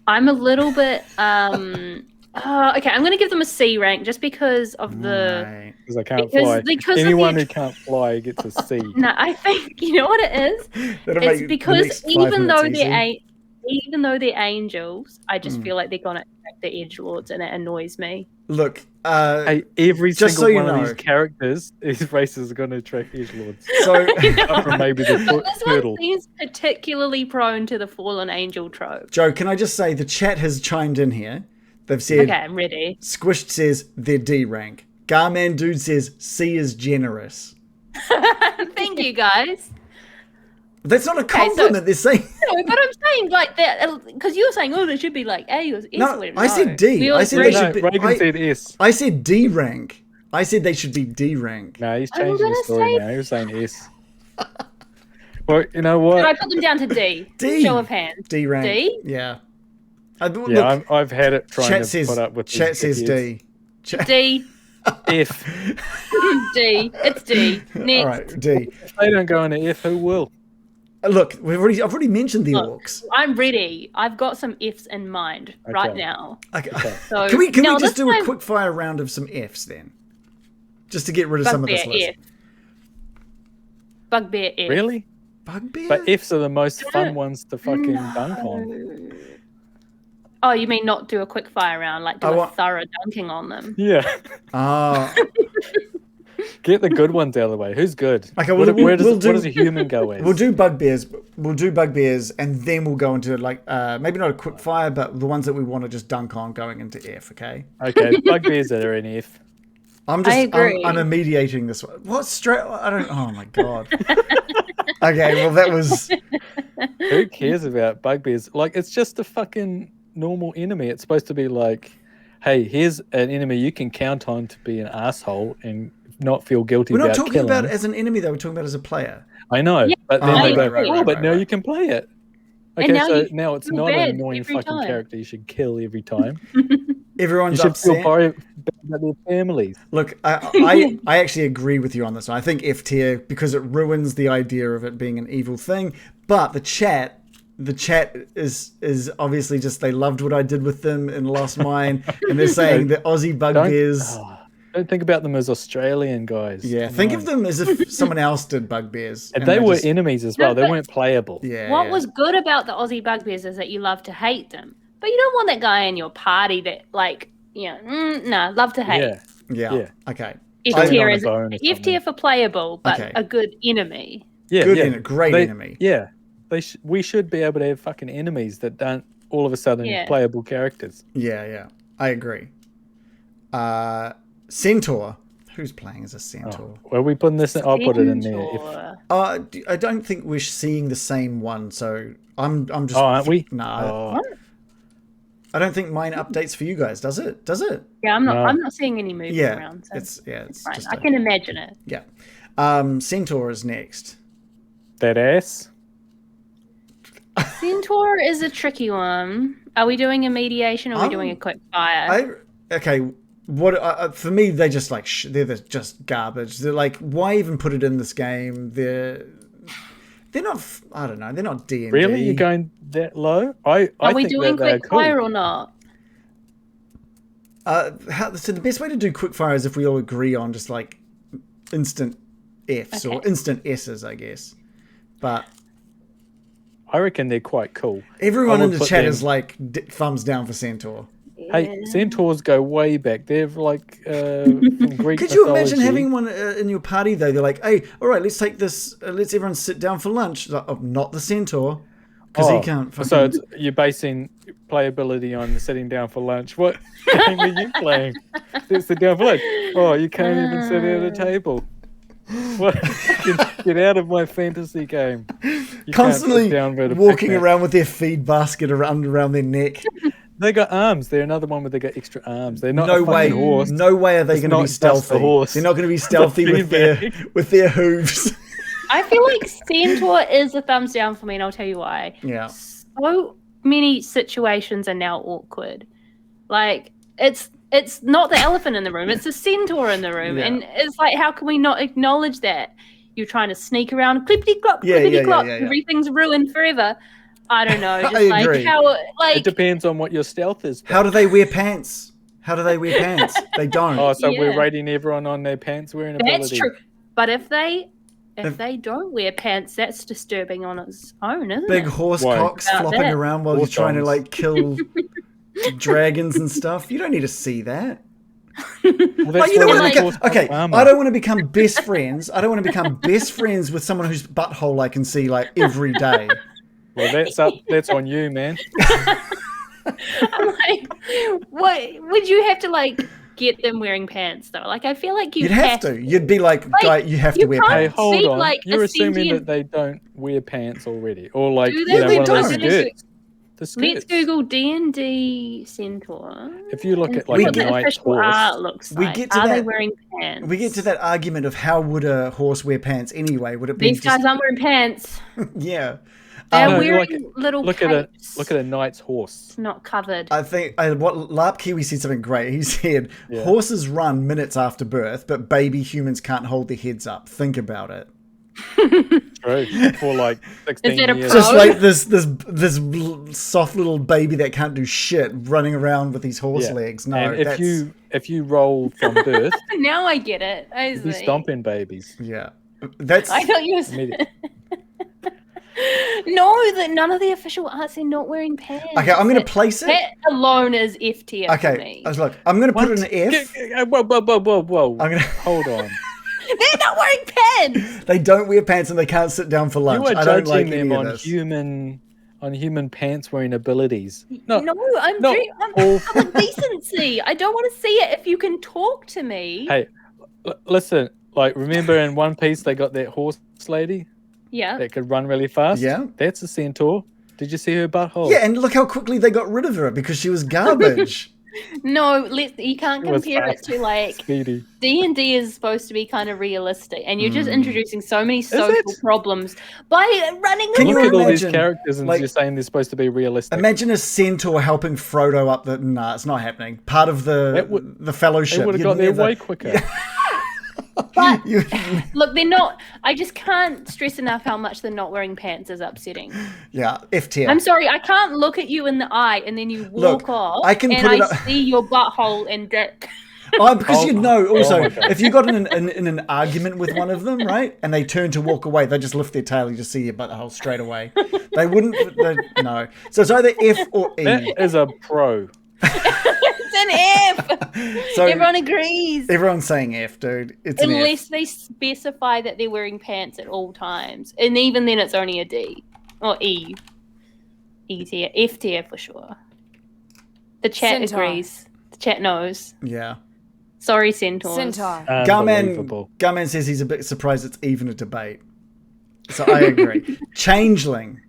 I'm a little bit okay, I'm going to give them a C rank just because of the Right. Because I can't Because- fly. because of Anyone the- who can't fly gets a C. No, I think you know what it is. That'll It's make the because next 5 even though minutes easy. even though they're angels, I just feel like they're gonna attract the edgelords, and it annoys me. Look, Hey, every Just single so you one of know. these characters, these races are going to attract edgelords. so Apart from maybe the But this one turtle. seems particularly prone to the fallen angel trope. Joe, can I just say the chat has chimed in here. They've said Okay, I'm ready. Squished says they're D rank. Garman Dude says C is generous. Thank you, guys. That's not a so- compliment. They're saying No, but I'm saying like that because you're saying, oh, they should be like A or S No, or whatever. I said D. We all I said agree. they should be- Reagan I- said S. I said D rank. I said they should be D rank. No, he's I'm changing his gonna story say- now. He was saying S. Well, you know Should I what? put them down to D? D. Show of hands. D rank. D? Yeah. Yeah, Look, I've had it trying chat to says put up with these chat says dickheads. D. Chat, D. F. D. It's D. Next. all right, D. If they don't go into F, who will? Look, I've already mentioned the Look. orcs. I'm ready. I've got some Fs in mind right Okay. now. Okay. So Can we now just this do a time- quick fire round of some Fs then? Just to get rid of some of this Bugbear list. F. Bugbear F. Really? Bugbear? But Fs are the most fun ones to fucking dunk on. Oh, you mean not do a quick fire round, like do I a want- thorough dunking on them? Yeah. Ah, Get the good ones out of the way. Who's good? Okay, Where we'll does do- a human go as? we'll do bugbears. We'll do bugbears, and then we'll go into like maybe not a quick fire, but the ones that we want to just dunk on going into F. Okay. Okay, bugbears that are in F. I'm just. I agree. I'm mediating this one. What straight? I don't. Oh my god. Okay. Well, that was. Who cares about bugbears? Like, it's just a fucking normal enemy. It's supposed to be like, hey, here's an enemy you can count on to be an asshole and not feel guilty We're not about talking killing. about it as an enemy, though. We're talking about it as a player. I know, Yeah, but then I they go, agree. oh, but now Right. you can play it. And Okay, now so you now it's feel not bad an annoying every fucking time. character you should kill every time. Everyone's You should feel upset. sorry about their families. Look, I actually agree with you on this one. I think F tier because it ruins the idea of it being an evil thing. But the chat is obviously just they loved what I did with them in Lost Mine, and they're saying the Aussie bugbears. Don't think about them as Australian guys. Yeah, Come think on. of them as if someone else did bugbears. And they they were just- enemies as well. No, They but- weren't playable. Yeah. What yeah. was good about the Aussie bugbears is that you love to hate them, but you don't want that guy in your party that like, love to hate. Yeah. Yeah. Yeah. Okay. F Chewing tier on a is bone or F tier something. for playable, but Okay. a good enemy. Yeah. Good yeah. great enemy. Yeah. We should be able to have fucking enemies that don't all of a sudden Yeah. playable characters. Yeah. Yeah. I agree. Centaur. Who's playing as a centaur? Where are we putting this in? I'll put it in there. Centaur. I don't think we're seeing the same one, so I'm just. Oh, aren't we? No, Oh, I don't think mine updates for you guys. Does it? Does it? Yeah, I'm not. No. I'm not seeing any movement Yeah, around. So it's fine. just I can imagine it. yeah. Centaur is next. that ass. Centaur is a tricky one. Are we doing a mediation or are we doing a quick fire? Okay. What for me? They just like they're just garbage. They're like, why even put it in this game? They're not. I don't know. They're not D&D. Really? You're going that low? I Are we think doing that they're quick cool. fire or not? So the best way to do quickfire is if we all agree on just like instant Fs or Okay. instant S's, I guess. But I reckon they're quite cool. Everyone I in would the put chat them- is like thumbs down for Centaur. Hey, centaurs go way back. They're like from Greek Could you mythology. imagine having one in your party though? They're like, hey, all right, let's take this. Let's everyone sit down for lunch. Like, oh, not the Centaur, because he can't. Fucking... So you're basing playability on sitting down for lunch. What game are you playing? Let's sit down for lunch. Oh, you can't even sit at a table. What? Get out of my fantasy game. You constantly can't sit down walking around with their feed basket around their neck. They got arms. They're another one where they got extra arms. They're not No a way. fucking horse. No way are they going to be not just a stealthy. horse. They're not going to be stealthy with their hooves. I feel like Centaur is a thumbs down for me, and I'll tell you why. Yeah. So many situations are now awkward. Like, it's not the elephant in the room, it's the centaur in the room. Yeah. And it's like, how can we not acknowledge that? You're trying to sneak around, clippity-clop, clippity-clop, everything's ruined forever. I don't know. Just I agree. It depends on what your stealth is. How do they wear pants? They don't. Oh, so we're rating everyone on their pants wearing ability. That's true. But if they don't wear pants, that's disturbing on its own, isn't Big it? horse cocks flopping around while you're trying to like kill dragons and stuff. You don't need to see that. Well, you don't want to become, okay, armor. I don't want to become best friends. I don't want to become best friends with someone whose butthole I can see like every day. Well, that's on you, man. I'm like, what would you have to like get them wearing pants though? Like, I feel like you'd have to. You'd be like, guy, you have to wear can't pants. Hey, hold see, on. like, You're a assuming sentient- that they don't wear pants already, or like Do you know, they one of those don't? skirts. The skirts. Let's Google D&D Centaur. If you look at and like see a what the knight's official horse, art looks We like. get to Are they that- wearing pants? We get to that argument of how would a horse wear pants anyway? Would it be These guys aren't wearing pants. yeah. They're No, wearing little look capes. at a knight's horse. It's not covered. I think what Larp Kiwi said something great. He said, horses run minutes after birth, but baby humans can't hold their heads up. Think about it. True. For like 16 Is that a years. pro? Just like this soft little baby that can't do shit running around with these horse legs. No, and if you roll from birth, Now I get it. you'd be stomping babies. yeah, that's I thought you were... Immediately. No, that none of the official arts are not wearing pants. okay. I'm going to place it. That alone is F tier for Okay, me. look, I'm going to put it in an F. Whoa. I'm gonna. Hold on. They're not wearing pants. They don't wear pants and they can't sit down for lunch. You are I don't like judging any them of on this. human pants wearing abilities. No, I'm all- public decency. I don't want to see it if you can talk to me. Hey, listen. Like, remember in One Piece they got that horse lady Yeah. that could run really fast? Yeah. That's a centaur. Did you see her butthole? Yeah, and look how quickly they got rid of her because she was garbage. No, you can't It was compare it fast. to like Speedy. D&D is supposed to be kind of realistic, and you're just introducing so many social problems by running Can you Look at all these imagine, characters and like- you're saying they're supposed to be realistic. Imagine a centaur helping Frodo up the. Nah, it's not happening. Part of the fellowship. They would have You'd got there never- way quicker. But You- look, they're not. I just can't stress enough how much they're not wearing pants is upsetting. yeah, F tier. I'm sorry, I can't look at you in the eye and then you walk Look, off I can and put it I up- see your butthole and dick. Oh, because you know, also, my God. if you got in an argument with one of them, right, and they turn to walk away, they just lift their tail, you just see your butthole straight away. They wouldn't, no. So it's either F or E. That is a pro. It's an F. So Everyone agrees. everyone's saying F, dude. It's an F. Unless they specify that they're wearing pants at all times. And even then it's only a D. Or E. E tier. F tier for sure. The chat Centaur. agrees. The chat knows. Yeah. Sorry, centaurs. Centaur. Unbelievable. Garman says he's a bit surprised it's even a debate. So I agree. Changeling.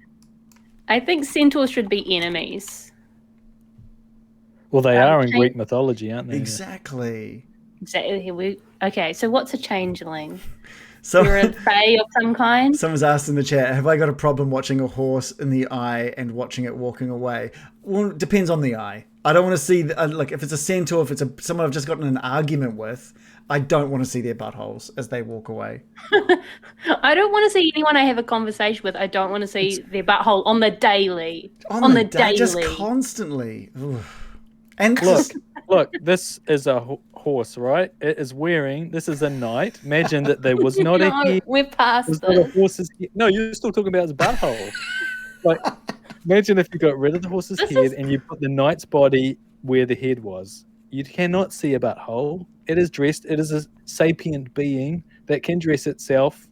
I think centaurs should be enemies. Well, they are in change- Greek mythology, aren't they? Exactly. Exactly. Okay, so what's a changeling? So You're a fae of some kind? someone's asked in the chat, have I got a problem watching a horse in the eye and watching it walking away? Well, it depends on the eye. I don't want to see, like, if it's a centaur, if it's someone I've just gotten an argument with, I don't want to see their buttholes as they walk away. I don't want to see anyone I have a conversation with. I don't want to see their butthole on the daily. On the daily. Just constantly. Oof. And Look, this is a horse, right? It is wearing, this is a knight. Imagine that there was not a No, head. we're past Was not a this. horse's head. No, you're still talking about his butthole. Like, imagine if you got rid of the horse's This head is- and you put the knight's body where the head was. You cannot see a butthole. It is dressed. It is a sapient being that can dress itself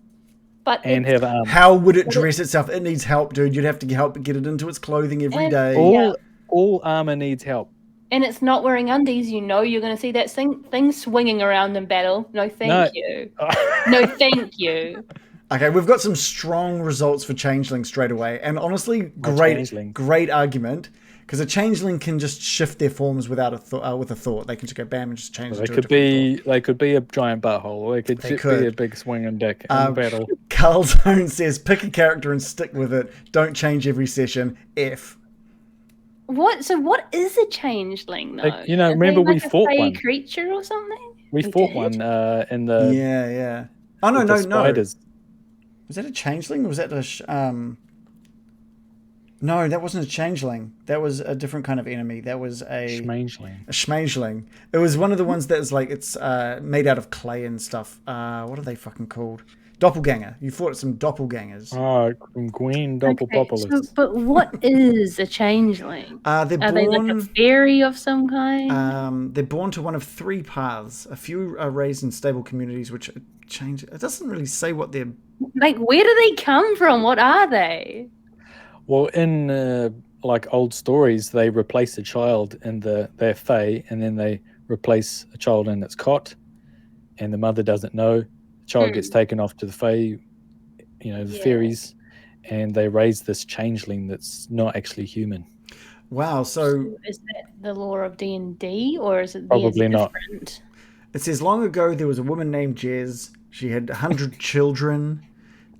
but and it's- have armor. How would it dress itself? It needs help, dude. You'd have to help get it into its clothing every And- day. All armor needs help. and it's not wearing undies. You know you're going to see that thing swinging around in battle. No, thank you. No, thank you. Okay, we've got some strong results for changeling straight away, and honestly, great argument, because a changeling can just shift their forms without with a thought. They can just go bam and just change. They could be a giant butthole, or they could be a big swinging dick in battle. Carl Zone says, pick a character and stick with it. Don't change every session. F. What? So what is a changeling though? Like, remember we fought one creature or something. We fought one in the yeah. Oh no. Spiders. Was that a changeling or was that a No, that wasn't a changeling. That was a different kind of enemy. That was a schmangeling. It was one of the ones that is like it's made out of clay and stuff. What are they fucking called? Doppelganger. You fought some doppelgangers. Oh, Queen Doppelpopolis. Okay, but what is a changeling? Are they like a fairy of some kind? They're born to one of three paths. A few are raised in stable communities, which change. It doesn't really say what they're like. Where do they come from? What are they? Well, in like old stories, they replace a child in their fae, and then they replace a child in its cot, and the mother doesn't know. The child gets taken off to the fae, the fairies, and they raise this changeling that's not actually human. Wow! So is that the lore of D&D, or is it probably not? It says long ago there was a woman named Jez. She had 100 children.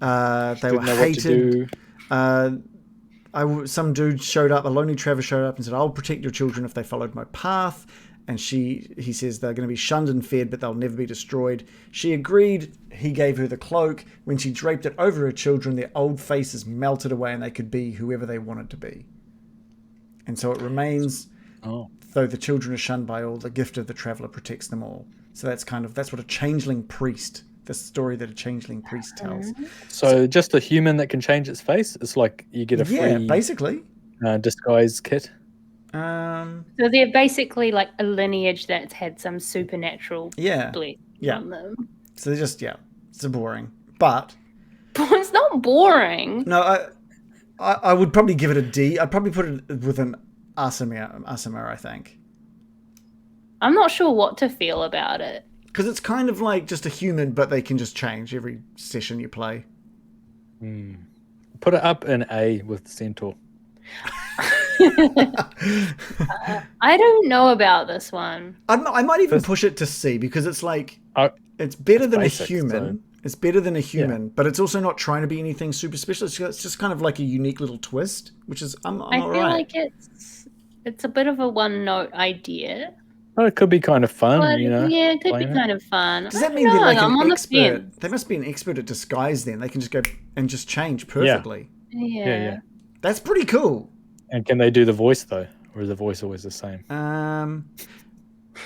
They were hated. Some dude showed up, a lonely traveler showed up and said, I'll protect your children if they followed my path. And he says they're going to be shunned and fed, but they'll never be destroyed. She agreed. He gave her the cloak. When she draped it over her children, their old faces melted away and they could be whoever they wanted to be. And so it remains, though the children are shunned by all, the gift of the traveler protects them all. So that's what a changeling priest, the story that a changeling priest tells. So just a human that can change its face? It's like you get a free basically disguise kit? So they're basically like a lineage that's had some supernatural bliss on them. So they're just, it's boring. But it's not boring. No, I would probably give it a D. I'd probably put it with an Asimir, I think. I'm not sure what to feel about it. Because it's kind of like just a human, but they can just change every session you play. Put it up in A with Centaur. I don't know about this one. I might even push it to C because it's like it's better than basic, a human. So. It's better than a human, but it's also not trying to be anything super special. It's just kind of like a unique little twist, which is I feel like it's a bit of a one-note idea. Well, it could be kind of fun, Yeah, it could be kind of fun. Does that mean they're like an expert? They must be an expert at disguise then. They can just go and just change perfectly. Yeah. That's pretty cool. And can they do the voice though? Or is the voice always the same?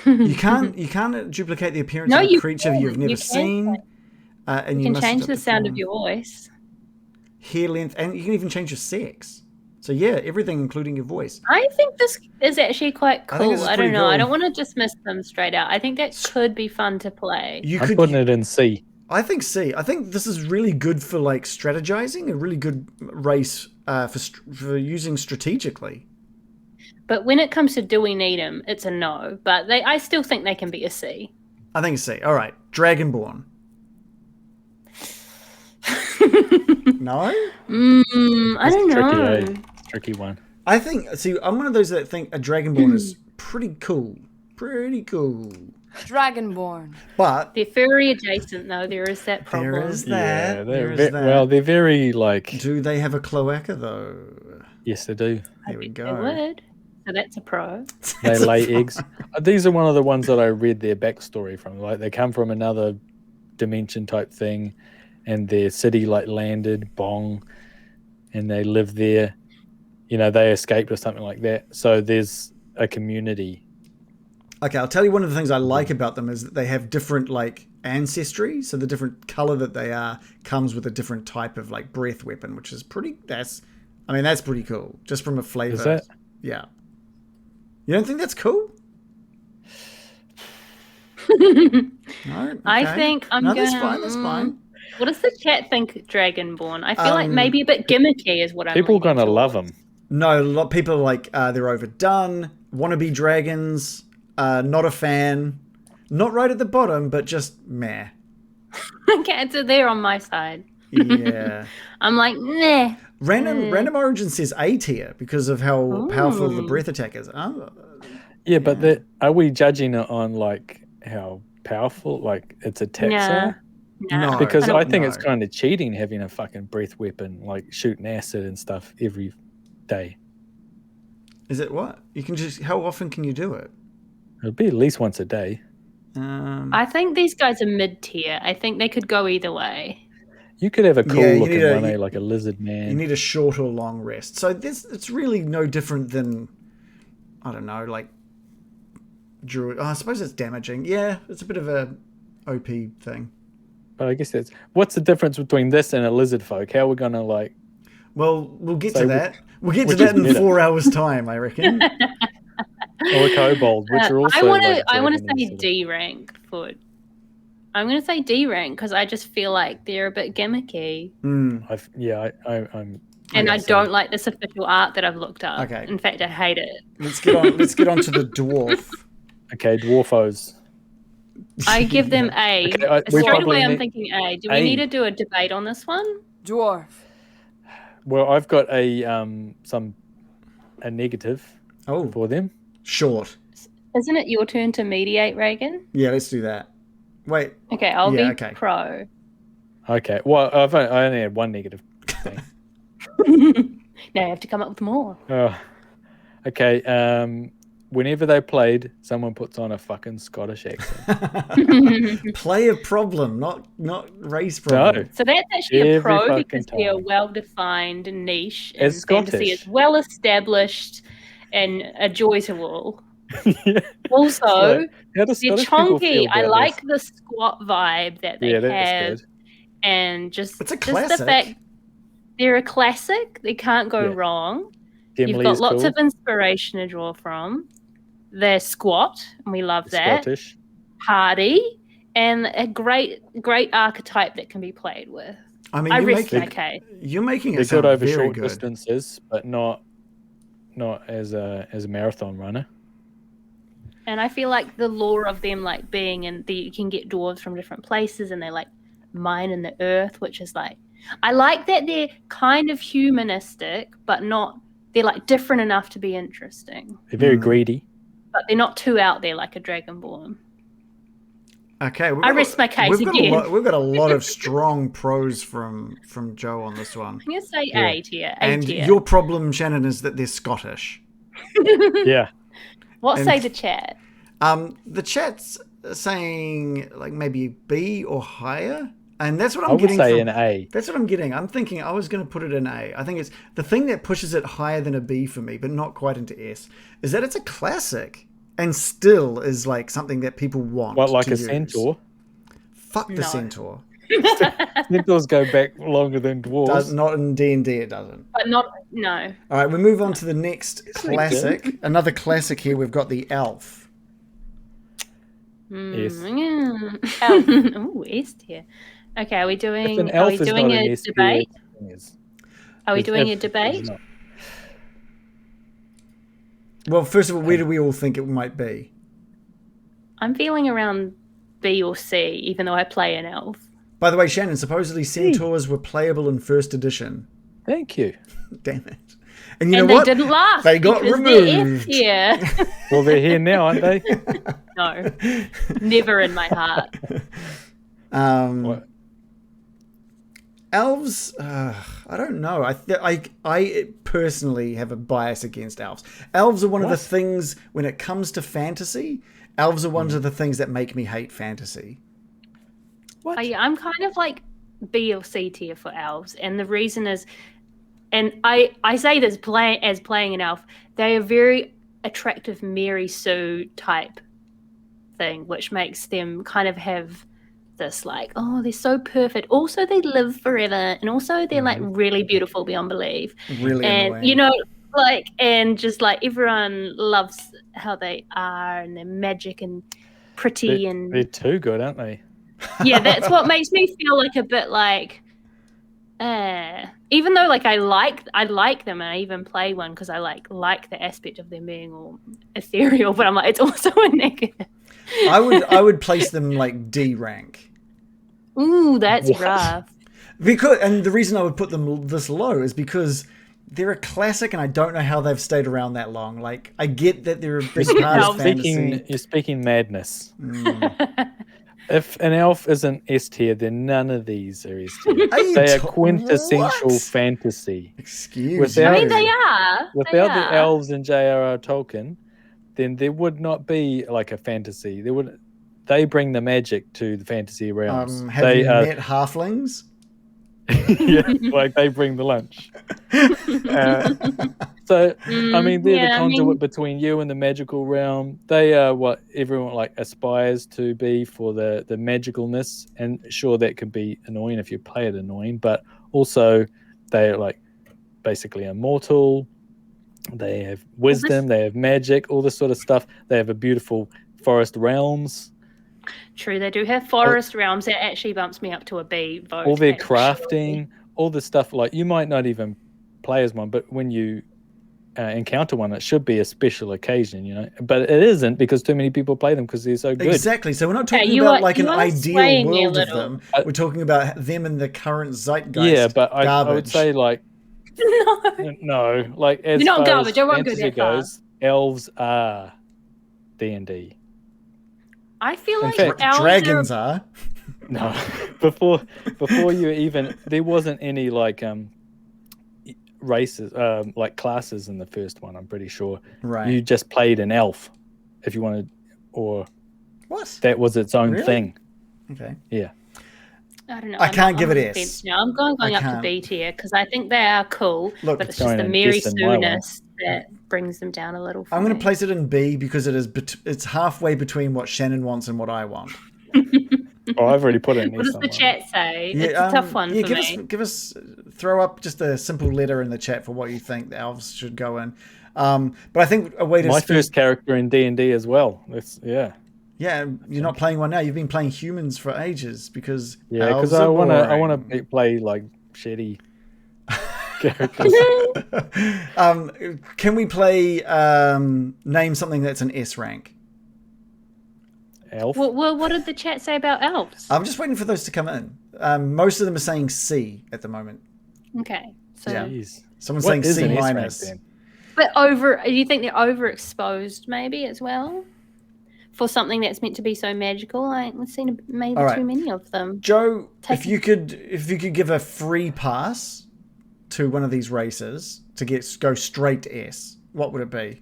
You can't duplicate the appearance of a creature you've never seen. And you can change the sound of your voice. Hair length, and you can even change your sex. So yeah, everything including your voice. I think this is actually quite cool. I don't know. Cool. I don't want to dismiss them straight out. I think that could be fun to play. I'm putting it in C. I think C. I think this is really good for like strategizing, a really good race for using strategically. But when it comes to do we need them, it's a no. But I still think they can be a C. I think a C. All right, Dragonborn. No? I don't know. It's a tricky one. I think, I'm one of those that think a Dragonborn is pretty cool. Pretty cool. Dragonborn. But they're furry adjacent, though. There is that problem. There is that. Yeah, they're very like... Do they have a cloaca, though? Yes, they do. There we go. They would. So that's a pro. They lay eggs. These are one of the ones that I read their backstory from. Like, they come from another dimension type thing, and their city like landed, and they live there. They escaped or something like that. So there's a community. Okay, I'll tell you one of the things I like about them is that they have different like ancestry. So the different color that they are comes with a different type of like breath weapon, which is that's I mean, that's pretty cool. Just from a flavor. Is that? Yeah. You don't think that's cool? No? Okay. I think I'm no, going. that's fine. That's fine. What does the chat think, Dragonborn? I feel like maybe a bit gimmicky is what I'm. People are leaning gonna love towards. them. No, a lot of people are like they're overdone. Wannabe dragons. Not a fan. Not right at the bottom, but just meh. Okay, so they're on my side. Yeah. I'm like, nah. Random Origin says A tier because of how powerful the breath attack is. Oh, Yeah, but are we judging it on like how powerful like its attacks are? no. Because I think no. it's kind of cheating having a fucking breath weapon, like shooting acid and stuff every day. Is it what? You can just. How often can you do it? It'll be at least once a day. I think these guys are mid tier. I think they could go either way. You could have a cool you looking need one, like a lizard man. You need a short or long rest. So it's really no different than, I don't know, like druid. Oh, I suppose it's damaging. Yeah, it's a bit of a OP thing. But I guess what's the difference between this and a lizard folk? How are we gonna like? Well, we'll get So to that. We'll get to which that is in better? 4 hours' time, I reckon. Or a kobold, which are also. I want like to say D rank for. I'm going to say D rank because I just feel like they're a bit gimmicky. Mm. I'm. And I don't like this official art that I've looked up. Okay. In fact, I hate it. Let's get on to the dwarf. Okay, dwarfos. I give them A. Okay, we Straight probably away, I'm need- thinking A. Do we A. need to do a debate on this one? Dwarf. Well, I've got a negative Oh, for them. short. Isn't it your turn to mediate, Reagan? Yeah, let's do that. Wait. Okay, I'll Yeah, be okay. pro. Okay, well, I only had one negative thing. Now you have to come up with more. Oh, okay. Whenever they played, someone puts on a fucking Scottish accent. Player problem, not race problem. No. So that's actually a Every pro fucking because they're a time. well-defined niche and It's fantasy Scottish. is well-established and a joy to all. Yeah. Also, Like, how do they're Scottish people chonky. feel I about like this? the squat vibe that they Yeah, that's have, good. and just It's a just the classic. fact they're a classic. They can't go Yeah. wrong. Gimli You've got is lots cool. of inspiration to draw from. They're squat, and we love that. Scottish. Hardy, and a great archetype that can be played with. I mean, I you're rest making, my case. you're making it They're sound good over very short good. distances, but not as a marathon runner. And I feel like the lore of them like being in the you can get dwarves from different places and they like mine in the earth, which is like I like that they're kind of humanistic, but not they're like different enough to be interesting. They're very greedy. But they're not too out there like a Dragonborn. Okay, I rest my case we've got again. we've got a lot of strong pros from Joe on this one. I'm gonna say Yeah. A tier. A And tier. your problem, Shannon, is that they're Scottish. Yeah. What and- say the chat? The chat's saying like maybe B or higher, and that's what I'm I would getting. say from, an A. That's what I'm getting. I'm thinking I was going to put it in A. I think it's the thing that pushes it higher than a B for me, but not quite into S, is that it's a classic and still is like something that people want. What, like to a use. centaur? Fuck the No. centaur. Centaurs go back longer than dwarves. Not in D&D, it doesn't. But not no. All right, we move on to the next we classic. Another classic here. We've got the elf. Yes. Ooh, S tier. Okay, are we If doing? an Are elf we is doing not a an S tier, debate? it is. Are we If- doing a if it's debate? not. Well, first of all, where do we all think it might be? I'm feeling around B or C, even though I play an elf. By the way, Shannon, supposedly centaurs were playable in first edition. Thank you. Damn it. And you And know what? they didn't last. They got because they're F removed. tier. Well, they're here now, aren't they? No, never in my heart. What? Elves, I don't know. I personally have a bias against elves. Elves are one of the things, when it comes to fantasy, elves are one of the things that make me hate fantasy. What? I'm kind of like B or C tier for elves, and the reason is, and I say this as playing an elf, they are very attractive Mary Sue type thing, which makes them kind of have this like, oh, they're so perfect. Also, they live forever, and also they're like really beautiful beyond belief. Really And annoying. like, and just like everyone loves how they are, and they're magic and pretty, and They're too good, aren't they? yeah, that's what makes me feel like a bit like, even though like I like them, and I even play one because I like the aspect of them being all ethereal, but I'm like, it's also a negative. I would place them like D rank. Ooh, that's What? rough. And the reason I would put them this low is because they're a classic, and I don't know how they've stayed around that long. Like, I get that they're a big part of fantasy. You're speaking madness. If an elf isn't S tier, then none of these are S tier. They are quintessential What? fantasy. Excuse I me. mean, they are. Without the elves in J.R.R. Tolkien, then there would not be like a fantasy. They bring the magic to the fantasy realms. Have you met halflings? Yeah, like they bring the lunch. So I mean, they're the conduit between you and the magical realm. They are what everyone like aspires to be for the magicalness, and sure, that can be annoying if you play it annoying, but also they are like basically immortal. They have wisdom, they have magic, all this sort of stuff. They have a beautiful forest realms. True, they do have forest realms. That actually bumps me up to a B vote. All their crafting, all the stuff, like you might not even play as one, but when you encounter one, it should be a special occasion, you know. But it isn't, because too many people play them because they're so good. Exactly. So we're not talking about like an ideal world of them. We're talking about them in the current zeitgeist. Yeah, but I would say like no, like as you're not far garbage. as I won't go fantasy that far. goes, elves are D&D. I feel In like fact, elves dragons are. No, before you even, there wasn't any like races, like classes in the first one. I'm pretty sure. Right. You just played an elf, if you wanted, or what? That was its own thing. Okay. Yeah. I don't know. I can't give it S. Now I'm going up to B tier because I think they are cool, Look, but it's just the Mary Sue-ness that brings them down a little. I'm going to place it in B because it's halfway between what Shannon wants and what I want. Oh, I've already put it in there. What does the chat say? Yeah, it's a tough one for me. Give us, throw up just a simple letter in the chat for what you think the elves should go in. But I think a way to my first character in D&D as well. Yeah, you're not playing one now. You've been playing humans for ages because I want to play like shitty characters. Can we play name something that's an S rank? Elf. Well, what did the chat say about elves? I'm just waiting for those to come in. Most of them are saying C at the moment. Okay, so someone's saying C minus. But do you think they're overexposed maybe as well? For something that's meant to be so magical, we've seen maybe too many of them. Joe, if you could give a free pass to one of these races to go straight to S, what would it be?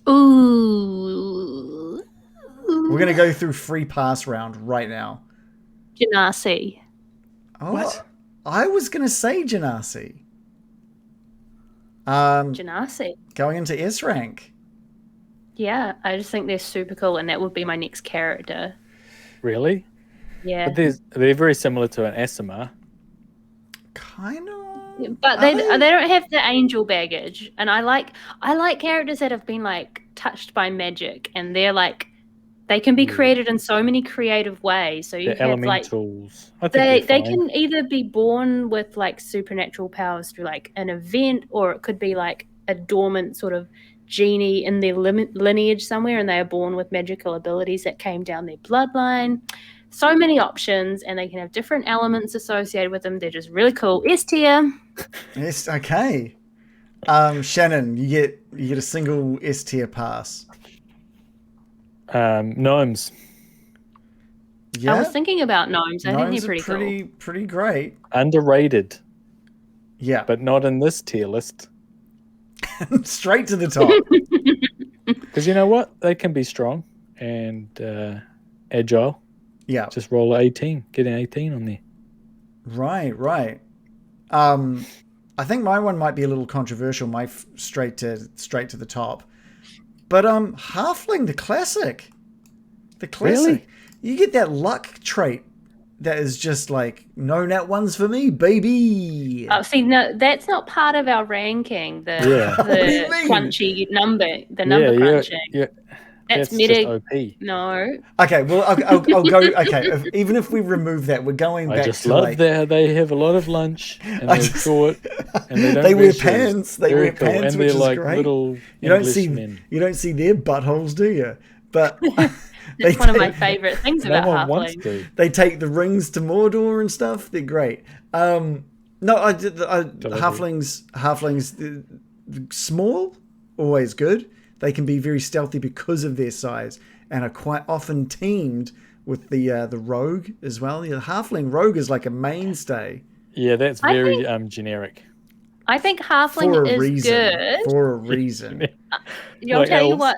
Ooh. We're gonna go through free pass round right now. Genasi. Oh, what? I was gonna say Genasi. Genasi. Going into S rank. Yeah, I just think they're super cool, and that would be my next character. Really? Yeah. But they're very similar to an Asima. Kind of. But they don't have the angel baggage, and I like characters that have been like touched by magic, and they're like they can be created in so many creative ways. So you have elementals. Like they can either be born with like supernatural powers through like an event, or it could be like a dormant sort of genie in their lineage somewhere, and they are born with magical abilities that came down their bloodline. So many options, and they can have different elements associated with them. They're just really cool. S tier. Yes, okay. Shannon, you get a single S tier pass. Gnomes. Yeah. I was thinking about gnomes. I think they're pretty cool. Pretty great. Underrated. Yeah. But not in this tier list. Straight to the top. Because you know what? They can be strong and agile. Yeah. Just roll 18. Get an 18 on there. Right. I think my one might be a little controversial. My straight to the top. But Halfling, the classic. Really? you get that luck trait that is just like, no nat ones for me, baby. Oh, see, no, that's not part of our ranking. Yeah. What do you The mean? crunchy number, the number crunching. Yeah. That's Just meta. OP. No, Okay, well, I'll go. Okay, even if we remove that, we're going back I just to love like that they have a lot of lunch and they're short and they don't they wear shoes. pants. They Very wear cool. pants, and which they're is like great. little You don't English see men. their buttholes, do you? But that's one of my favorite things No about one wants halflings. to. They take the rings to Mordor and stuff. They're great. No, halflings, small, always good. They can be very stealthy because of their size, and are quite often teamed with the rogue as well. The halfling rogue is like a mainstay Yeah, that's I very think- generic. I think halfling for a is reason. good. For a reason. I'll Like tell you elves. what.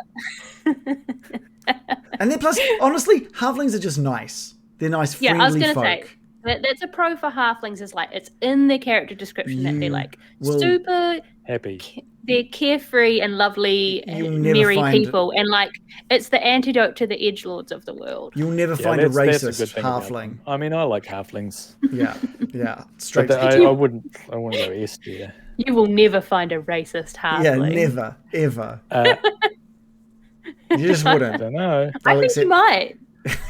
And then plus, honestly, halflings are just nice. They're nice, Yeah, friendly I was going to folk. say that's a pro for halflings. Is like it's in their character description that they're You like will- super. Happy. They're carefree and lovely, You'll never merry find- people, and like it's the antidote to the edgelords of the world. You'll never Yeah, find a that's a racist good thing about halfling. them. I mean, I like halflings, Yeah, straight but to the I wouldn't go S tier. You will never find a racist halfling. Yeah, never, ever. I You just wouldn't. don't know. I I'll think accept- you might.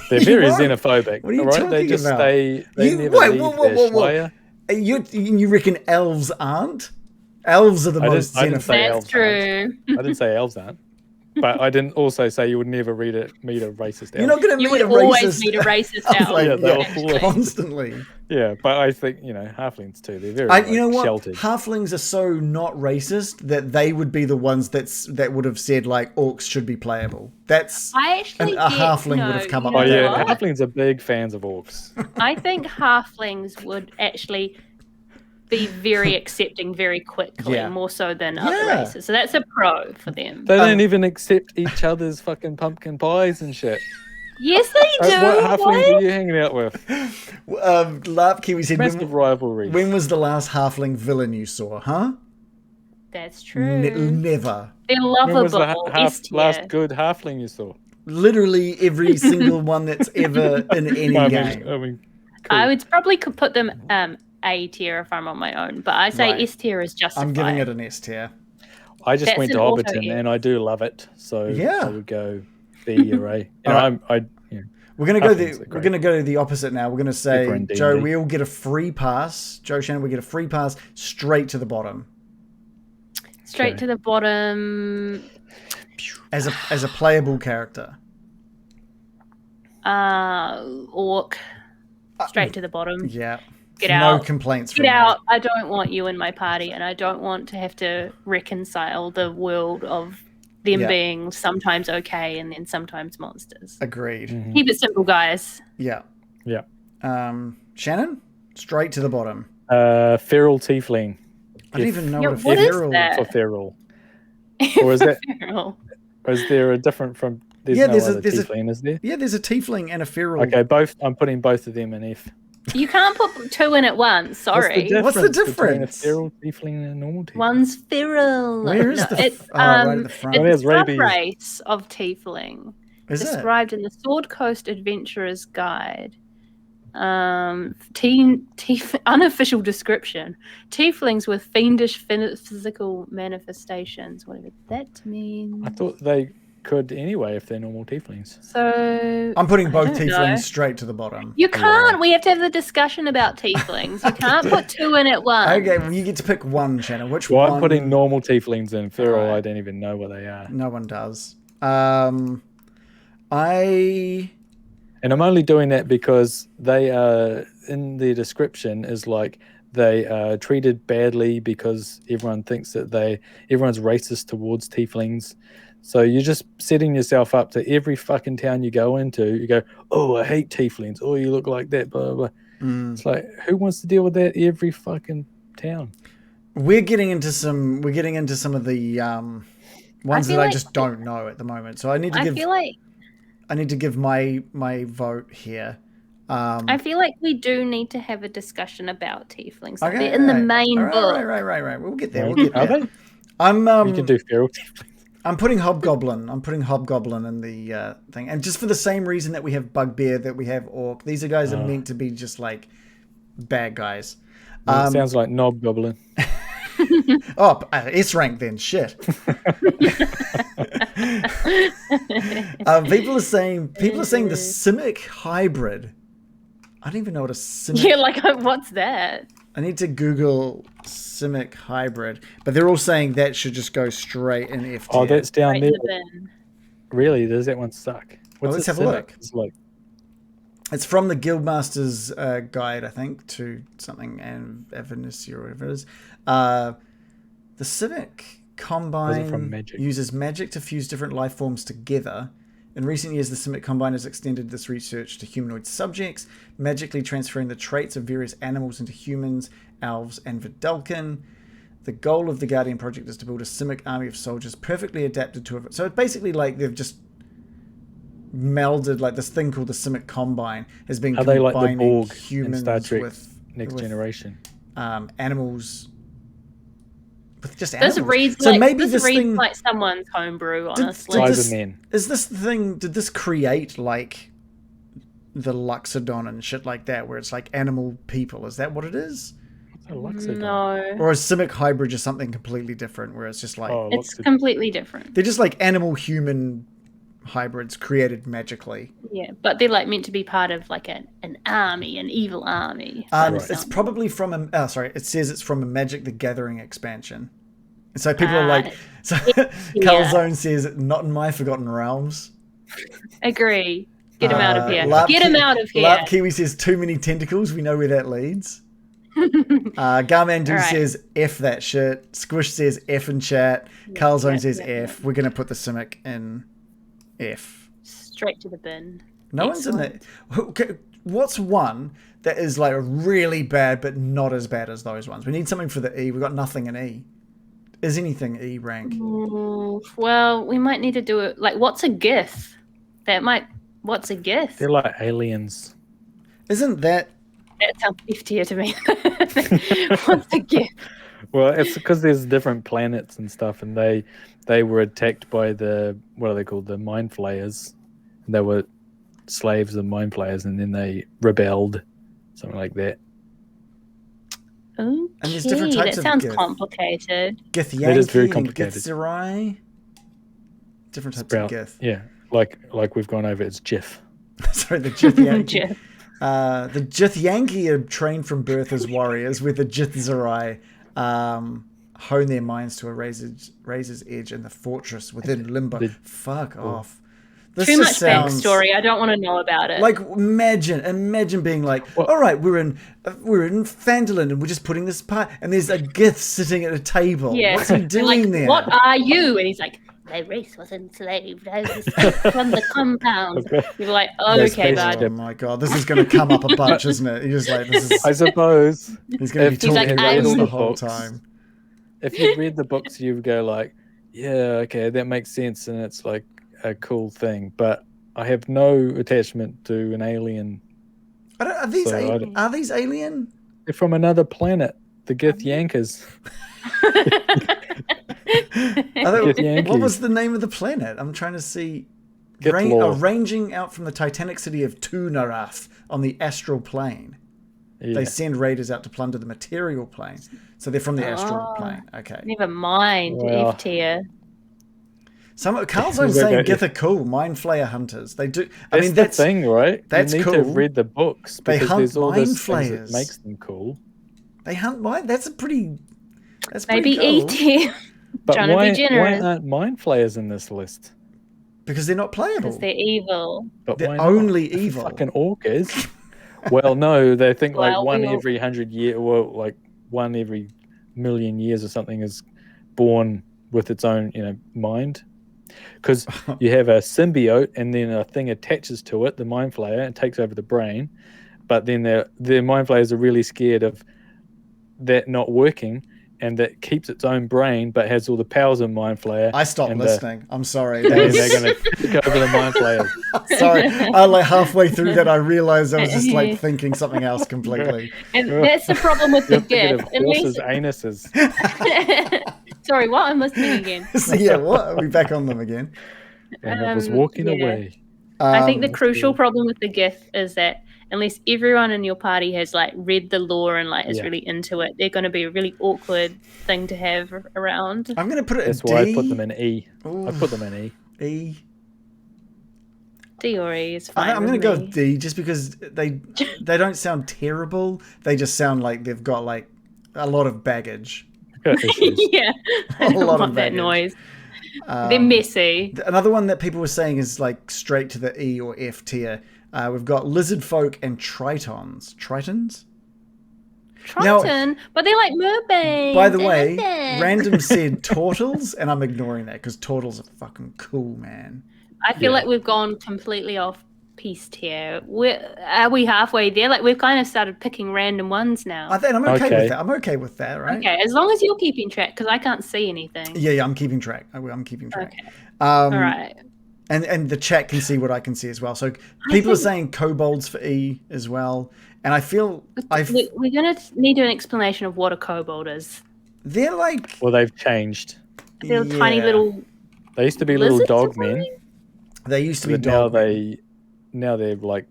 They're You very won't. xenophobic. What are you all right? talking They just about? They You- never wait, leave whoa, their whoa, whoa. schleyer. You reckon elves aren't? Elves are the most I didn't say xenophobic. elves That's true. I didn't say elves aren't, but I didn't also say you would never meet a racist elf. You're not going to You meet would a always racist. meet a racist I was elf. like, Yeah, they'll actually. constantly. Yeah, but I think halflings too. They're very You know what? sheltered. Halflings are so not racist that they would be the ones that would have said like orcs should be playable. That's I actually a halfling would have come up Oh with you know yeah, that. what? halflings are big fans of orcs. I think halflings would actually be very accepting very quickly, Yeah. more so than other Yeah. races. So that's a pro for them. They don't even accept each other's fucking pumpkin pies and shit. Yes, they do. What halflings are What? you hanging out with? Larp Kiwi said, Massive rivalries. when was the last halfling villain you saw? Huh? That's true. Never. They're When was the lovable. last good halfling you saw? Literally every single one that's ever in any game. I mean, I cool. would probably could put them A tier if I'm on my own, but I say Right. S tier is justified. I'm giving it an S tier. I just That's went to an auto Hobbiton hit. and I do love it, so Yeah. I would go B or A. Alright. We're gonna go Halflings are we're great. gonna go the opposite now. We're gonna say, Super in D&D. Joe, we'll get a free pass. Joe Shannon, we get a free pass straight to the bottom Straight Okay. to the bottom. as a playable character. Orc. Straight to the bottom. Yeah. Get no out. complaints from Get me. out. I don't want you in my party, and I don't want to have to reconcile the world of them Yeah. being sometimes okay and then sometimes monsters. Agreed. Mhm. Keep it simple, guys. Yeah. Yeah. Shannon, straight to the bottom. Feral tiefling. I don't If- even know Yeah, what a what is feral. that? For feral. Or is that- Feral. Or is there a different from? There's Yeah, no there's a- other there's a- tiefling, is there? Yeah, there's a tiefling and a feral. Okay, both. I'm putting both of them in F. You can't put two in at once. Sorry. What's the Between a difference? feral tiefling and a normal tiefling? One's feral. Where is No, the? it's right at the front. Oh, it's there's a rabies. race of tiefling Is it? described in the Sword Coast Adventurer's Guide. Unofficial description: tieflings with fiendish physical manifestations. Whatever that means. I thought they could anyway if they're normal tieflings. So I'm putting I both don't tieflings know. straight to the bottom. You can't. We have to have the discussion about tieflings. You can't put two in at once. Okay, well, you get to pick one, Shannon. Which Well, one? I'm putting normal tieflings in. Feral, Alright. I don't even know what they are. No one does. And I'm only doing that because they are in the description is like they are treated badly because everyone thinks that everyone's racist towards tieflings. So you're just setting yourself up to every fucking town you go into. You go, oh, I hate tieflings. Oh, you look like that. Blah, blah, blah. It's like, who wants to deal with that every fucking town? We're getting into some of the ones feel that I like- just don't know at the moment. So I need to I give feel like my vote here. I feel like we do need to have a discussion about tieflings. Like Okay, they're in the right. main All right, book. Right. We'll get there. Are We'll get there. they? I'm You can do feral tieflings. I'm putting Hobgoblin. In the thing, and just for the same reason that we have Bugbear, that we have Orc. These are guys that are meant to be just like bad guys. It sounds like Knob Goblin. Oh, S rank then. Shit. People are saying the Simic hybrid. I don't even know what a Simic. Yeah, like what's that? I need to Google Simic hybrid, but they're all saying that should just go straight in F tier. Oh, that's down Right there. in the bin. Really? Does that one suck? Let's have a look. It's like It's from the Guildmaster's guide, I think, to something and Avanicia or whatever it is. The Simic Combine uses magic to fuse different life forms together. In recent years, the Simic Combine has extended this research to humanoid subjects, magically transferring the traits of various animals into humans, elves, and Vidalcan. The goal of the Guardian Project is to build a Simic army of soldiers perfectly adapted to it. So it's basically like they've just melded, like this thing called the Simic Combine has been combining like the Borg humans in Star Trek with Next Generation. Animals. With just animals. This reads so like maybe this this thing, like someone's homebrew, honestly. Is this thing? Did this create like the Luxodon and shit like that, where it's like animal people? Is that what it is? No. Or is Simic hybrid just something completely different, where it's just like it's completely different. They're just like animal human hybrids created magically. Yeah, but they're like meant to be part of like an army, an evil army. It's probably from it says it's from a Magic the Gathering expansion. So people are like, so Calzone says, not in my Forgotten Realms. Agree. Get him out of here. Get him out of here. Larp Kiwi says too many tentacles. We know where that leads. Garmandu says F that shit. Squish says F in chat. Calzone says F. We're going to put the Simic in F. Straight to the bin. No one's in that. What's one that is like really bad but not as bad as those ones? We need something for the E. We've got nothing in E. Is anything E rank? Well, we might need to do it. Like, what's a GIF? What's a GIF? They're like aliens. Isn't that? That sounds F tier to me. What's a GIF? Well, it's because there's different planets and stuff, and they were attacked by what are they called? The Mind Flayers. They were slaves of Mind Flayers, and then they rebelled, something like that. Okay, and there's different types that sounds of Gith. complicated. Githyanki that is very complicated. And Githzerai. Different types of Gith. Yeah, like we've gone over. It's Jiff. Sorry, the Githyanki. The Githyanki are trained from birth as warriors, where the Githzerai hone their minds to a razor's edge in the fortress within Limbo. Fuck off. This Too much backstory. I don't want to know about it. Like imagine being like, all right, we're in Phandalin and we're just putting this part, and there's a Gith sitting at a table. Yeah. What's he doing there? What are you? And he's like, my race was enslaved. I was from the compound. You're like, okay, bud. Oh my god, this is going to come up a bunch, isn't it? He's just like, this is. I suppose He's going to be talking about this the whole time. If you read the books, you would go like, yeah, okay, that makes sense, and it's like a cool thing. But I have no attachment to an alien. Are these alien? They're from another planet. The Githyankas. What was the name of the planet? I'm trying to see. Ranging out from the titanic city of Tunarath on the astral plane. Yeah. They send raiders out to plunder the material plane. So they're from the astral plane. Okay. Never mind. F tier. Carl's saying Gith are cool. Mind Flayer hunters. They do. That's the thing, right? That's you need cool. to read the books because they hunt there's all mind those flayers. Things that makes them cool. They hunt mind. That's pretty maybe cool. E tier. But why aren't Mind Flayers in this list? Because they're not playable. Because they're evil. But they're only evil. Fucking orc is. Well, no, they think one every 100 years, or like one every million years or something is born with its own, mind. Because you have a symbiote and then a thing attaches to it, the Mind Flayer, and takes over the brain. But then their Mind Flayers are really scared of that not working, and that keeps its own brain but has all the powers of Mind Flayer. I stopped listening. I'm sorry. And they're going to take over the Mind Flayers. Sorry. I halfway through that I realized I was just thinking something else completely. And that's the problem with the Gith. Horses' anuses. Sorry, what? I'm listening again. So yeah, what? Are we back on them again? And I was walking yeah. away. I think the That's crucial good. problem with the GIF is that unless everyone in your party has like read the lore and like is really into it, they're going to be a really awkward thing to have around. I'm going to put it That's at D. why I put them in E. Ooh. I put them in E. E. D or E is fine. I'm going to with go me. D just because they don't sound terrible. They just sound like they've got like a lot of baggage. Yeah, I A don't lot of want that baggage. noise. They're messy. Another one that people were saying is like straight to the E or F tier. We've got lizard folk and tritons. Tritons? Triton, but they're like mermaids. By the way, random said turtles, and I'm ignoring that because turtles are fucking cool, man. I feel like we've gone completely off piste here. Are we halfway there? Like we've kind of started picking random ones now. I think I'm okay with that. I'm okay with that, right? Okay, as long as you're keeping track, because I can't see anything. Yeah, I'm keeping track. I'm keeping track. Okay. All right. And the chat can see what I can see as well. So people are saying kobolds for E as well. And I feel we're going to need an explanation of what a kobold is. They're like... Well, they've changed. They're tiny little... They used to be little dog men. They used to be dog men. Now they're like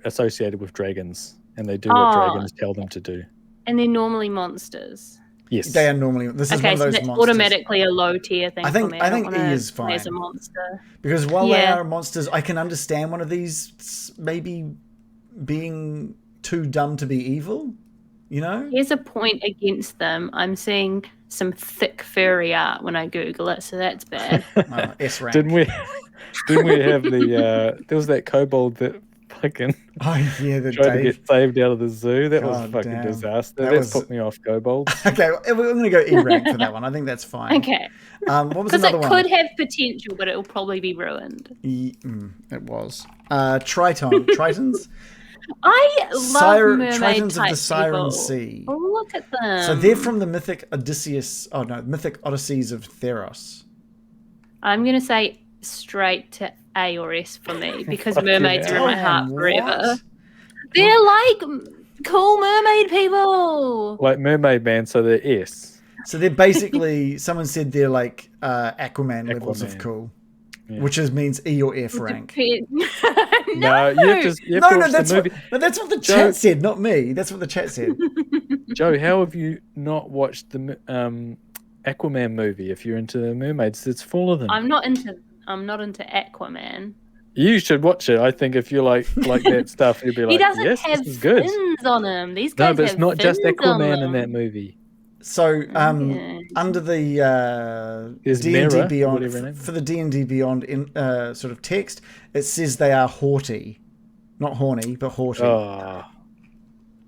associated with dragons. And they do what dragons tell them to do. And they're normally monsters. Yes. They are normally... This is one of those that's monsters. automatically a low tier thing for me. I think E is fine. As a monster. Because while they are monsters, I can understand one of these maybe being too dumb to be evil, you know? Here's a point against them. I'm seeing some thick furry art when I Google it, so that's bad. S rank. Didn't we have the there was that kobold that fucking the tried to get saved out of the zoo. That was a fucking damn. disaster. That's put me off kobolds. Okay, I'm going to go E rank for that one. I think that's fine. Okay. What was because another it one? could have potential, but it'll probably be ruined. It was. Tritons. I love mermaid Tritons type of the Siren people. Sea. Oh, look at them. So they're from the mythic mythic Odysseys of Theros. I'm going to say straight to A or S for me because mermaids are in my heart forever. What? They're like cool mermaid people. Like Mermaid Man, so they're S. So they're basically, someone said they're like Aquaman levels of cool. Yeah. Which means E or F rank. No, you have to watch the movie. That's what the chat said, not me. That's what the chat said. Joe, how have you not watched the Aquaman movie? If you're into mermaids, it's full of them. I'm not into Aquaman. You should watch it. I think if you like that stuff, you'll be like, yes, this is good. He doesn't have fins on him. These guys but it's have not just fins Aquaman in that movie. So under the D&D Beyond, for the D&D Beyond in sort of text, it says they are haughty. Not horny, but haughty. Yeah,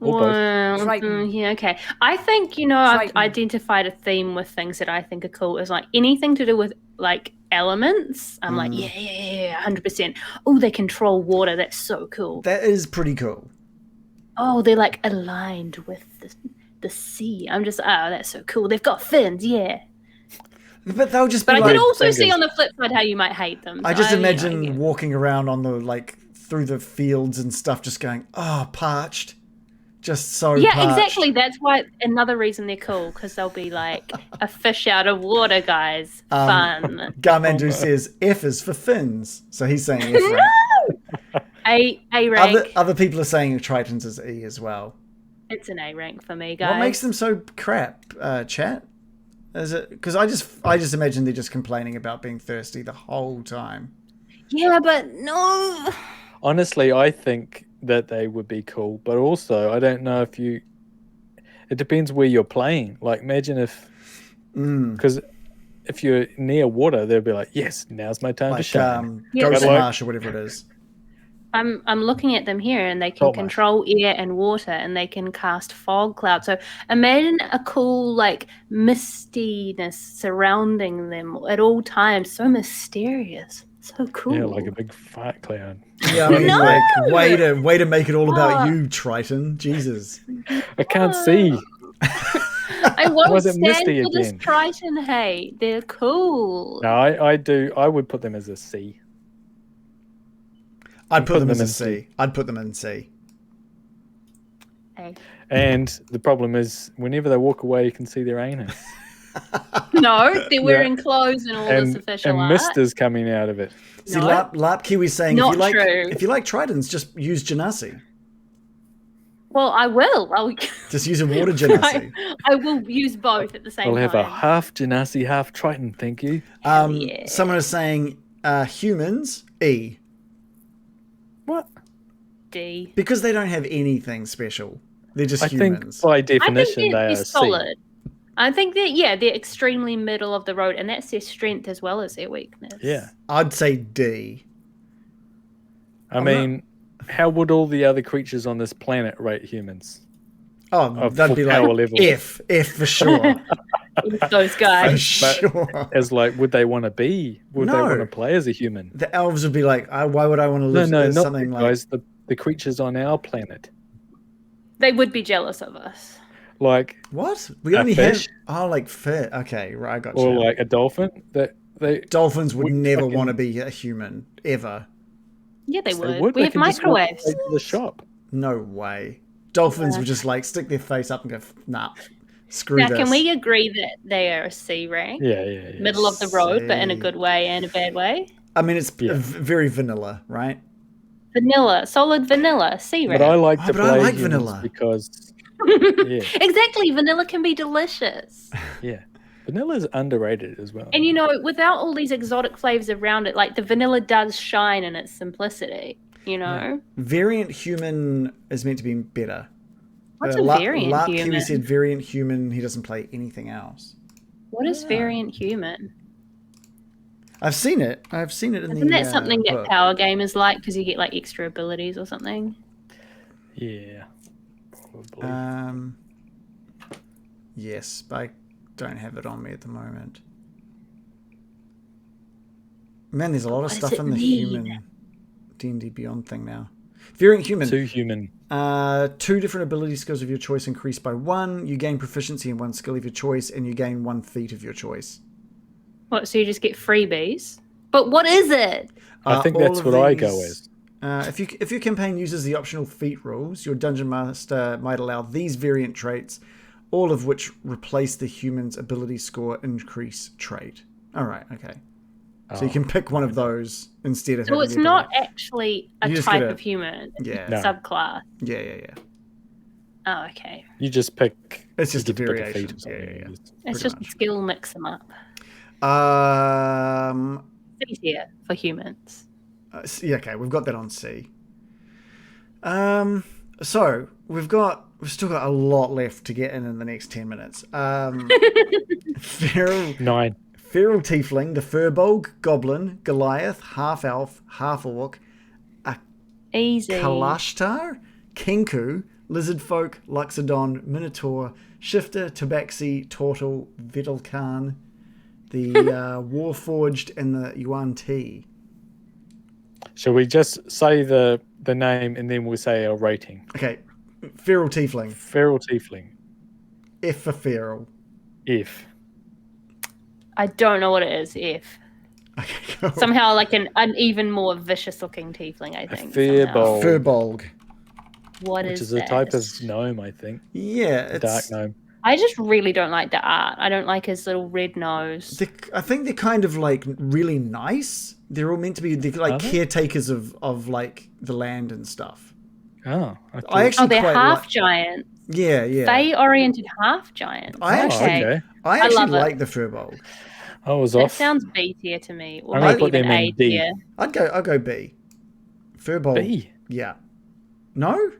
okay. I think, I've identified a theme with things that I think are cool. Is like anything to do with like elements. I'm like, yeah, 100%. Oh, they control water. That's so cool. That is pretty cool. Oh, they're like aligned with the sea. I'm just, that's so cool. They've got fins, yeah. But they'll just. But I can also see on the flip side how you might hate them. I just imagine walking around on through the fields and stuff, just going, parched. Just so yeah, parched. Exactly. That's why another reason they're cool, because they'll be like a fish out of water, guys. Fun. Garmandu says F is for fins, so he's saying F rank. A rank. Other people are saying Tritons is E as well. It's an A rank for me, guys. What makes them so crap, chat? Is it because I just imagine they're just complaining about being thirsty the whole time? Yeah, but no. Honestly, I think that they would be cool, but also I don't know if it depends where you're playing. Like imagine if because if you're near water, they'll be like, yes, now's my time to shine. Ghost Marsh or whatever it is. I'm looking at them here, and they can control air and water, and they can cast fog clouds. So imagine a cool like mistiness surrounding them at all times. So mysterious, so cool. Yeah, like a big fart cloud. Yeah, I mean, like way to make it all about you, Triton. Jesus, I can't see. I won't stand for this Triton hate. They're cool. No, I do. I would put them as a C. I'd put them as a C. I'd put them in C. A. And the problem is, whenever they walk away, you can see their anus. No, they're wearing clothes and all this official and art. mist is coming out of it. See, No. Larp Kiwi's saying Not if you like true. tridents, just use genasi. Well, I will. Just use a water genasi. I will use both at the same I'll time. have a half genasi, half triton, thank you. Yeah. Someone is saying humans, E. What? D. Because they don't have anything special. They're just I humans. think by I think definition they're they are solid. I think they're extremely middle of the road, and that's their strength as well as their weakness. C. Yeah. I'd say D. I mean, how would all the other creatures on this planet rate humans? Oh, Of that'd be full power like level. F for sure. Those For guys. sure. As like, would they want to be? Would they No. want to play as a human? The elves would be like, why would I want to No, live no, as not something the like... guys. The creatures on our planet. They would be jealous of us. Like, What? We A only fish? have... Oh, like fish. Okay, right, I got or you. like a dolphin. That they Dolphins would never fucking- want to be a human, ever. Yeah, they would. would. We They have can just walk microwaves. straight to the shop. No way. Dolphins would just like stick their face up and go, nah, screw Now, this. can we agree that they are a C rank? Yeah. Middle of the road, but in a C. good way and a bad way? I mean, it's Yeah. very vanilla, right? Vanilla. Solid vanilla. C rank. But I like Oh, to but I play like humans vanilla. because yeah, Exactly. Vanilla can be delicious. yeah, vanilla is underrated as well. And you know, without all these exotic flavors around it, like the vanilla does shine in its simplicity, you know? Variant human is meant to be better. What's a variant Larp human? Kiwi said variant human, he doesn't play anything else. What is variant human? I've seen it. I've seen it in Isn't the that something that book. Power Game is like because you get like extra abilities or something? Yeah, probably. Yes, but I don't have it on me at the moment. Man, there's a lot of does stuff it in the mean? human D&D Beyond thing now. Variant human. Too human. 2 different ability skills of your choice increase by 1. You gain proficiency in 1 skill of your choice, and you gain 1 feat of your choice. What? So you just get freebies? But what is it? I think all that's of what I go these- as. if your campaign uses the optional feat rules, your dungeon master might allow these variant traits, all of which replace the human's ability score increase trait. All right, okay. So you can pick one of those instead of. So having it's the not ability. actually a You just type get a- of human. It's Yeah. a No. subclass. Yeah. Oh, okay. You just pick. It's just you a get to pick variation. feat or something. Yeah. It's Pretty just much. a skill mix them up. It's easier for humans. Yeah, okay, we've got that on C. So we've still got a lot left to get in the next 10 minutes. Feral 9. Tiefling, the Furbolg, Goblin, Goliath, Half Elf, Half Orc, Easy. Kalashtar, Kenku, Lizard Folk, Luxodon, Minotaur, Shifter, Tabaxi, Tortle, Vidalcan, the Warforged, and the Yuan Ti. Shall we just say the name and then we'll say our rating? Okay, Feral Tiefling, Feral Tiefling. F for Feral. F. I don't know what it is. F. Okay, cool. Somehow like an even more vicious looking tiefling, I think. Firbolg. Furbolg. What Which is that? a type of gnome, I think. Yeah, it's... Dark gnome. I just really don't like the art. I don't like his little red nose. I think they're kind of like really nice. They're all meant to be like Are they? caretakers of like the land and stuff. Oh, I actually Oh, they're quite half like. giants. Yeah. Fey-oriented half giants. I actually- okay. I I actually love it. like the Furbolg. I was That off. sounds B tier to me, or I'm gonna maybe put even them in A D. tier. I'll go B. Furbolg. B. Yeah. No?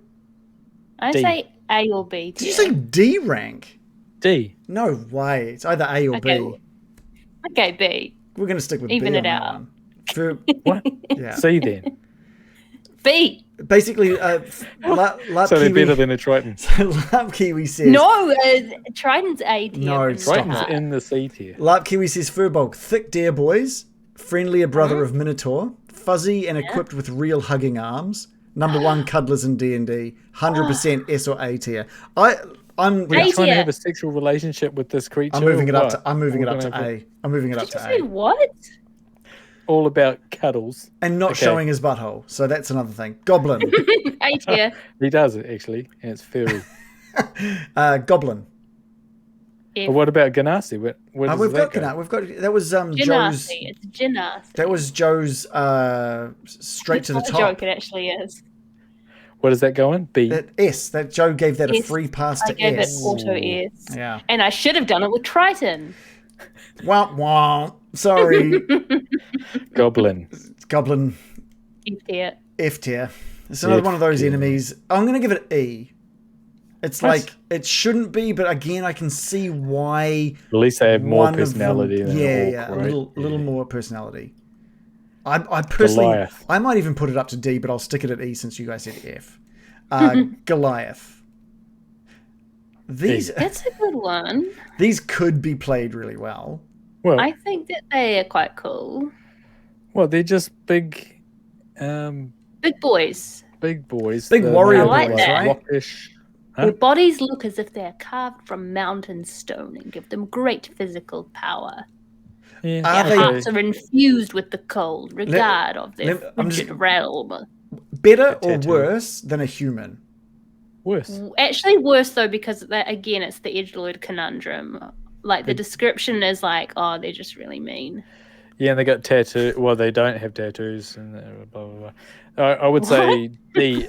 I D. say A or B Did tier. you say D rank? D. No way. It's either A or Okay. B. Okay, B. We're gonna stick with Even B it on that out. one. Fur, What? yeah. C then. B. Basically, Lap So they're Kiwi. better than a Triton. Lap Kiwi says. No, Trident's A tier. No, but stop Triton's not. in the C tier. Lap Kiwi says Furbolg, thick deer boys, friendlier brother of Minotaur, fuzzy and equipped with real hugging arms, number 1 cuddlers in D&D, 100% S or A tier. I'm We're A trying to tier. have a sexual relationship with this creature. I'm moving it or up to what? I'm moving it We're up to gonna have A. I'm moving it up Did you to say A. what? All about cuddles. And not Okay. showing his butthole. So that's another thing. Goblin. A tier. He does it actually, and it's furry. Goblin. But what about Ganassi? What does We've that got go? Ganassi. We've got that was Joe's. Genasi. It's Genasi. That was Joe's straight to the Not a top. joke, it actually is. What does that go in? B. That S. That Joe gave that a S. free pass I to gave S. it auto S. Yeah. And I should have done it with Triton. Womp womp. Sorry. Goblin. Goblin F tier. F tier. It's another one of those enemies. I'm going to give it E. It's like, it shouldn't be, but again, I can see why. At least they have more one of them- personality than an orc, a right? little more personality. I personally, Goliath. I might even put it up to D, but I'll stick it at E since you guys said F. Goliath. That's a good one. These could be played really well. Well, I think that they are quite cool. well, they're just big, Big boys. big boys. Big warrior I like boys, that. right? Rockish. Huh? Their bodies look as if they are carved from mountain stone and give them great physical power. Yeah. Are Their they- hearts are infused with the cold regard of their I'm just- frigid realm. Better or tattoo. worse than a human? Worse. Actually, worse though, because again, it's the edgelord conundrum. Like the description is like, oh, they're just really mean. Yeah, and they got tattoo. Well, they don't have tattoos, and blah blah blah. I would say D.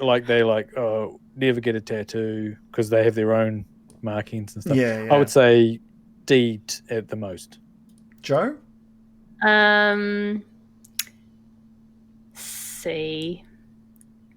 Oh, never get a tattoo because they have their own markings and stuff. Yeah. I would say D at the most. Joe? C.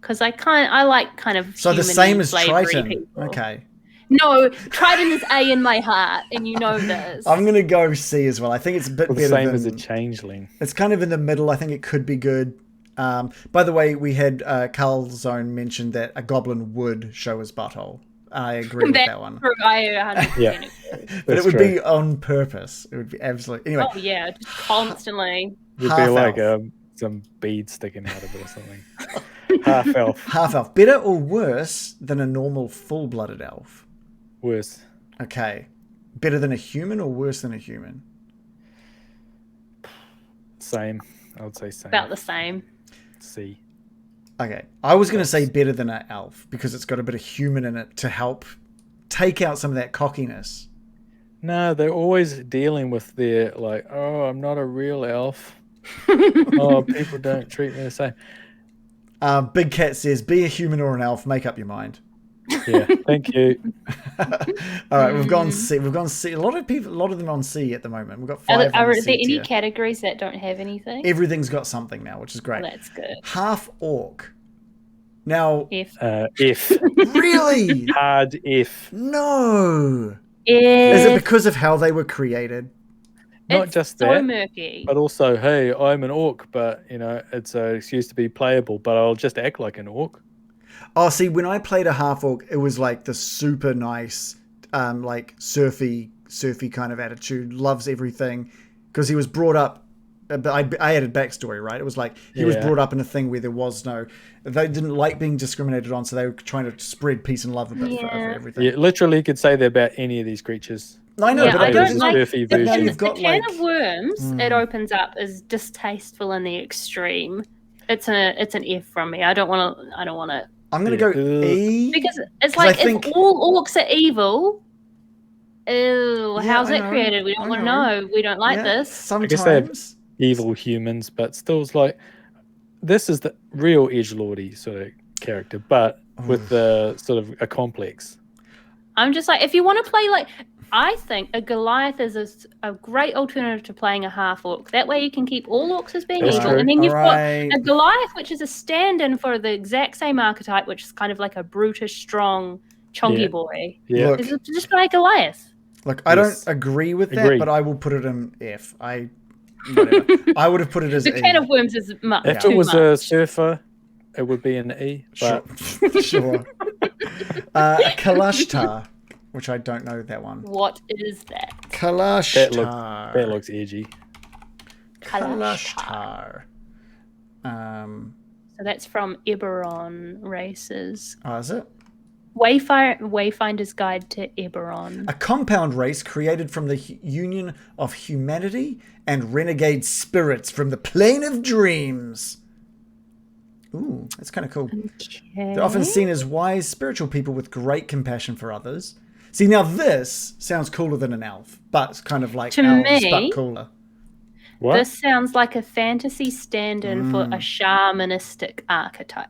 Because I like kind of So the human-y, same as flavoury Triton. people. Okay. No, Triton is A in my heart, and you know this. I'm going to go C as well. I think it's a bit Well, the better same than... as a changeling. It's kind of in the middle. I think it could be good. By the way, we had Carl Zone mentioned that a goblin would show his butthole. I agree with that one. True, I 100% Yeah. agree. But That's it would true. be on purpose. It would be absolutely... Anyway, Oh yeah, just constantly. It'd half be like elf. some beads sticking out of it or something. Half elf. half elf. Better or worse than a normal full-blooded elf? Worse. Okay. Better than a human or worse than a human? Same. I would say same. About the same. C. Okay. I was going to say better than an elf because it's got a bit of human in it to help take out some of that cockiness. No, they're always dealing with their like, oh, I'm not a real elf. Oh, people don't treat me the same. Big Cat says, be a human or an elf, make up your mind. Yeah, thank you. All right, we've gone C. We've gone C. A lot of them on C at the moment. We've got 5 on Are the there C any tier. categories that don't have anything? Everything's got something now, which is great. Well, that's good. Half orc. Now, F. F. really? Hard F. No. Is it because of how they were created? Not It's just so that, murky. but also, hey, I'm an orc, but it's an excuse to be playable, but I'll just act like an orc. Oh, see, when I played a half orc, it was like the super nice, like surfy kind of attitude. Loves everything because he was brought up. But I added backstory, right? It was like he was brought up in a thing where there was no. They didn't like being discriminated on, so they were trying to spread peace and love a bit for everything. Yeah, literally, you could say that about any of these creatures. I know, Yeah, but I don't just like surfy the version. you've got, can like- of worms. It opens up is distasteful in the extreme. It's an F from me. I don't want to I'm gonna go E because it's 'Cause like I think- if all orcs are evil. Ew, Yeah, how's I it know, created? We don't I want to know. know. We don't like Yeah, this. guess they have- Sometimes. Evil humans, but still, it's like this is the real edgelordy sort of character, but with the sort of a complex. I'm just like, if you want to play like, I think a Goliath is a great alternative to playing a half orc. That way you can keep all orcs as being That's evil, true. and then you've Alright. got a Goliath, which is a stand-in for the exact same archetype, which is kind of like a brutish, strong, chunky Yeah. boy. Yeah, Look, It's just play Goliath. Look, I don't Yes. agree with that, Agree. but I will put it in F. Whatever. I would have put it as The E. can of worms is much if too it was much. a surfer, it would be an E. But Sure. Kalashtar, which I don't know that one. What is that? Kalashtar. that looks edgy. Kalashtar. So that's from Eberron Races. Oh, is it? Wayfinder's Guide to Eberron. A compound race created from the union of humanity and renegade spirits from the plane of dreams. Ooh, that's kind of cool. They're often seen as wise, spiritual people with great compassion for others. See, now this sounds cooler than an elf, but it's kind of like To elves, me, but cooler. What? This sounds like a fantasy stand-in for a shamanistic archetype,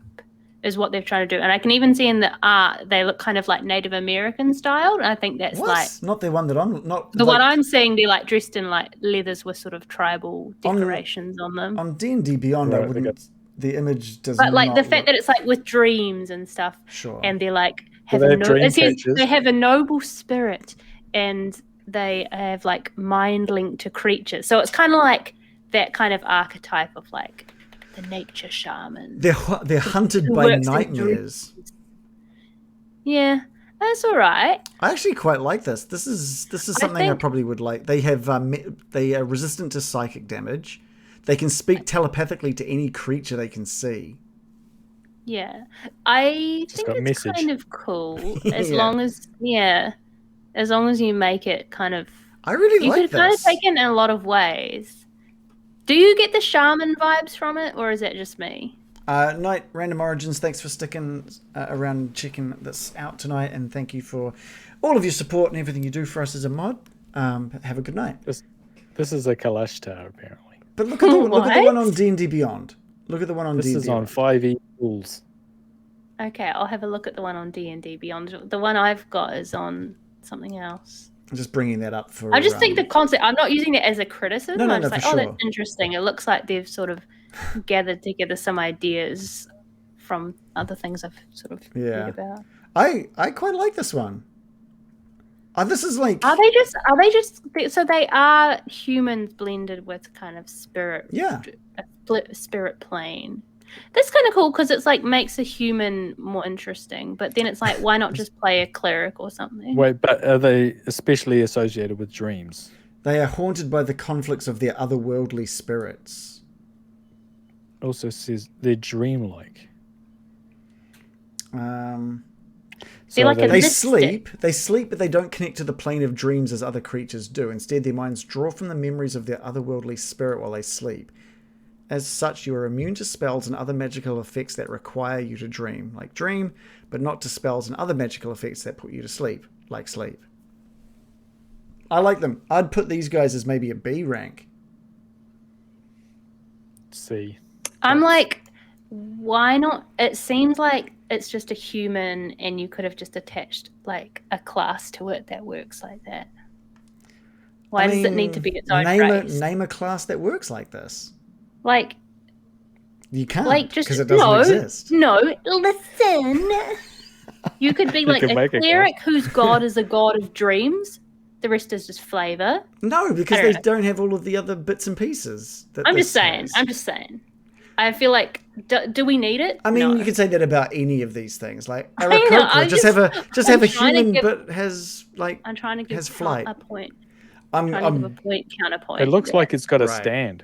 is what they're trying to do. And I can even see in the art, they look kind of like Native American style. And I think that's What? like Not the one that I'm not. the one I'm seeing. They're like dressed in like leathers with sort of tribal decorations on them. On D&D Beyond, I Right, wouldn't. The image does But like not the fact look- that it's like with dreams and stuff, Sure. and they're like Do have they a have dream it says catchers? they have a noble spirit, and they have like mind link to creatures. So it's kind of like that kind of archetype of like the nature shaman. They're hunted who by works in nightmares. Yeah, that's all right. I actually quite like this. This is something I think- probably would like. They have they are resistant to psychic damage. They can speak telepathically to any creature they can see. Yeah, I think got it's message. kind of cool as Yeah. long as as long as you make it kind of. I really You like could kind of this. take it in a lot of ways. Do you get the shaman vibes from it, or is that just me? Night Random Origins, thanks for sticking around checking this out tonight, and thank you for all of your support and everything you do for us as a mod. Have a good night. This is a Kalashtar, apparently. But look at the one What? on D&D Beyond. Look at the one on This D&D is on Beyond. 5e rules. Okay, I'll have a look at the one on D&D Beyond. The one I've got is on something else. I'm just bringing that up for. I just think the concept. I'm not using it as a criticism. No, I'm just like, for oh, sure. that's interesting. It looks like they've sort of gathered together some ideas from other things I've sort of Yeah. read about. I quite like this one. This is like Are they just so they are humans blended with kind of spirit, Yeah. a spirit plane. That's kind of cool because it's like makes a human more interesting. But then it's like, why not just play a cleric or something? Wait, but are they especially associated with dreams? they are haunted by the conflicts of their otherworldly spirits. Also says they're dreamlike. They're like a They mystic. sleep, but they don't connect to the plane of dreams as other creatures do. Instead, their minds draw from the memories of their otherworldly spirit while they sleep. As such, you are immune to spells and other magical effects that require you to dream, like dream, but not to spells and other magical effects that put you to sleep, like sleep. I like them. I'd put these guys as maybe a B rank. See. I'm like, why not? It seems like it's just a human, and you could have just attached like a class to it that works like that. Why does it need to be its own race? Name a class that works like this. Like, You can't, like just because it doesn't exist. No, listen. You could be like can a make a cleric whose god is a god of dreams. The rest is just flavor. No, because I they don't know. don't have all of the other bits and pieces. That I'm this just saying. has. I'm just saying. I feel like, do we need it? I mean, No. you could say that about any of these things. Like I know, Aarakocra, I just just- have a I'm trying to human, give- but has like I'm trying to give has flight. a point. I'm, Trying to give a point counterpoint. It looks there. like it's got a Right. stand.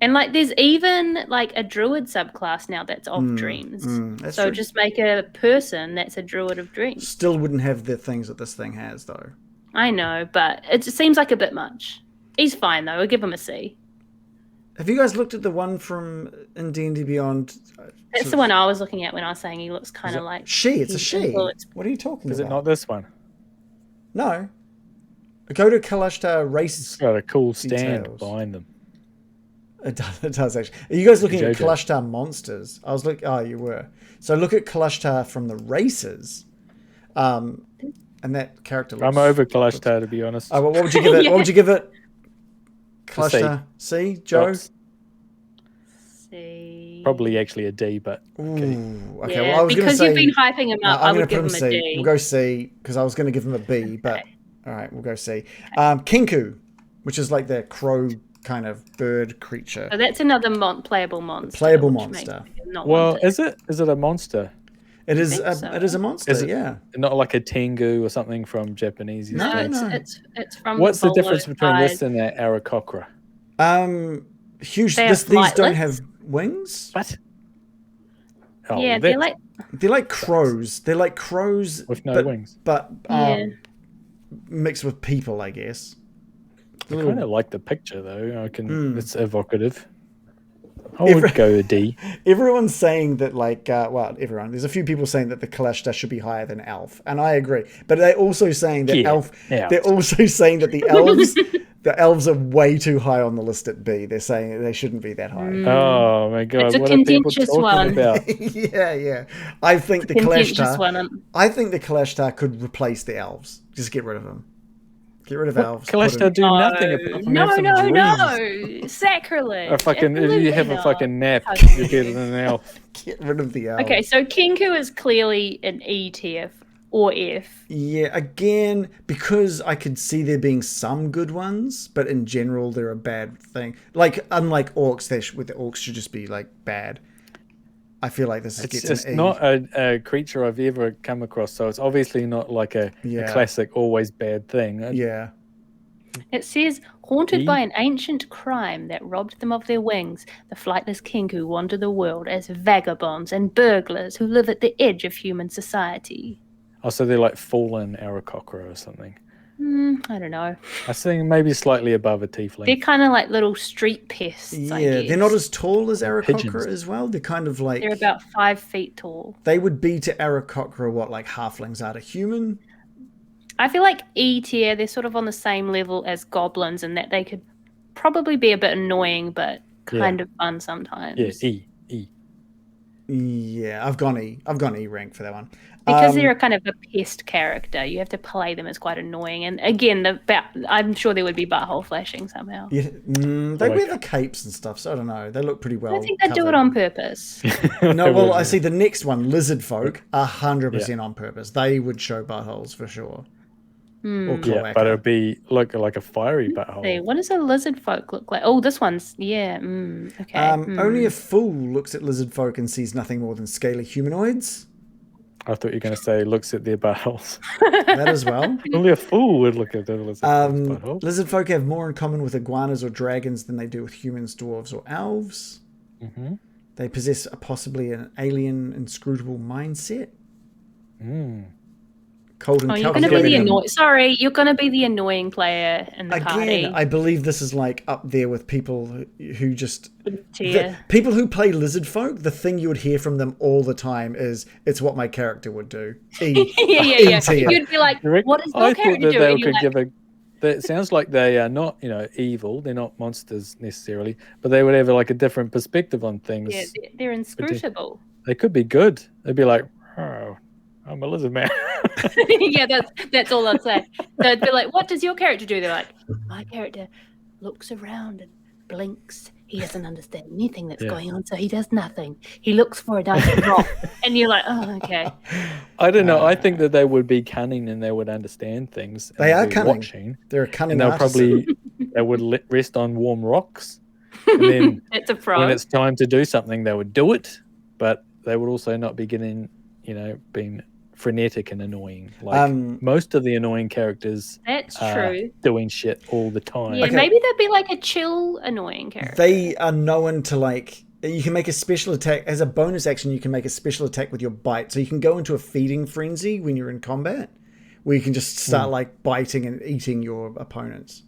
And like, there's even like a druid subclass now that's of dreams. that's So true. just make a person that's a druid of dreams. Still wouldn't have the things that this thing has, though. I know, but it just seems like a bit much. He's fine though. We'll give him a C. Have you guys looked at the one from in D&D Beyond? That's the one I was looking at when I was saying he looks kind of like It's a he's she. influenced. What are you talking Is it about? not this one? No. Go to Kalashtar Races. It's got a cool stand Details. behind them. It does actually. Are you guys looking at Jojo. Kalashtar monsters? I was looking. Oh, you were. So look at Kalashtar from the races, and that character. Looks, I'm over Kalashtar, to be honest. Oh, well, what would you give it? Yeah. What would you give it? C. Kalashtar. C. Joe. Props. C. Probably actually a D, but Ooh, okay. Yeah, Well, I was going to because say. you've been hyping him up, I I'm going would to put give him him a C. D. We'll go C because I was going to give him a B, but all right, we'll go C. Kinku, which is like the crow kind of bird creature. So that's another playable monster. Playable which monster. makes him not well, wanted. is it? Is it a monster? It is. think so. It is a monster. Is it- Yeah. Not like a tengu or something from Japanese No, history? No, no. it's from. What's the Bolo difference between this side. and that Aarakocra? Huge. They are These don't flightless? have wings. What? Oh, Yeah, that- they're like They're like crows. They're like crows with no but, wings. but Yeah. mixed with people, I guess. I kind of like the picture though. I can. It's evocative. I would go a D. Everyone's saying that, like, everyone. There's a few people saying that the Kalashtar should be higher than Elf, and I agree. But they're also saying that Elf. They're also saying that the elves are way too high on the list at B. They're saying they shouldn't be that high. Oh my god! It's a what are people contentious talking one. about? yeah. I think the Contentious Kalashtar. one. I think the Kalashtar could replace the elves. Just get rid of them. Get rid of elves. Kalashtar do nothing apart from have some dreams. No. Sacrilege. If you have a fucking nap, you're better than an elf. Get rid of the elves. Okay, so Kenku is clearly an E tier or F. Yeah, again, because I could see there being some good ones, but in general, they're a bad thing. Like, unlike orcs, the orcs should just be, like, bad. I feel like this gets It's an E. not a creature I've ever come across, so it's obviously not like a classic always bad thing. Yeah. It says, haunted by an ancient crime that robbed them of their wings, the flightless Kenku wander the world as vagabonds and burglars who live at the edge of human society. Oh, so they're like fallen Aarakocra or something. I don't know. I think maybe slightly above a tiefling. They're kind of like little street pests, I guess. They're not as tall as Aarakocra pigeons. as well. They're kind of like... They're about 5 feet tall. They would be to Aarakocra what, like, halflings are to human? I feel like E tier, they're sort of on the same level as goblins in that they could probably be a bit annoying, but kind of fun sometimes. Yeah, E. Yeah, I've gone E. I've gone E rank for that one. Because they're a kind of a pest character, you have to play them as quite annoying. And again, I'm sure there would be butthole flashing somehow. Yeah, they wear the capes and stuff, so I don't know. They look pretty well I think they do it on purpose. No, well, I see the next one, lizard folk, 100% on purpose. They would show buttholes for sure. Or cloaca. Yeah, but it would be like a fiery butthole. See, what does a lizard folk look like? Oh, this one's, okay. Only a fool looks at lizard folk and sees nothing more than scaly humanoids. I thought you were going to say looks at their buttholes. That as well. Only a fool would look at the lizard butthole. Lizard folk have more in common with iguanas or dragons than they do with humans, dwarves, or elves. Mm-hmm. They possess possibly an alien, inscrutable mindset. Cold and you're going to be the annoying. Sorry, you're going to be the annoying player in the party. I believe this is like up there with people who just people who play lizard folk. The thing you would hear from them all the time is, "It's what my character would do." Yeah. You'd be like, "What is your character doing?" That sounds like they are not, evil. They're not monsters necessarily, but they would have like a different perspective on things. Yeah, they're inscrutable. They could be good. They'd be like, "Oh, I'm a lizard man." Yeah, that's all I'd say. They'd be like, "What does your character do?" They're like, "My character looks around and blinks. He doesn't understand anything that's going on, so he does nothing. He looks for a dice rock." And you're like, "Oh, okay." I don't know. I think that they would be cunning and they would understand things. They are cunning. Watching, they're a cunning. And they'll probably they would rest on warm rocks. And then it's a pro. When it's time to do something, they would do it, but they would also not be getting, being frenetic and annoying like most of the annoying characters. That's true. Doing shit all the time. Yeah, maybe they'd be like a chill annoying character. They are known to like. You can make a special attack as a bonus action. You can make a special attack with your bite, so you can go into a feeding frenzy when you're in combat, where you can just start like biting and eating your opponents.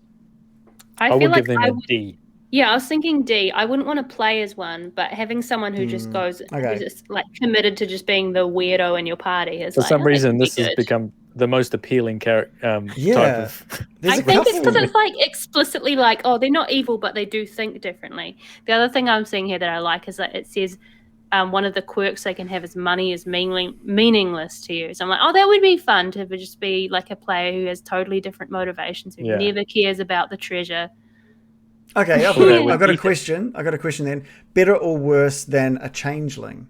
I would feel like give them a D. Yeah, I was thinking D. I wouldn't want to play as one, but having someone who just goes, who's just like committed to just being the weirdo in your party is for some reason this has become the most appealing character. Type of. I think it's because it's like explicitly like, oh, they're not evil, but they do think differently. The other thing I'm seeing here that I like is that it says one of the quirks they can have is money is meaningless to you. So I'm like, oh, that would be fun to just be like a player who has totally different motivations, who never cares about the treasure. Okay, I've got a question. Then. Better or worse than a changeling?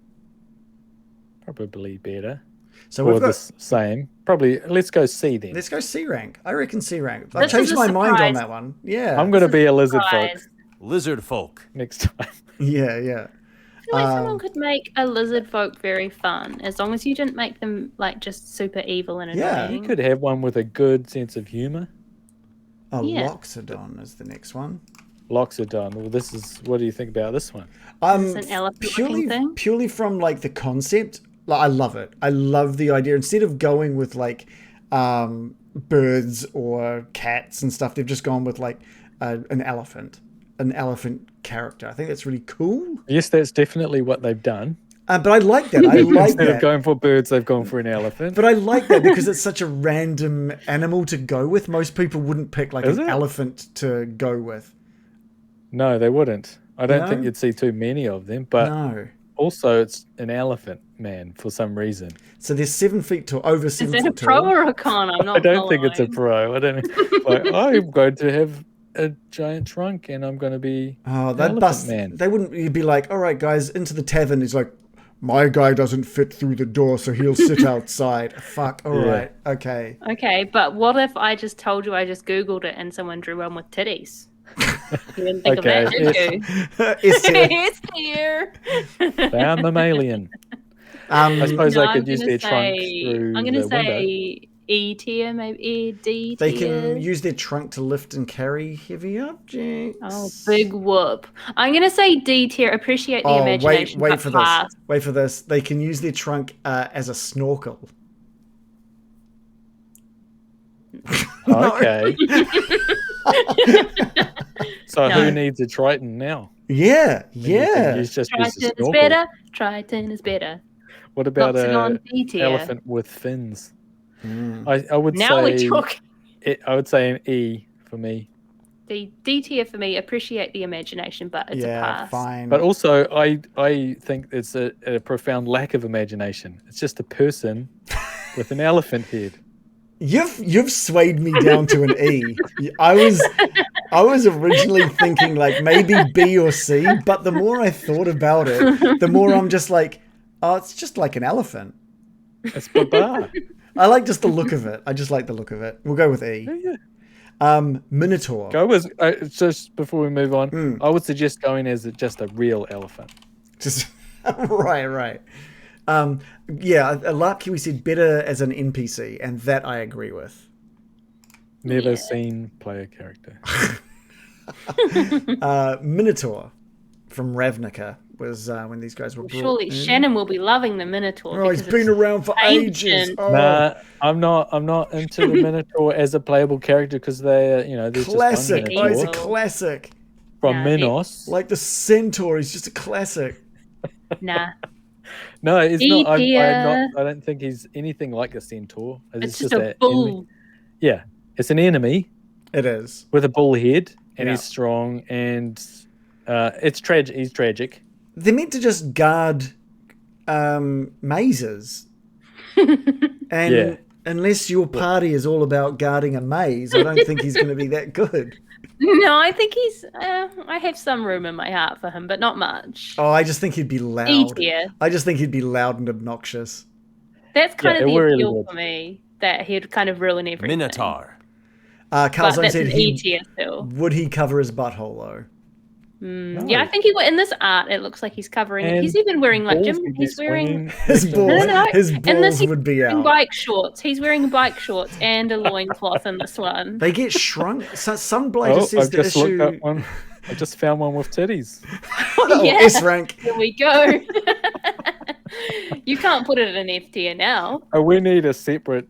Probably better. So we've got the same. Probably. Let's go C then. Let's go C rank. I reckon C rank. I've changed my mind on that one. Yeah. I'm going to be a lizard folk. Lizard folk. Next time. Yeah. I feel like someone could make a lizard folk very fun, as long as you didn't make them like just super evil and annoying. Yeah, you could have one with a good sense of humor. Loxodon is the next one. Loxodon. Well, what do you think about this one? It's an elephant thing. Purely from like the concept, like, I love it. I love the idea. Instead of going with like birds or cats and stuff, they've just gone with like an elephant. an elephant character. I think that's really cool. Yes, that's definitely what they've done. But I like that. I like Instead that. of going for birds, they've gone for an elephant. But I like that because it's such a random animal to go with. Most people wouldn't pick like Is an it? elephant to go with. No, they wouldn't. I don't No? think you'd see too many of them. But No. also, it's an elephant man for some reason. So they're 7 feet tall, over Is 7 that a foot pro tall. or a con? I'm not I don't think it's a following. pro. I don't like. I'm going to have a giant trunk, and I'm going to be Oh, an that elephant bust. man. They wouldn't. You'd be like, all right, guys, into the tavern. He's like, my guy doesn't fit through the door, so he'll sit outside. Fuck. All Yeah. right. Okay. Okay, but what if I just told you I just Googled it and someone drew one with titties? You didn't think Okay, of that, did you? It's here. It's here. I'm mammalian. I suppose No, they could use their trunk I'm through gonna the window. say E tier, maybe E D tier. They can use their trunk to lift and carry heavy objects. Oh, big whoop! I'm gonna say D tier. Appreciate the imagination. wait but for pass. this. Wait for this. They can use their trunk as a snorkel. Okay. So No. who needs a Triton now? Yeah. And you can Yeah. use just use a Triton is snorkel. better. Triton is better. What about Knocks it on an D tier. elephant with fins? Mm. I would Now we're say talking. I would say an E for me. D tier for me. Appreciate the imagination, but it's a Yeah. pass. Fine. But also, I think it's a profound lack of imagination. It's just a person with an elephant head. You've swayed me down to an E. I was originally thinking like maybe B or C, but the more I thought about it, the more I'm just like, oh, it's just like an elephant. It's Baba. I like just the look of it. I just like the look of it. We'll go with E. Yeah. Minotaur. Go with just before we move on. Mm. I would suggest going as just a real elephant. Just right. Yeah, like we said, better as an NPC, and that I agree with. Never Yeah. seen player character. Minotaur from Ravnica was when these guys were brought Surely in. Shannon will be loving the Minotaur. Oh, he's because been it's around for ages. ancient. Oh, Nah, I'm not into the Minotaur as a playable character because they're there's classic. just Oh, one he's a Minotaur classic. from Nah, Minos. Like the centaur, he's just a classic. Nah, No, it's E not. tier. I don't think he's anything like a centaur. it's just a bull. Yeah, it's an enemy It is. with a bull head, and Yeah. he's strong, and it's tragic. He's tragic. They're meant to just guard mazes. And Yeah. unless your party is all about guarding a maze, I don't think he's going to be that good. No, I think he's. I have some room in my heart for him, but not much. Oh, I just think he'd be E loud. tier. I just think he'd be loud and obnoxious. That's kind Yeah, of it the really appeal would. for me. That he'd kind of ruin everything. Minotaur. But Calzone that's said an E tier still. would he cover his butthole though? No. Yeah, I think he would. In this art, it looks like he's covering it. And He's even wearing like balls Jim. would be He's wearing swinging. His balls, no. his In balls this, he's would be wearing out. bike shorts. He's wearing bike shorts and a loincloth in this one. They get shrunk. Sunblight Oh, just says I've the just issue. looked up one. I just found one with titties. Oh, Yeah. S rank. Here we go. You can't put it in F tier now. Oh, we need a separate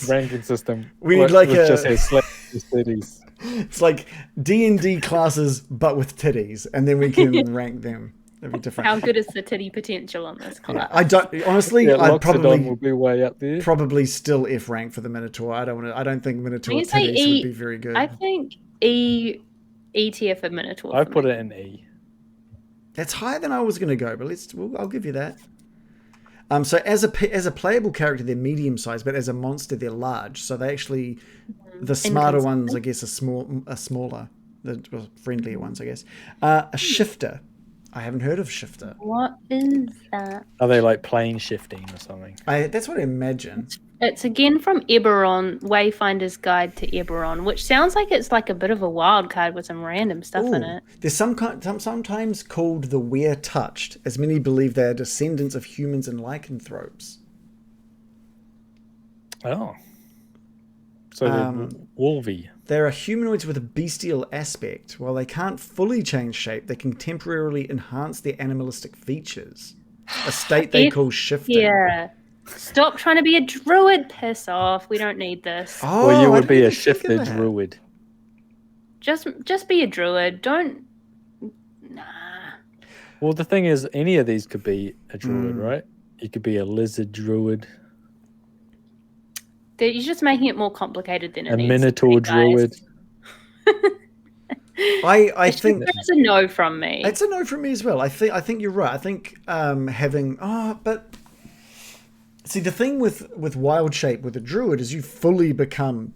ranking system. We need which like a- just has slash titties. It's like D&D classes, but with titties, and then we can rank them. That'd be different. How good is the titty potential on this class? I don't honestly. Yeah, I'd Loxodon will be way up there. probably still F rank for the Minotaur. I don't think Minotaur You say titties E- would be very good. I think E tier for Minotaur. I for put me. it in E. That's higher than I was going to go, but I'll give you that. So as a playable character, they're medium sized, but as a monster, they're large. So they actually, the smarter ones, I guess, are smaller, the friendlier ones, I guess. A shifter. I haven't heard of shifter. What is that? Are they like plane shifting or something? That's what I imagine. It's again from Eberron, Wayfinder's Guide to Eberron, which sounds like it's like a bit of a wild card with some random stuff in Ooh. it. There's sometimes called the Were-Touched, as many believe they are descendants of humans and lycanthropes. Oh. So they're wolvy. There are humanoids with a bestial aspect. While they can't fully change shape, they can temporarily enhance their animalistic features. A state they call shifting. Yeah. Stop trying to be a druid. Piss off. We don't need this. Oh, Or you I would didn't be a even think of shifted that. druid. Just be a druid. Don't. Nah. Well, the thing is, any of these could be a druid, right? You could be a lizard druid, You're just making it more complicated than it a needs minotaur to be, guys. druid. I think It's a no from me. it's a no from me as well. I think you're right. I think but see, the thing with wild shape with a druid is you fully become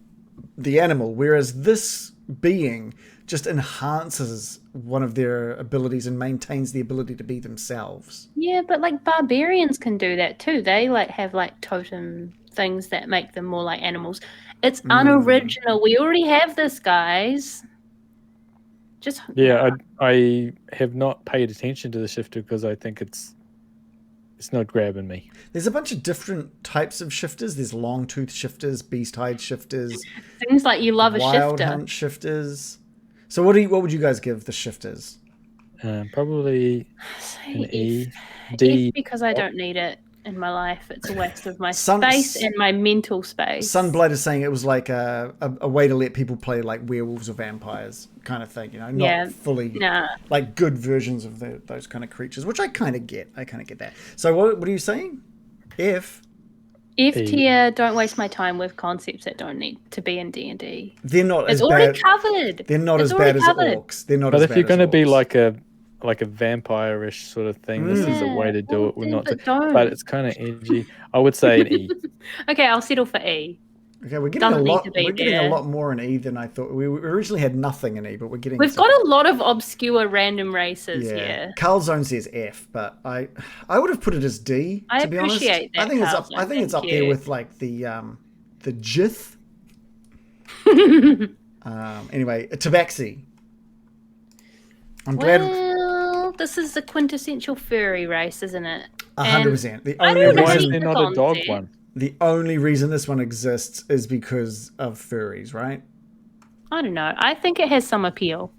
the animal, whereas this being just enhances one of their abilities and maintains the ability to be themselves. Yeah, but like barbarians can do that too. They like have like totem things that make them more like animals. It's unoriginal. We already have this, guys. Just I have not paid attention to the shifter because I think it's not grabbing me. There's a bunch of different types of shifters. There's long tooth shifters, beast hide shifters, things like you love a wild shifter. hunt shifters. So what would you guys give the shifters? Probably an E. D. F because I don't need it in my life. It's a waste of my Sun- space and my mental space. Sunblight is saying it was like a way to let people play like werewolves or vampires kind of thing, not fully like good versions of those kind of creatures, which I kind of get. I kind of get that. So what are you saying? F tier, don't waste my time with concepts that don't need to be in D&D. They're not It's as already bad. covered. They're not as bad as orcs. They're not But as if bad you're going to as be orcs. like a vampire-ish sort of thing, this is a way to do it. Don't. But it's kind of edgy. I would say an E. Okay, I'll settle for E. Okay, we're getting Doesn't a need lot. to be We're getting a there. lot more in E than I thought. We originally had nothing in E, but we're getting. We've got a lot of obscure random races here. Carl Zone says F, but I would have put it as D. I To be honest, appreciate that, I think it's up. Carl I think Zone, it's up thank there you. with like the Jith. Anyway, Tabaxi. I'm glad. Well, this is the quintessential furry race, isn't it? 100%. The I only don't know Why reason. is there not a dog concept. one? The only reason this one exists is because of furries, right? I don't know. I think it has some appeal,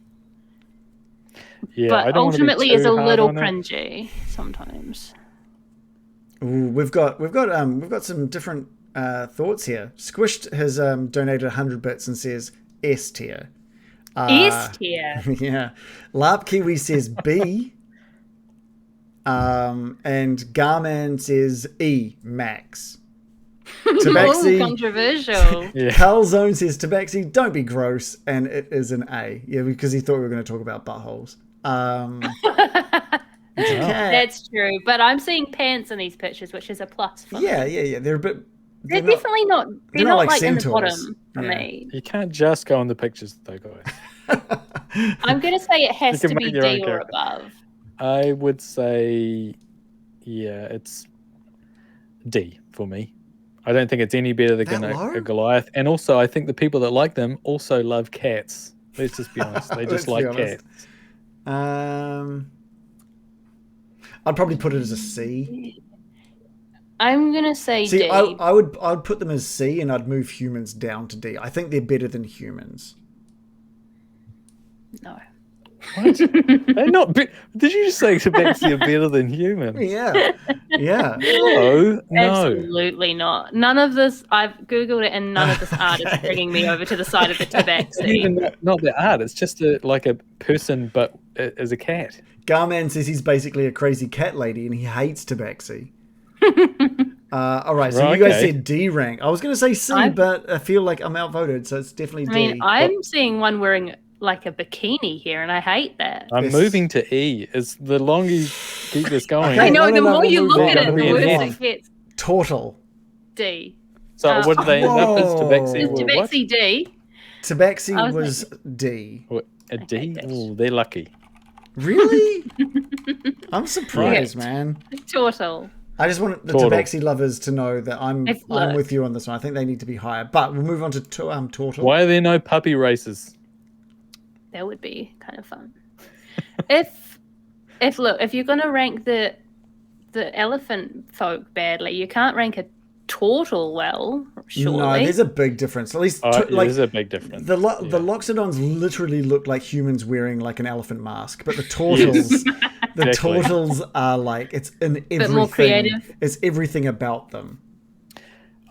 Yeah, I but don't want to be ultimately too is a hard little on it. cringy sometimes. Ooh, we've got some different thoughts here. Squished has donated 100 bits and says S tier. S tier. Yeah. Larp Kiwi says B. And Garman says E max. Ooh, Tabaxi. controversial. Yeah. Calzone says Tabaxi, don't be gross, and it is an A. Yeah, because he thought we were going to talk about buttholes. It's a cat. That's true, but I'm seeing pants in these pictures, which is a plus for me. Yeah. They're a bit. They're definitely not. They're not like in the centaurs. bottom for Yeah. me. You can't just go on the pictures, though, guys. I'm gonna say it has You to can be make your own D or character. above. I would say, yeah, it's D for me. I don't think it's any better than That low? a Goliath. And also, I think the people that like them also love cats. Let's just be honest. They just Let's be like honest. cats. I'd probably put it as a C. I'm gonna say See, D. I would put them as C, and I'd move humans down to D. I think they're better than humans. No. What? They're not. Did you just say Tabaxi are better than humans? Yeah. No. Absolutely not. None of this. I've googled it, and none of this art is bringing me over to the side of the tabaxi. Even not the art. It's just like a person, but as a cat. Garman says he's basically a crazy cat lady, and he hates Tabaxi. All right, so Right, you guys okay. said D rank. I was going to say C, but I feel like I'm outvoted, so it's definitely D. I mean, I'm seeing one wearing like a bikini here, and I hate that. I'm Yes. moving to E. As the longer you keep this going, Okay. I know. no, the no, more we'll you move look on, at it, we'll the move worse on. it gets. Turtle. D. so what do they end up as? Tabaxi Whoa. were what? Tabaxi D. Tabaxi I was was D. What, a hate D? that. Oh, they're lucky. Really? I'm surprised, Yeah. man. Turtle. I just want the Turtle. Tabaxi lovers to know that I'm Look. with you on this one. I think they need to be higher. But we'll move on to Turtle. Why are there no puppy races? That would be kind of fun. if you're gonna rank the elephant folk badly, you can't rank a turtle well. Surely. No, there's a big difference. At least, There's a big difference. the Loxodons literally look like humans wearing like an elephant mask, but the turtles, the Exactly. turtles are like it's in everything. Bit more creative. It's everything about them.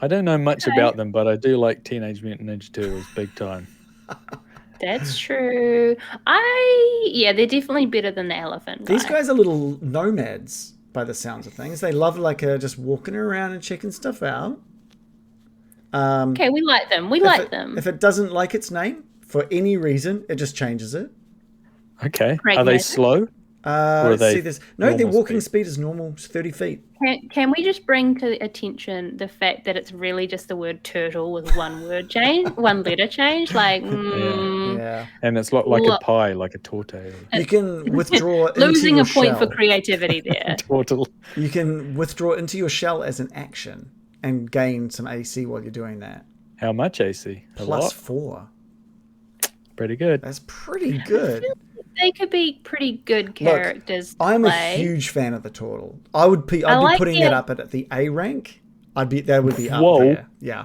I don't know much about them, but I do like Teenage Mutant Ninja Turtles big time. That's true. They're definitely better than the elephant guy. These guys are little nomads by the sounds of things. They love just walking around and checking stuff out. Okay, we like them. We like them. If it doesn't like its name for any reason, it just changes it. Okay. Are they Pragmatic. slow? Or are they Their walking speed? speed is normal, it's 30 feet. Can we just bring to attention the fact that it's really just the word turtle with one letter change? Like, Yeah. And it's like a pie, like a torte. You can withdraw into losing your a point shell. for creativity there. Tortle. You can withdraw into your shell as an action and gain some AC while you're doing that. How much AC? A lot? +4. Pretty good. That's pretty good. They could be pretty good characters. I'm a huge fan of the turtle. I'd be putting it up at the A rank. That would be up there. Yeah.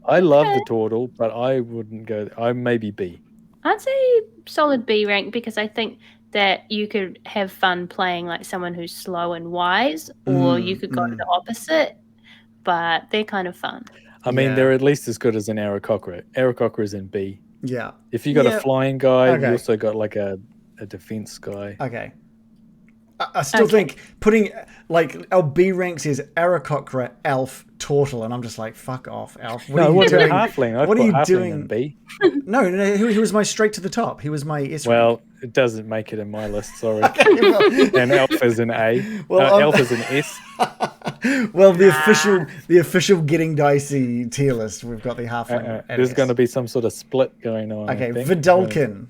I love the turtle, but I wouldn't go. I maybe B. I'd say solid B rank because I think that you could have fun playing like someone who's slow and wise, or you could go to the opposite. But they're kind of fun. I mean, they're at least as good as an Aarakocra. Aarakocra is in B. Yeah. If you got a flying guy, Okay. you also got like a defense guy. Okay. I still think putting our B ranks is Aarakocra, Elf, Turtle, and I'm just like, fuck off, Elf. What are you doing? Halfling. What are you halfling doing? in B. No, he was my straight to the top. He was my S rank. Well, it doesn't make it in my list. Sorry. And Elf is an A. Elf is an S. Well, the official Getting Dicey tier list, we've got the halfling. There's going to be some sort of split going on. Okay, Vidalkin.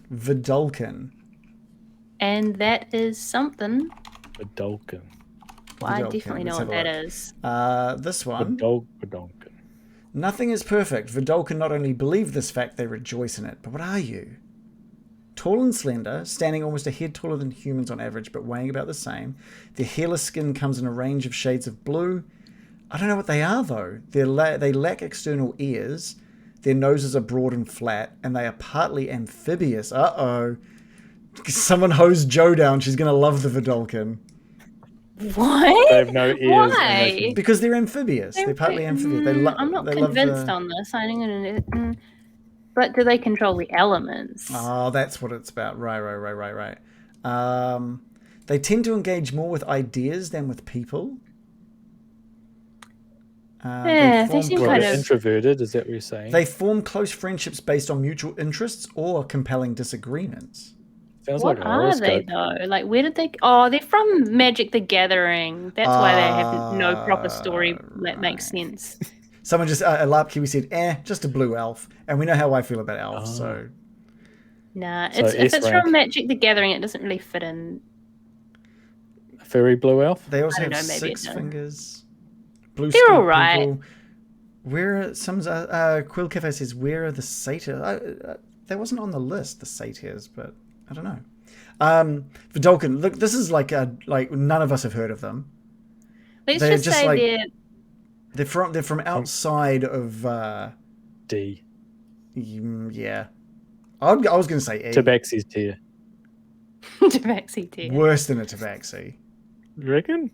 And that is something. Vidalkin. Well, I definitely know what that is. This one. Vidalkin. Nothing is perfect. Vidalkin not only believe this fact, they rejoice in it. But what are you? Tall and slender, standing almost a head taller than humans on average, but weighing about the same. Their hairless skin comes in a range of shades of blue. I don't know what they are, though. They lack external ears. Their noses are broad and flat, and they are partly amphibious. Uh-oh. Someone hose Joe down. She's going to love the Vidalkin. What? They have no ears. Why? Because they're amphibious. They're partly amphibious. I'm not convinced on this. But do they control the elements? Oh, that's what it's about. Right. They tend to engage more with ideas than with people. They seem kind of introverted. Is that what you're saying? They form close friendships based on mutual interests or compelling disagreements. Sounds what like a are they though? Like, where did they? Oh, they're from Magic the Gathering. That's why they have no proper story that makes sense. Someone just Larp Kiwi said, just a blue elf, and we know how I feel about elves. So nah, if it's from Magic the Gathering, it doesn't really fit in. A fairy blue elf. They also have 6 fingers. Blue. They're all right. People. Where are some? Quill Cafe says, where are the satyrs? That wasn't on the list, the satyrs, but I don't know. Vidalkin, look, this is like none of us have heard of them. Let's just say they're from outside of D. Yeah, I was going to say E. Tabaxi's tier. Tabaxi tier. Worse than a Tabaxi. You reckon?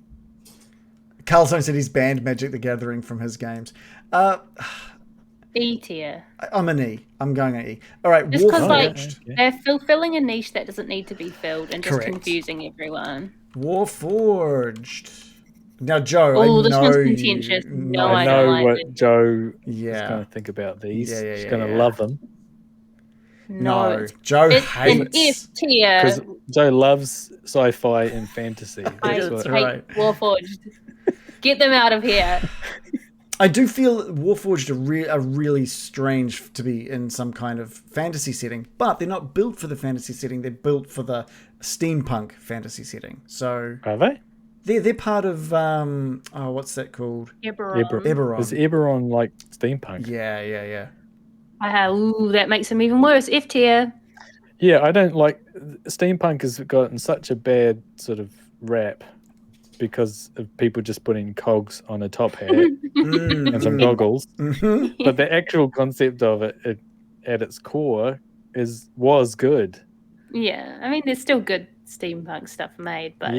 Carlson said he's banned Magic the Gathering from his games. E tier. I'm an E. I'm going an E. All right. Just because they're fulfilling a niche that doesn't need to be filled and just confusing everyone. Warforged. Now, Joe, I know this one's contentious. No, I know what Joe is going to think about these. Yeah, She's going to love them. No, Joe hates. An F tier. Because Joe loves sci-fi and fantasy. I hate Warforged. Get them out of here. I do feel Warforged are really strange to be in some kind of fantasy setting, but they're not built for the fantasy setting. They're built for the steampunk fantasy setting. So are they? They're part of what's that called? Eberron. Is Eberron like steampunk? Yeah. That makes them even worse. F tier. Yeah, I don't like steampunk has gotten such a bad sort of rap because of people just putting cogs on a top hat and some goggles. But the actual concept of it at its core was good. Yeah, I mean, there's still good steampunk stuff made, but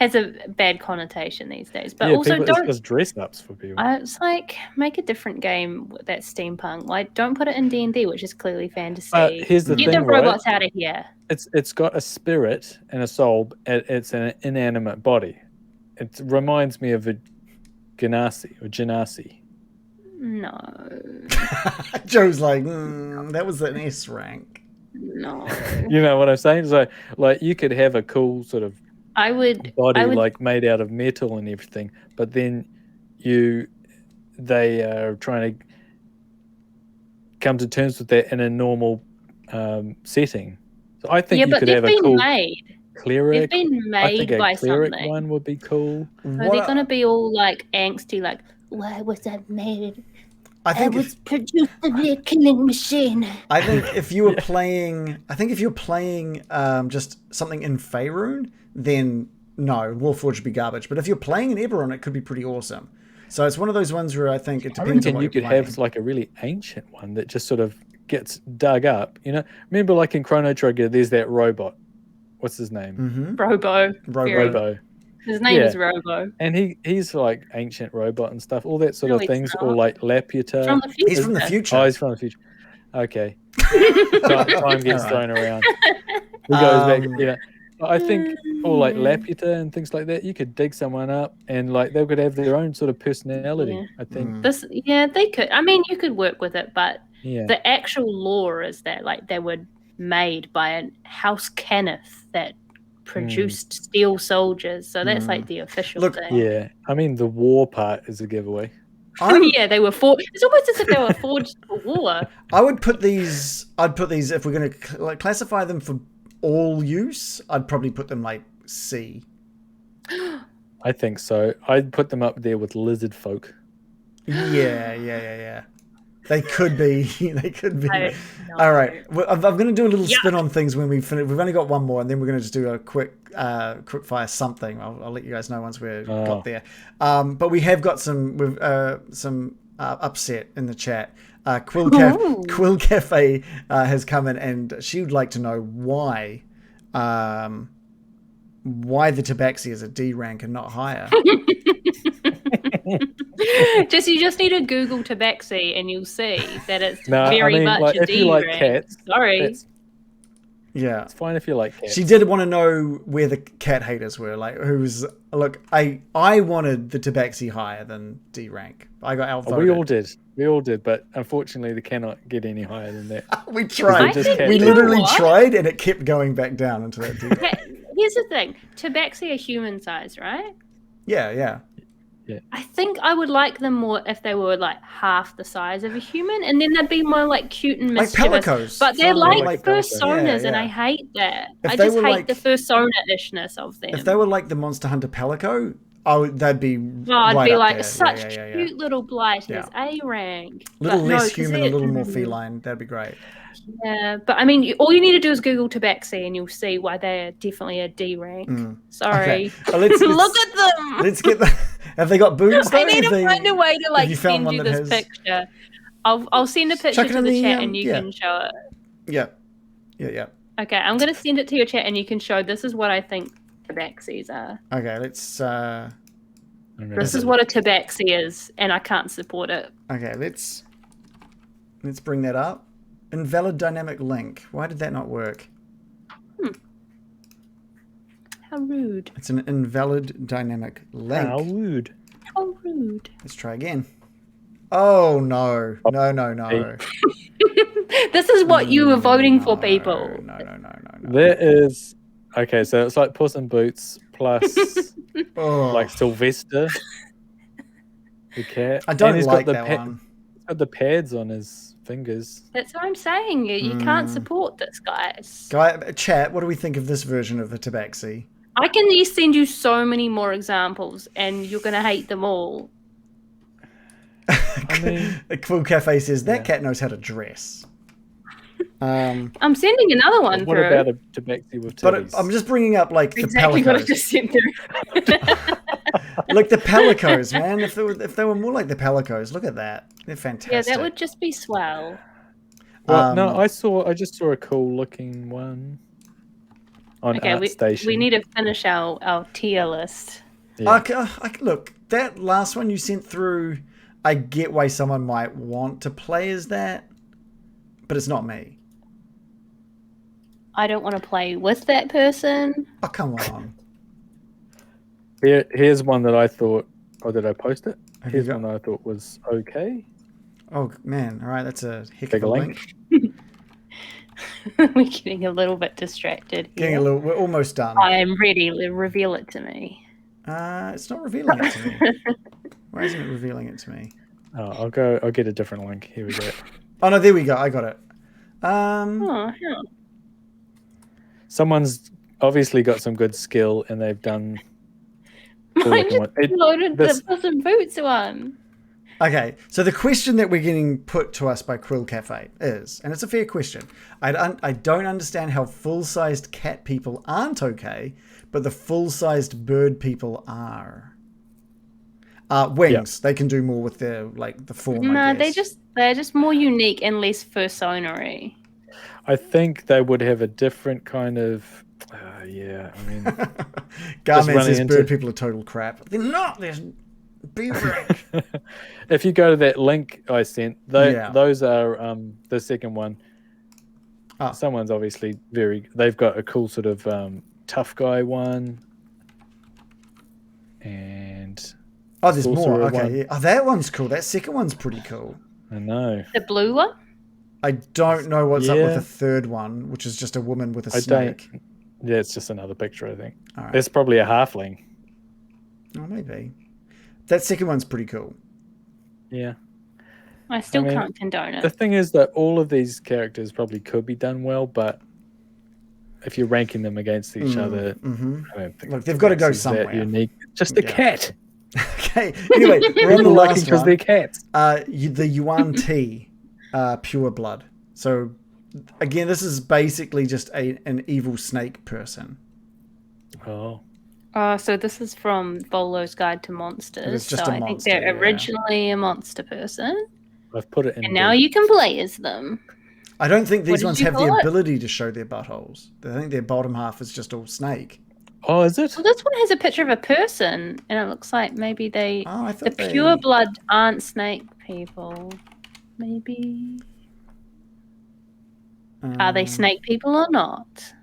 has a bad connotation these days. But yeah, also people, don't. it's just dress ups for people. It's like make a different game that's steampunk. Like don't put it in D&D, which is clearly fantasy. Here's the Get thing, the robots out of here. It's got a spirit and a soul. It's an inanimate body. It reminds me of a Genasi. No. Joe's like, that was an S rank. No. You know what I'm saying? So, like, you could have a cool sort of body like made out of metal and everything, but then they are trying to come to terms with that in a normal setting. So I think you could have a cool cleric. They've been made I think by a cleric something. one would be cool. So they're going to be all like angsty, like, why was that made? I was produced to be a killing machine. I think if you were playing, just something in Faerun, then no, Warforged would be garbage. But if you're playing in Eberron, it could be pretty awesome. So it's one of those ones where I think it depends on what you you're could playing. have like a really ancient one that just sort of gets dug up. You know, remember like in Chrono Trigger, there's that robot. What's his name? Mm-hmm. Robo. His name is Robo. And he's like ancient robot and stuff, all that sort of things, or like Laputa. From the future. He's from the future. Oh, he's from the future. Okay. Time gets thrown around. He goes back, yeah. I think, or like Laputa and things like that, you could dig someone up and like they could have their own sort of personality, I think. They could. I mean, you could work with it, but the actual lore is that like they were made by a House Cannith that produced steel soldiers, so that's like the official thing. Yeah, I mean the war part is a giveaway. Yeah, they were forged. It's almost as if they were forged for war. I'd put these if we're going to classify them for all use. I'd probably put them like C. I think so. I'd put them up there with lizard folk. Yeah. They could be. All right. I'm going to do a little spin on things when we finish. We've only got one more, and then we're going to just do a quick fire something. I'll let you guys know once we've got there. But we have got some upset in the chat. Quill Cafe has come in, and she would like to know why the Tabaxi is a D rank and not higher. You just need to Google Tabaxi and you'll see that it's very much like, a if D you like rank. cats, sorry. Yeah, it's fine if you like cats. She did want to know where the cat haters were. Like, I wanted the Tabaxi higher than D rank. I got outvoted. We all did, but unfortunately, they cannot get any higher than that. We tried. We literally tried, and it kept going back down into that D rank. Here's the thing: Tabaxi are human size, right? Yeah. I think I would like them more if they were like half the size of a human, and then they'd be more like cute and mischievous. Like pelicos. But they're like personas, and I hate that. I just hate the persona-ishness of them. If they were like the Monster Hunter Pelico, that'd be I'd be like there. such cute little blight. He's A rank. A little less human, a little more feline. That'd be great. Yeah, but I mean, all you need to do is Google Tabaxi and you'll see why they're definitely a D rank. Sorry. Okay. Well, let's look at them. Let's get the. Have they got boobs? I need to find a way to like send you this picture. I'll send a picture to the chat and you can show it. Yeah. Okay, I'm gonna send it to your chat and you can show. This is what I think Tabaxis are. Okay, let's. This is what a Tabaxi is, and I can't support it. Okay, let's bring that up. Invalid dynamic link. Why did that not work? How rude. It's an invalid dynamic link. How rude. How rude. Let's try again. Oh, no. No. This is what you were voting for, people. No. That is... Okay, so it's like Puss in Boots plus like Sylvester, the cat. I don't like that one. He's got the pads on his fingers. That's what I'm saying. You can't support this, guys. Chat, what do we think of this version of the Tabaxi? I can send you so many more examples, and you're going to hate them all. I mean, the Quill Cafe says, that cat knows how to dress. I'm sending another one what through. What about a Tabaxi with titties? But I'm just bringing up, like, exactly the Pelicos. what I just sent through. Like the Pelicos, man. If they were more like the Pelicos, look at that. They're fantastic. Yeah, that would just be swell. Well, no, I just saw a cool looking one. on Okay, ArtStation. we need to finish our tier list. Yeah. Look, that last one you sent through, I get why someone might want to play as that, but it's not me. I don't want to play with that person. Oh, come on. Here's one that I thought, or did I post it? Have Here's you one that I thought was okay. Oh, man. All right, that's a heck Big of a link. link. We're getting a little bit distracted here. We're almost done. I'm ready. Reveal it to me. It's not revealing it to me. Why isn't it revealing it to me? Oh, I'll get a different link. Here we go. Oh, no, there we go. I got it. Oh, yeah. Someone's obviously got some good skill, and they've done. I just loaded the Puss in Boots one. Okay, so the question that we're getting put to us by Krill Cafe is, and it's a fair question, I don't understand how full-sized cat people aren't okay, but the full-sized bird people are. Wings, they can do more with their, like, the form, I guess. They're just more unique and less fursonery. I think they would have a different kind of. Yeah, I mean. Garman says bird people are total crap. They're not. They're beaver. If you go to that link I sent, those are the second one. Oh. Someone's obviously they've got a cool sort of tough guy one. And. Oh, there's more. Okay. One. Yeah. Oh, that one's cool. That second one's pretty cool. I know. The blue one? I don't know what's up with the third one, which is just a woman with a snake. Yeah, it's just another picture, I think. All right. It's probably a halfling. Oh, maybe. That second one's pretty cool. Yeah. I still can't condone it. The thing is that all of these characters probably could be done well, but if you're ranking them against each other, I don't think. Look, they've got to go somewhere. That unique. Just a cat. Okay. Anyway, we're on the last because one. they're cats. The Yuan T, pure blood. So, again, this is basically just an evil snake person. Oh. So this is from Volo's Guide to Monsters. It's just so a I think monster, they're originally a monster person. I've put it in. And now you can play as them. I don't think these ones have the call it? ability to show their buttholes. I think their bottom half is just all snake. Oh, is it? Well, this one has a picture of a person, and it looks like maybe the they... pure blood aren't snake people. Maybe. Are they snake people or not?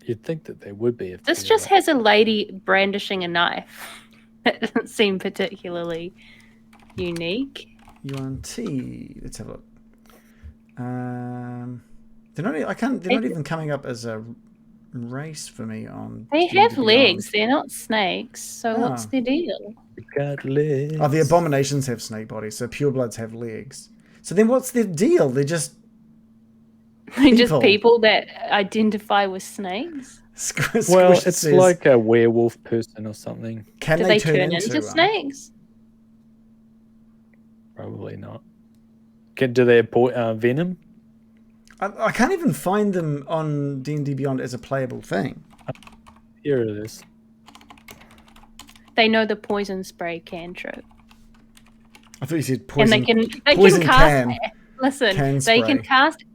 You'd think that they would be. If this just has a lady brandishing a knife. That doesn't seem particularly unique. Yuan T. Let's have a look. They're not even coming up as a race for me on. They have legs. They're not snakes. So what's their deal? Got legs. Oh, the abominations have snake bodies. So purebloods have legs. So then what's their deal? They're just. Just people that identify with snakes. Well, it's like a werewolf person or something. Can Do they turn into snakes? Probably not. Do they have venom? I can't even find them on D&D Beyond as a playable thing. Here it is. They know the poison spray cantrip. I thought you said poison. And they poison can cast. can. Listen, can they spray. can cast.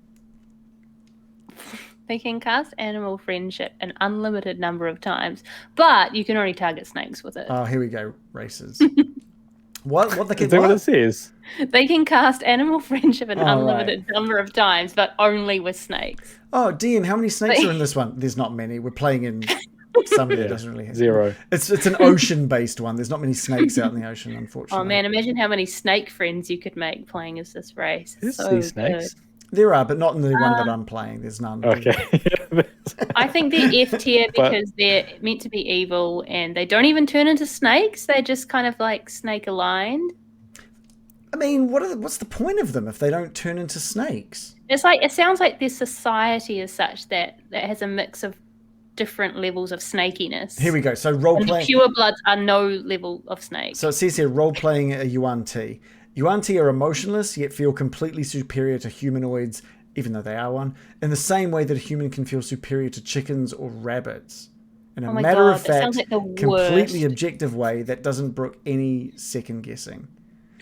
They can cast animal friendship an unlimited number of times, but you can only target snakes with it. Oh, here we go. Races. What they can? Is that what it says? They can cast animal friendship an unlimited number of times, but only with snakes. Oh, DM, how many snakes are in this one? There's not many. We're playing in somebody that doesn't really have 0. It's an ocean-based one. There's not many snakes out in the ocean, unfortunately. Oh man, imagine how many snake friends you could make playing as this race. There's so snakes. Good. There are, but not in the one that I'm playing. There's none. Okay. I think they're F tier because they're meant to be evil and they don't even turn into snakes. They're just kind of like snake aligned. I mean, what's the point of them if they don't turn into snakes? It's like it sounds like their society is such that has a mix of different levels of snakiness. Here we go. So role playing. Pure bloods are no level of snake. So it says here role playing a Yuan T. Yuan T are emotionless yet feel completely superior to humanoids, even though they are one, in the same way that a human can feel superior to chickens or rabbits. In a matter of fact, like completely objective way that doesn't brook any second guessing.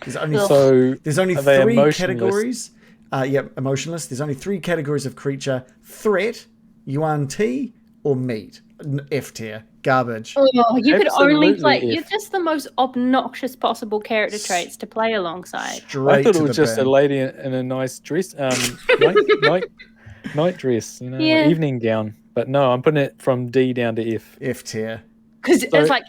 There's only three categories. Emotionless. There's only 3 categories of creature: threat, Yuan T, or meat. F tier. Garbage. Oh, you could only Absolutely play. F. You're just the most obnoxious possible character traits to play alongside. Straight I thought to it was the just bin. a lady in a nice dress, night dress, Yeah. evening gown. But no, I'm putting it from D down to F. F tier. Because So- it's like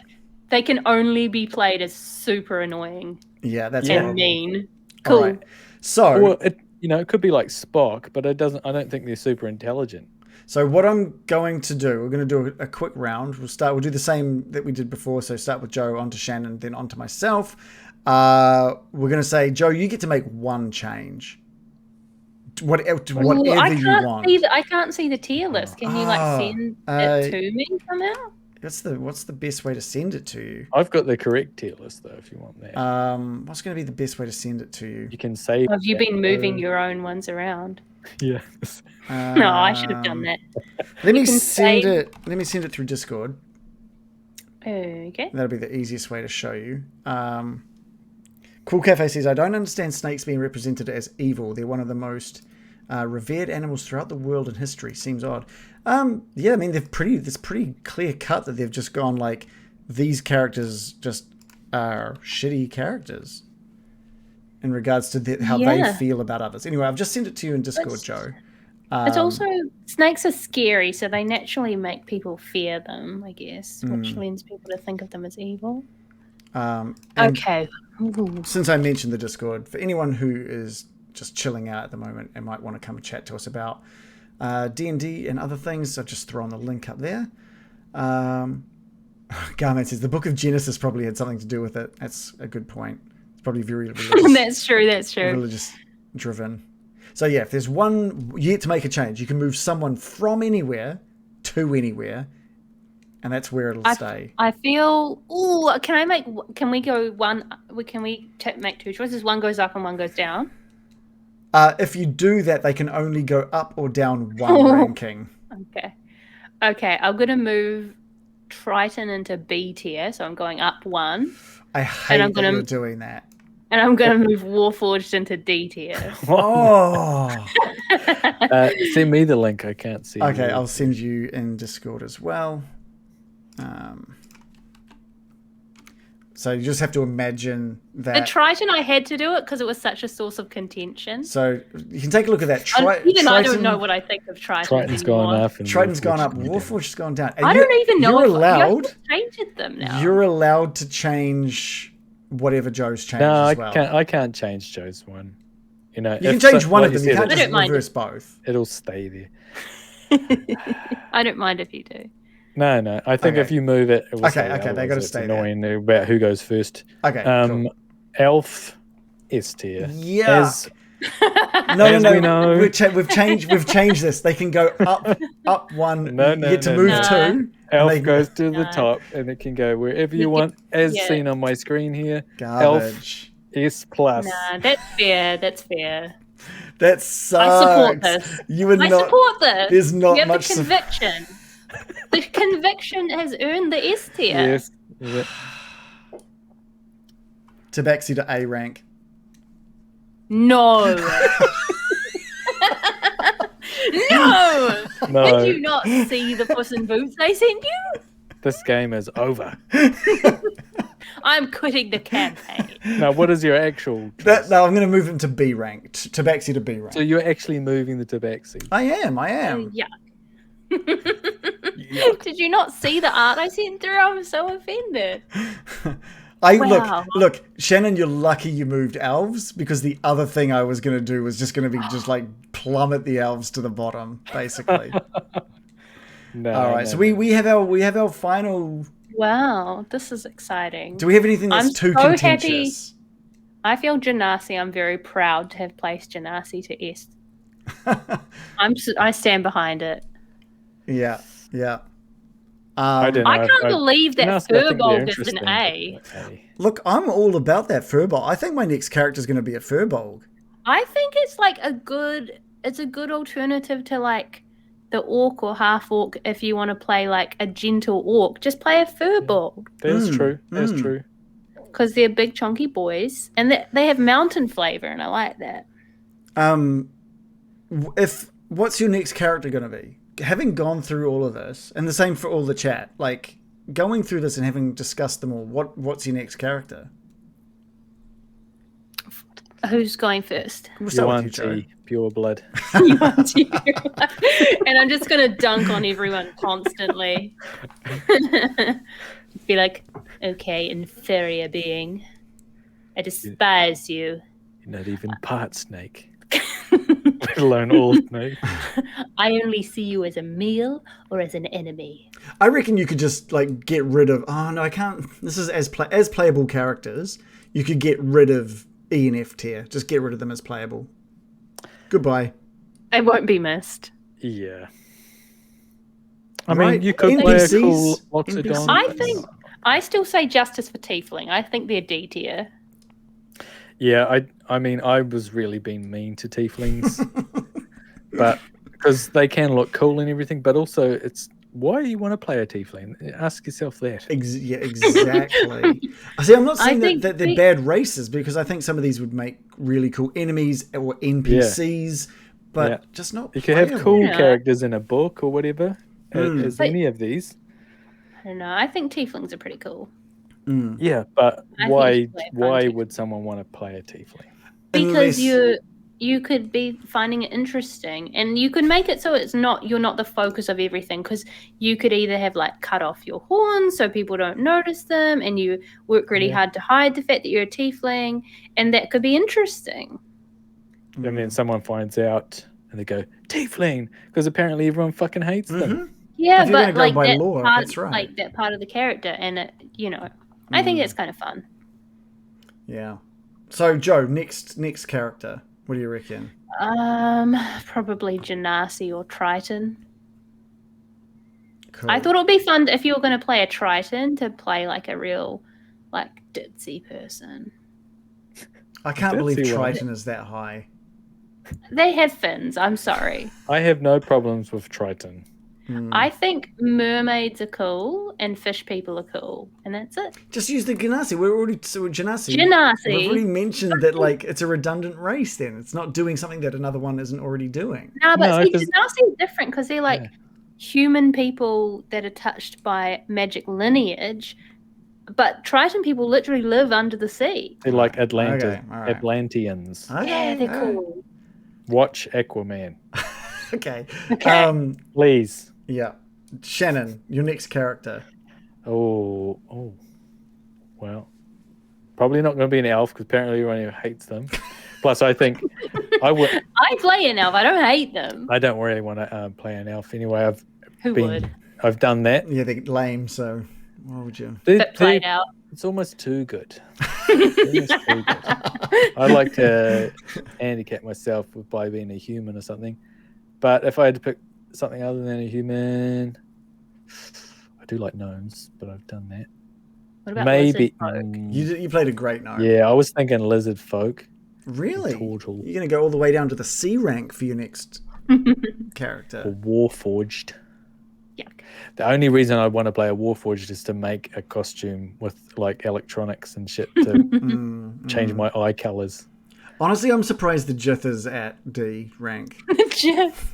they can only be played as super annoying Yeah, that's and horrible. mean. All Cool. right. So, Well, it could be like Spock, but I don't think they're super intelligent. So what I'm going to do, we're going to do a quick round. We'll do the same that we did before. So start with Joe, onto Shannon, then onto myself. We're going to say, Joe, you get to make one change. Whatever you want. I can't see the tier list. Can you send it to me somehow? What's the best way to send it to you? I've got the correct tier list though, if you want that. What's going to be the best way to send it to you? You can save. Have you been moving your own ones around? Yeah. No, I should have done that. Let me send it through Discord. Okay. That'll be the easiest way to show you. Cool Cafe says, I don't understand snakes being represented as evil. They're one of the most revered animals throughout the world and history. Seems odd. Yeah, I mean, it's pretty clear cut that they've just gone like, these characters just are shitty characters in regards to how they feel about others. Anyway, I've just sent it to you in Discord, Joe. It's also, snakes are scary, so they naturally make people fear them, I guess, which lends people to think of them as evil. Okay. Ooh. Since I mentioned the Discord, for anyone who is just chilling out at the moment and might want to come and chat to us about D&D and other things, I've just thrown the link up there. Garment says, the Book of Genesis probably had something to do with it. That's a good point. It's probably very religious. That's true. Religious driven. So yeah, if there's one, you get to make a change. You can move someone from anywhere to anywhere, and that's where it'll stay. I feel. Ooh, can we go one? Can we make two choices? One goes up and one goes down. If you do that, they can only go up or down one ranking. Okay. I'm gonna move Triton into B tier, so I'm going up one. I hate that you're doing that. And I'm going to move Warforged into D tier. Oh. Send me the link. I can't see. Okay, I'll send you in Discord as well. So you just have to imagine that. The Triton, I had to do it because it was such a source of contention. So you can take a look at that. Even I don't know what I think of Triton. Triton's gone up. Triton's gone up. Warforged's gone down. I don't even know you're allowed. Changed them now. You're allowed to change whatever Joe's changed as well. I can't change Joe's one. You can change one of them. You can't just reverse both. It'll stay there. I don't mind if you do. No. I think if you move it, will stay. Okay, they got to stay annoying there. About who goes first. Okay, cool. Elf S tier. Yeah. No. We've changed this. They can go up one. You get to move two. Elf goes to the top, and it can go wherever you want, as seen on my screen here. Garbage. Elf S plus. Nah, that's fair. That sucks. I support this. I support this. There's not you have much the conviction. The conviction has earned the S tier. Yes. Yeah. Tabaxi to A rank. No. No. Did you not see the Puss in Boots I sent you? This game is over. I'm quitting the campaign. Now, what is your actual? No, I'm going to move him to B rank. Tabaxi to B rank. So you're actually moving the Tabaxi. I am. Yeah. Did you not see the art I sent through? I'm so offended. Look, Shannon, you're lucky you moved elves, because the other thing I was going to do was just going to be just like plummet the elves to the bottom, basically. All right, so we have our final. Wow, this is exciting. Do we have anything that's too contentious? Happy. I feel Genasi. I'm very proud to have placed Genasi to S. I stand behind it. Yeah. I can't believe that Furbolg is an A. Look, I'm all about that Furbolg. I think my next character is going to be a Furbolg. I think it's like a good alternative to like the orc or half orc if you want to play like a gentle orc. Just play a Furbolg. That's true. That's true. Because they're big chunky boys and they have mountain flavor, and I like that. What's your next character going to be? having gone through all of this, and the same for all the chat, like going through this and having discussed them all, what's your next character? Who's going first? We'll start with you, Yuan-Ti, pure blood. And I'm just going to dunk on everyone constantly. Be like, okay, inferior being. I despise you. You're not even part snake. Let alone all snake. I only see you as a meal or as an enemy. I reckon you could just like get rid of. Oh no, I can't. This is as playable characters. You could get rid of E and F tier. Just get rid of them as playable. Goodbye. I won't be missed. Yeah. I Right. mean, you could play a cool NPCs. Loxodon. I still say justice for Tiefling. I think they're D tier. Yeah, I mean, I was really being mean to tieflings, but because they can look cool and everything, but also it's why you want to play a tiefling. Ask yourself that. Yeah, exactly. See, I'm not saying think that they're bad races, because I think some of these would make really cool enemies or NPCs, but just not. You could have playable. cool characters in a book or whatever, as any of these. I don't know. I think Tieflings are pretty cool. Yeah, but I why think it's quite fun would someone want to play a tiefling? Because Unless- you could be finding it interesting, and you could make it so you're not the focus of everything, because you could either have like cut off your horns so people don't notice them, and you work really hard to hide the fact that you're a tiefling, and that could be interesting. And then someone finds out and they go tiefling because apparently everyone fucking hates them. Yeah, If you're but gonna go like by that lore, part, that's right. like that part of the character, and I think it's kind of fun. Yeah. So Joe, next character. What do you reckon? Probably Genasi or Triton. Cool. I thought it would be fun if you were going to play a Triton to play like a real, like, ditzy person. I can't believe Ditzy one. Triton is that high. They have fins. I'm sorry. I have no problems with Triton. I think mermaids are cool and fish people are cool, and that's it. Just use the Genasi. We're already Genasi. Genasi. We've already mentioned that like it's a redundant race. Then it's not doing something that another one isn't already doing. No, but No, see, 'cause- Genasi is different because they're like human people that are touched by magic lineage, but Triton people literally live under the sea. They're like Okay, all right. Atlanteans. Yeah, they're Okay. cool. Watch Aquaman, Okay. Okay. please. Yeah. Shannon, your next character. Oh, well, probably not going to be an elf because apparently everyone hates them. Plus, I think I would. I play an elf. I don't hate them. I don't really want to play an elf anyway. Who would? I've done that. Yeah, they're lame. So why would you? But played out. It's almost too good. It's almost too good. I like to handicap myself by being a human or something. But if I had to pick something other than a human, I do like gnomes, but I've done that. What about Maybe. lizard folk? You played a great gnome. Yeah, I was thinking lizard folk. Really? Turtle. You're going to go all the way down to the C rank for your next character. Or Warforged. Yuck. The only reason I want to play a Warforged is to make a costume with like electronics and shit to change my eye colors. Honestly, I'm surprised the Jith is at D rank. Jeff.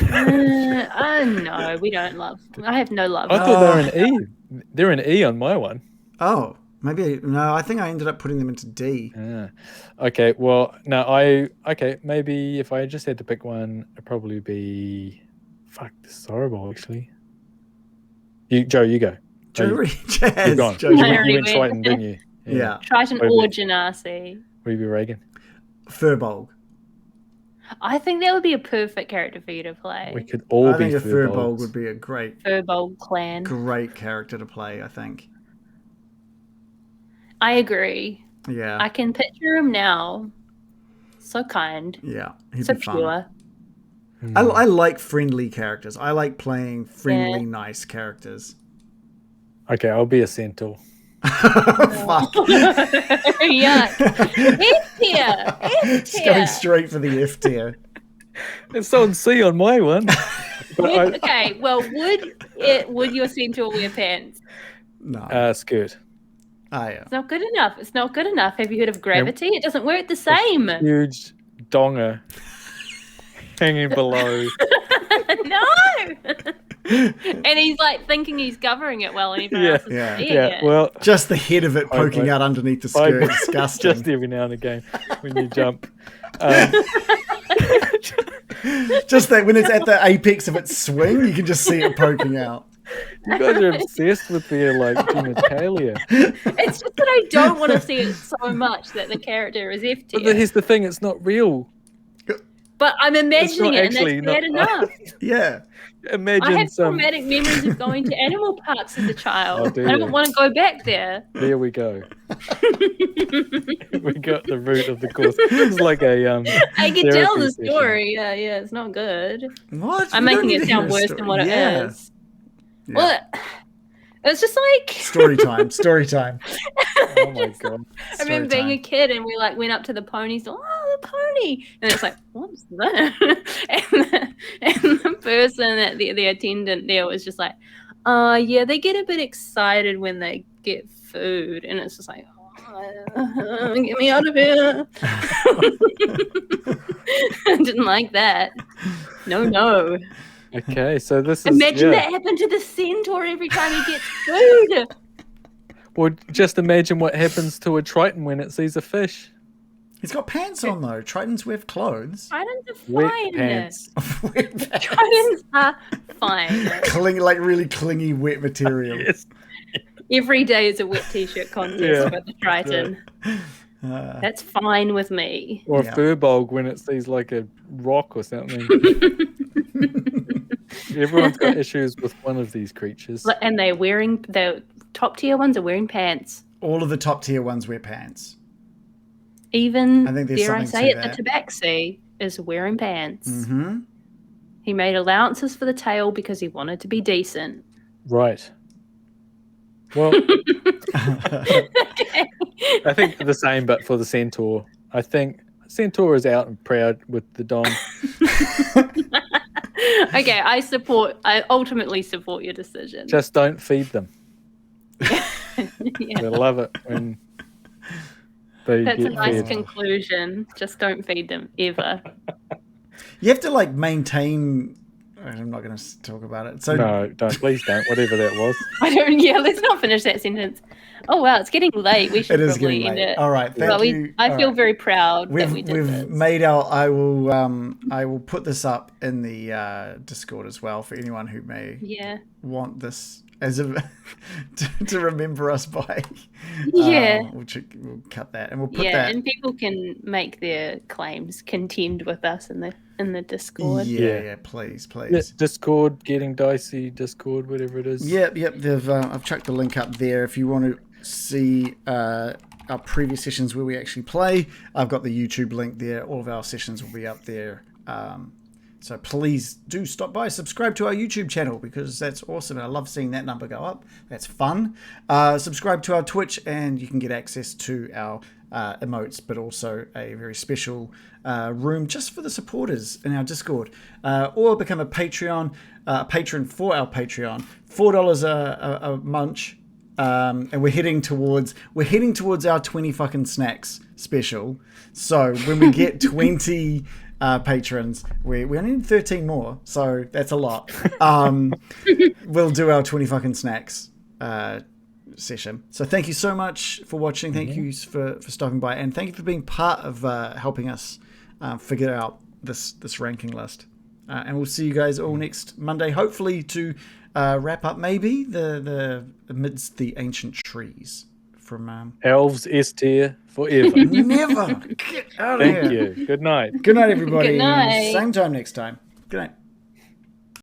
No, we don't love. I have no love. I thought they were an E. They're an E on my one. Oh, maybe no. I think I ended up putting them into D. Yeah. Okay. Well, no. Maybe if I just had to pick one, it'd probably be. Fuck, this is horrible. Actually. Joe, you go. Joe, You're gone. Joe, You I went already Triton, went. didn't you? yeah. Triton Wait, or wait. Genasi. Ruby Reagan. Furbolg. I think that would be a perfect character for you to play. We could all I be think a Furbolg Furbolgs. would be a great Furbolg clan. character to play. I think. I agree. Yeah. I can picture him now. So kind. Yeah. He'd So be fun. pure. I like friendly characters. I like playing friendly, nice characters. Okay, I'll be a centaur. Fuck. Yuck. F tier. It's going straight for the F tier. It's on C on my one. But Okay, well, would your centaur wear pants? No. skirt. Ah, yeah. It's not good enough. It's not good enough. Have you heard of gravity? It doesn't work the same. Huge donger hanging below. No. And he's like thinking he's covering it well, and everyone else is seeing it. Well, Just the head of it poking out underneath the skirt. Disgusting. just every now and again when you jump. Just that when it's at the apex of its swing, you can just see it poking out. You guys are obsessed with their genitalia. It's just that I don't want to see it so much that the character is F tier. But here's the thing: it's not real. But I'm imagining it, and actually that's bad enough. Yeah. Imagine I have some. traumatic memories of going to animal parks as a child. do I you? don't want to go back there. There we go. We got the root of the course. It's like a I can tell the session. story. Yeah, it's not good. What? I'm We don't making need it to hear sound a worse story. than what it Yeah. is. Yeah. Well, it's just like Story time. Story time. Oh my god. I remember being a kid and we went up to the ponies. Oh, the pony! And it's like, what's that? and the person at the attendant there was just like, yeah, they get a bit excited when they get food, and it's just like, get me out of here. I didn't like that. No. Okay, so this is Imagine that happened to the centaur every time he gets food. Or just imagine what happens to a triton when it sees a fish. He's got pants on though. Tritons wear clothes. Tritons are Wet fine. pants. Tritons are fine. Like really clingy wet material. Yes. Every day is a wet t-shirt contest for the Triton. Uh, That's fine with me. Or Yeah. a furbolg when it sees like a rock or something. Everyone's got issues with one of these creatures. And the top tier ones are wearing pants. all of the top tier ones wear pants. Even, I think there's dare I something say to it, that. the tabaxi is wearing pants. Mm-hmm. He made allowances for the tail because he wanted to be decent. Right. Well, I think the same, but for the centaur. I think centaur is out and proud with the dong. Okay, I ultimately support your decision. Just don't feed them. Yeah. They love it when they That's a get nice fed. conclusion. Just don't feed them ever. You have to like maintain. I'm not going to talk about it. So No, don't. Please don't. Whatever that was. Let's not finish that sentence. Oh wow, it's getting late. We should it is probably getting end late. it. All right, thank Well, you. I All feel right. very proud that we did We've this. made our. I will put this up in the Discord as well for anyone who may want this as a to remember us by. Yeah. We'll cut that and we'll put Yeah, that. and people can make their claims, contend with us in the Discord. Yeah, please. Yeah, Discord, Getting Dicey, Discord, whatever it is. Yep. I've chucked the link up there if you want to see our previous sessions where we actually play. I've got the YouTube link there. All of our sessions will be up there. So please do stop by, subscribe to our YouTube channel because that's awesome. I love seeing that number go up. That's fun. Subscribe to our Twitch and you can get access to our emotes, but also a very special room just for the supporters in our Discord. Or become a patron for our Patreon. $4 a munch. And we're heading towards our 20 fucking snacks special. So when we get 20 patrons, we only need 13 more, so that's a lot. We'll do our 20 fucking snacks session. So thank you so much for watching. Thank you for stopping by, and thank you for being part of helping us figure out this ranking list. And we'll see you guys all next Monday, hopefully to wrap up maybe the amidst the ancient trees from Elves S tier forever. never get out of here. Thank you. Good night. Good night, everybody. Good night. Same time next time. Good night.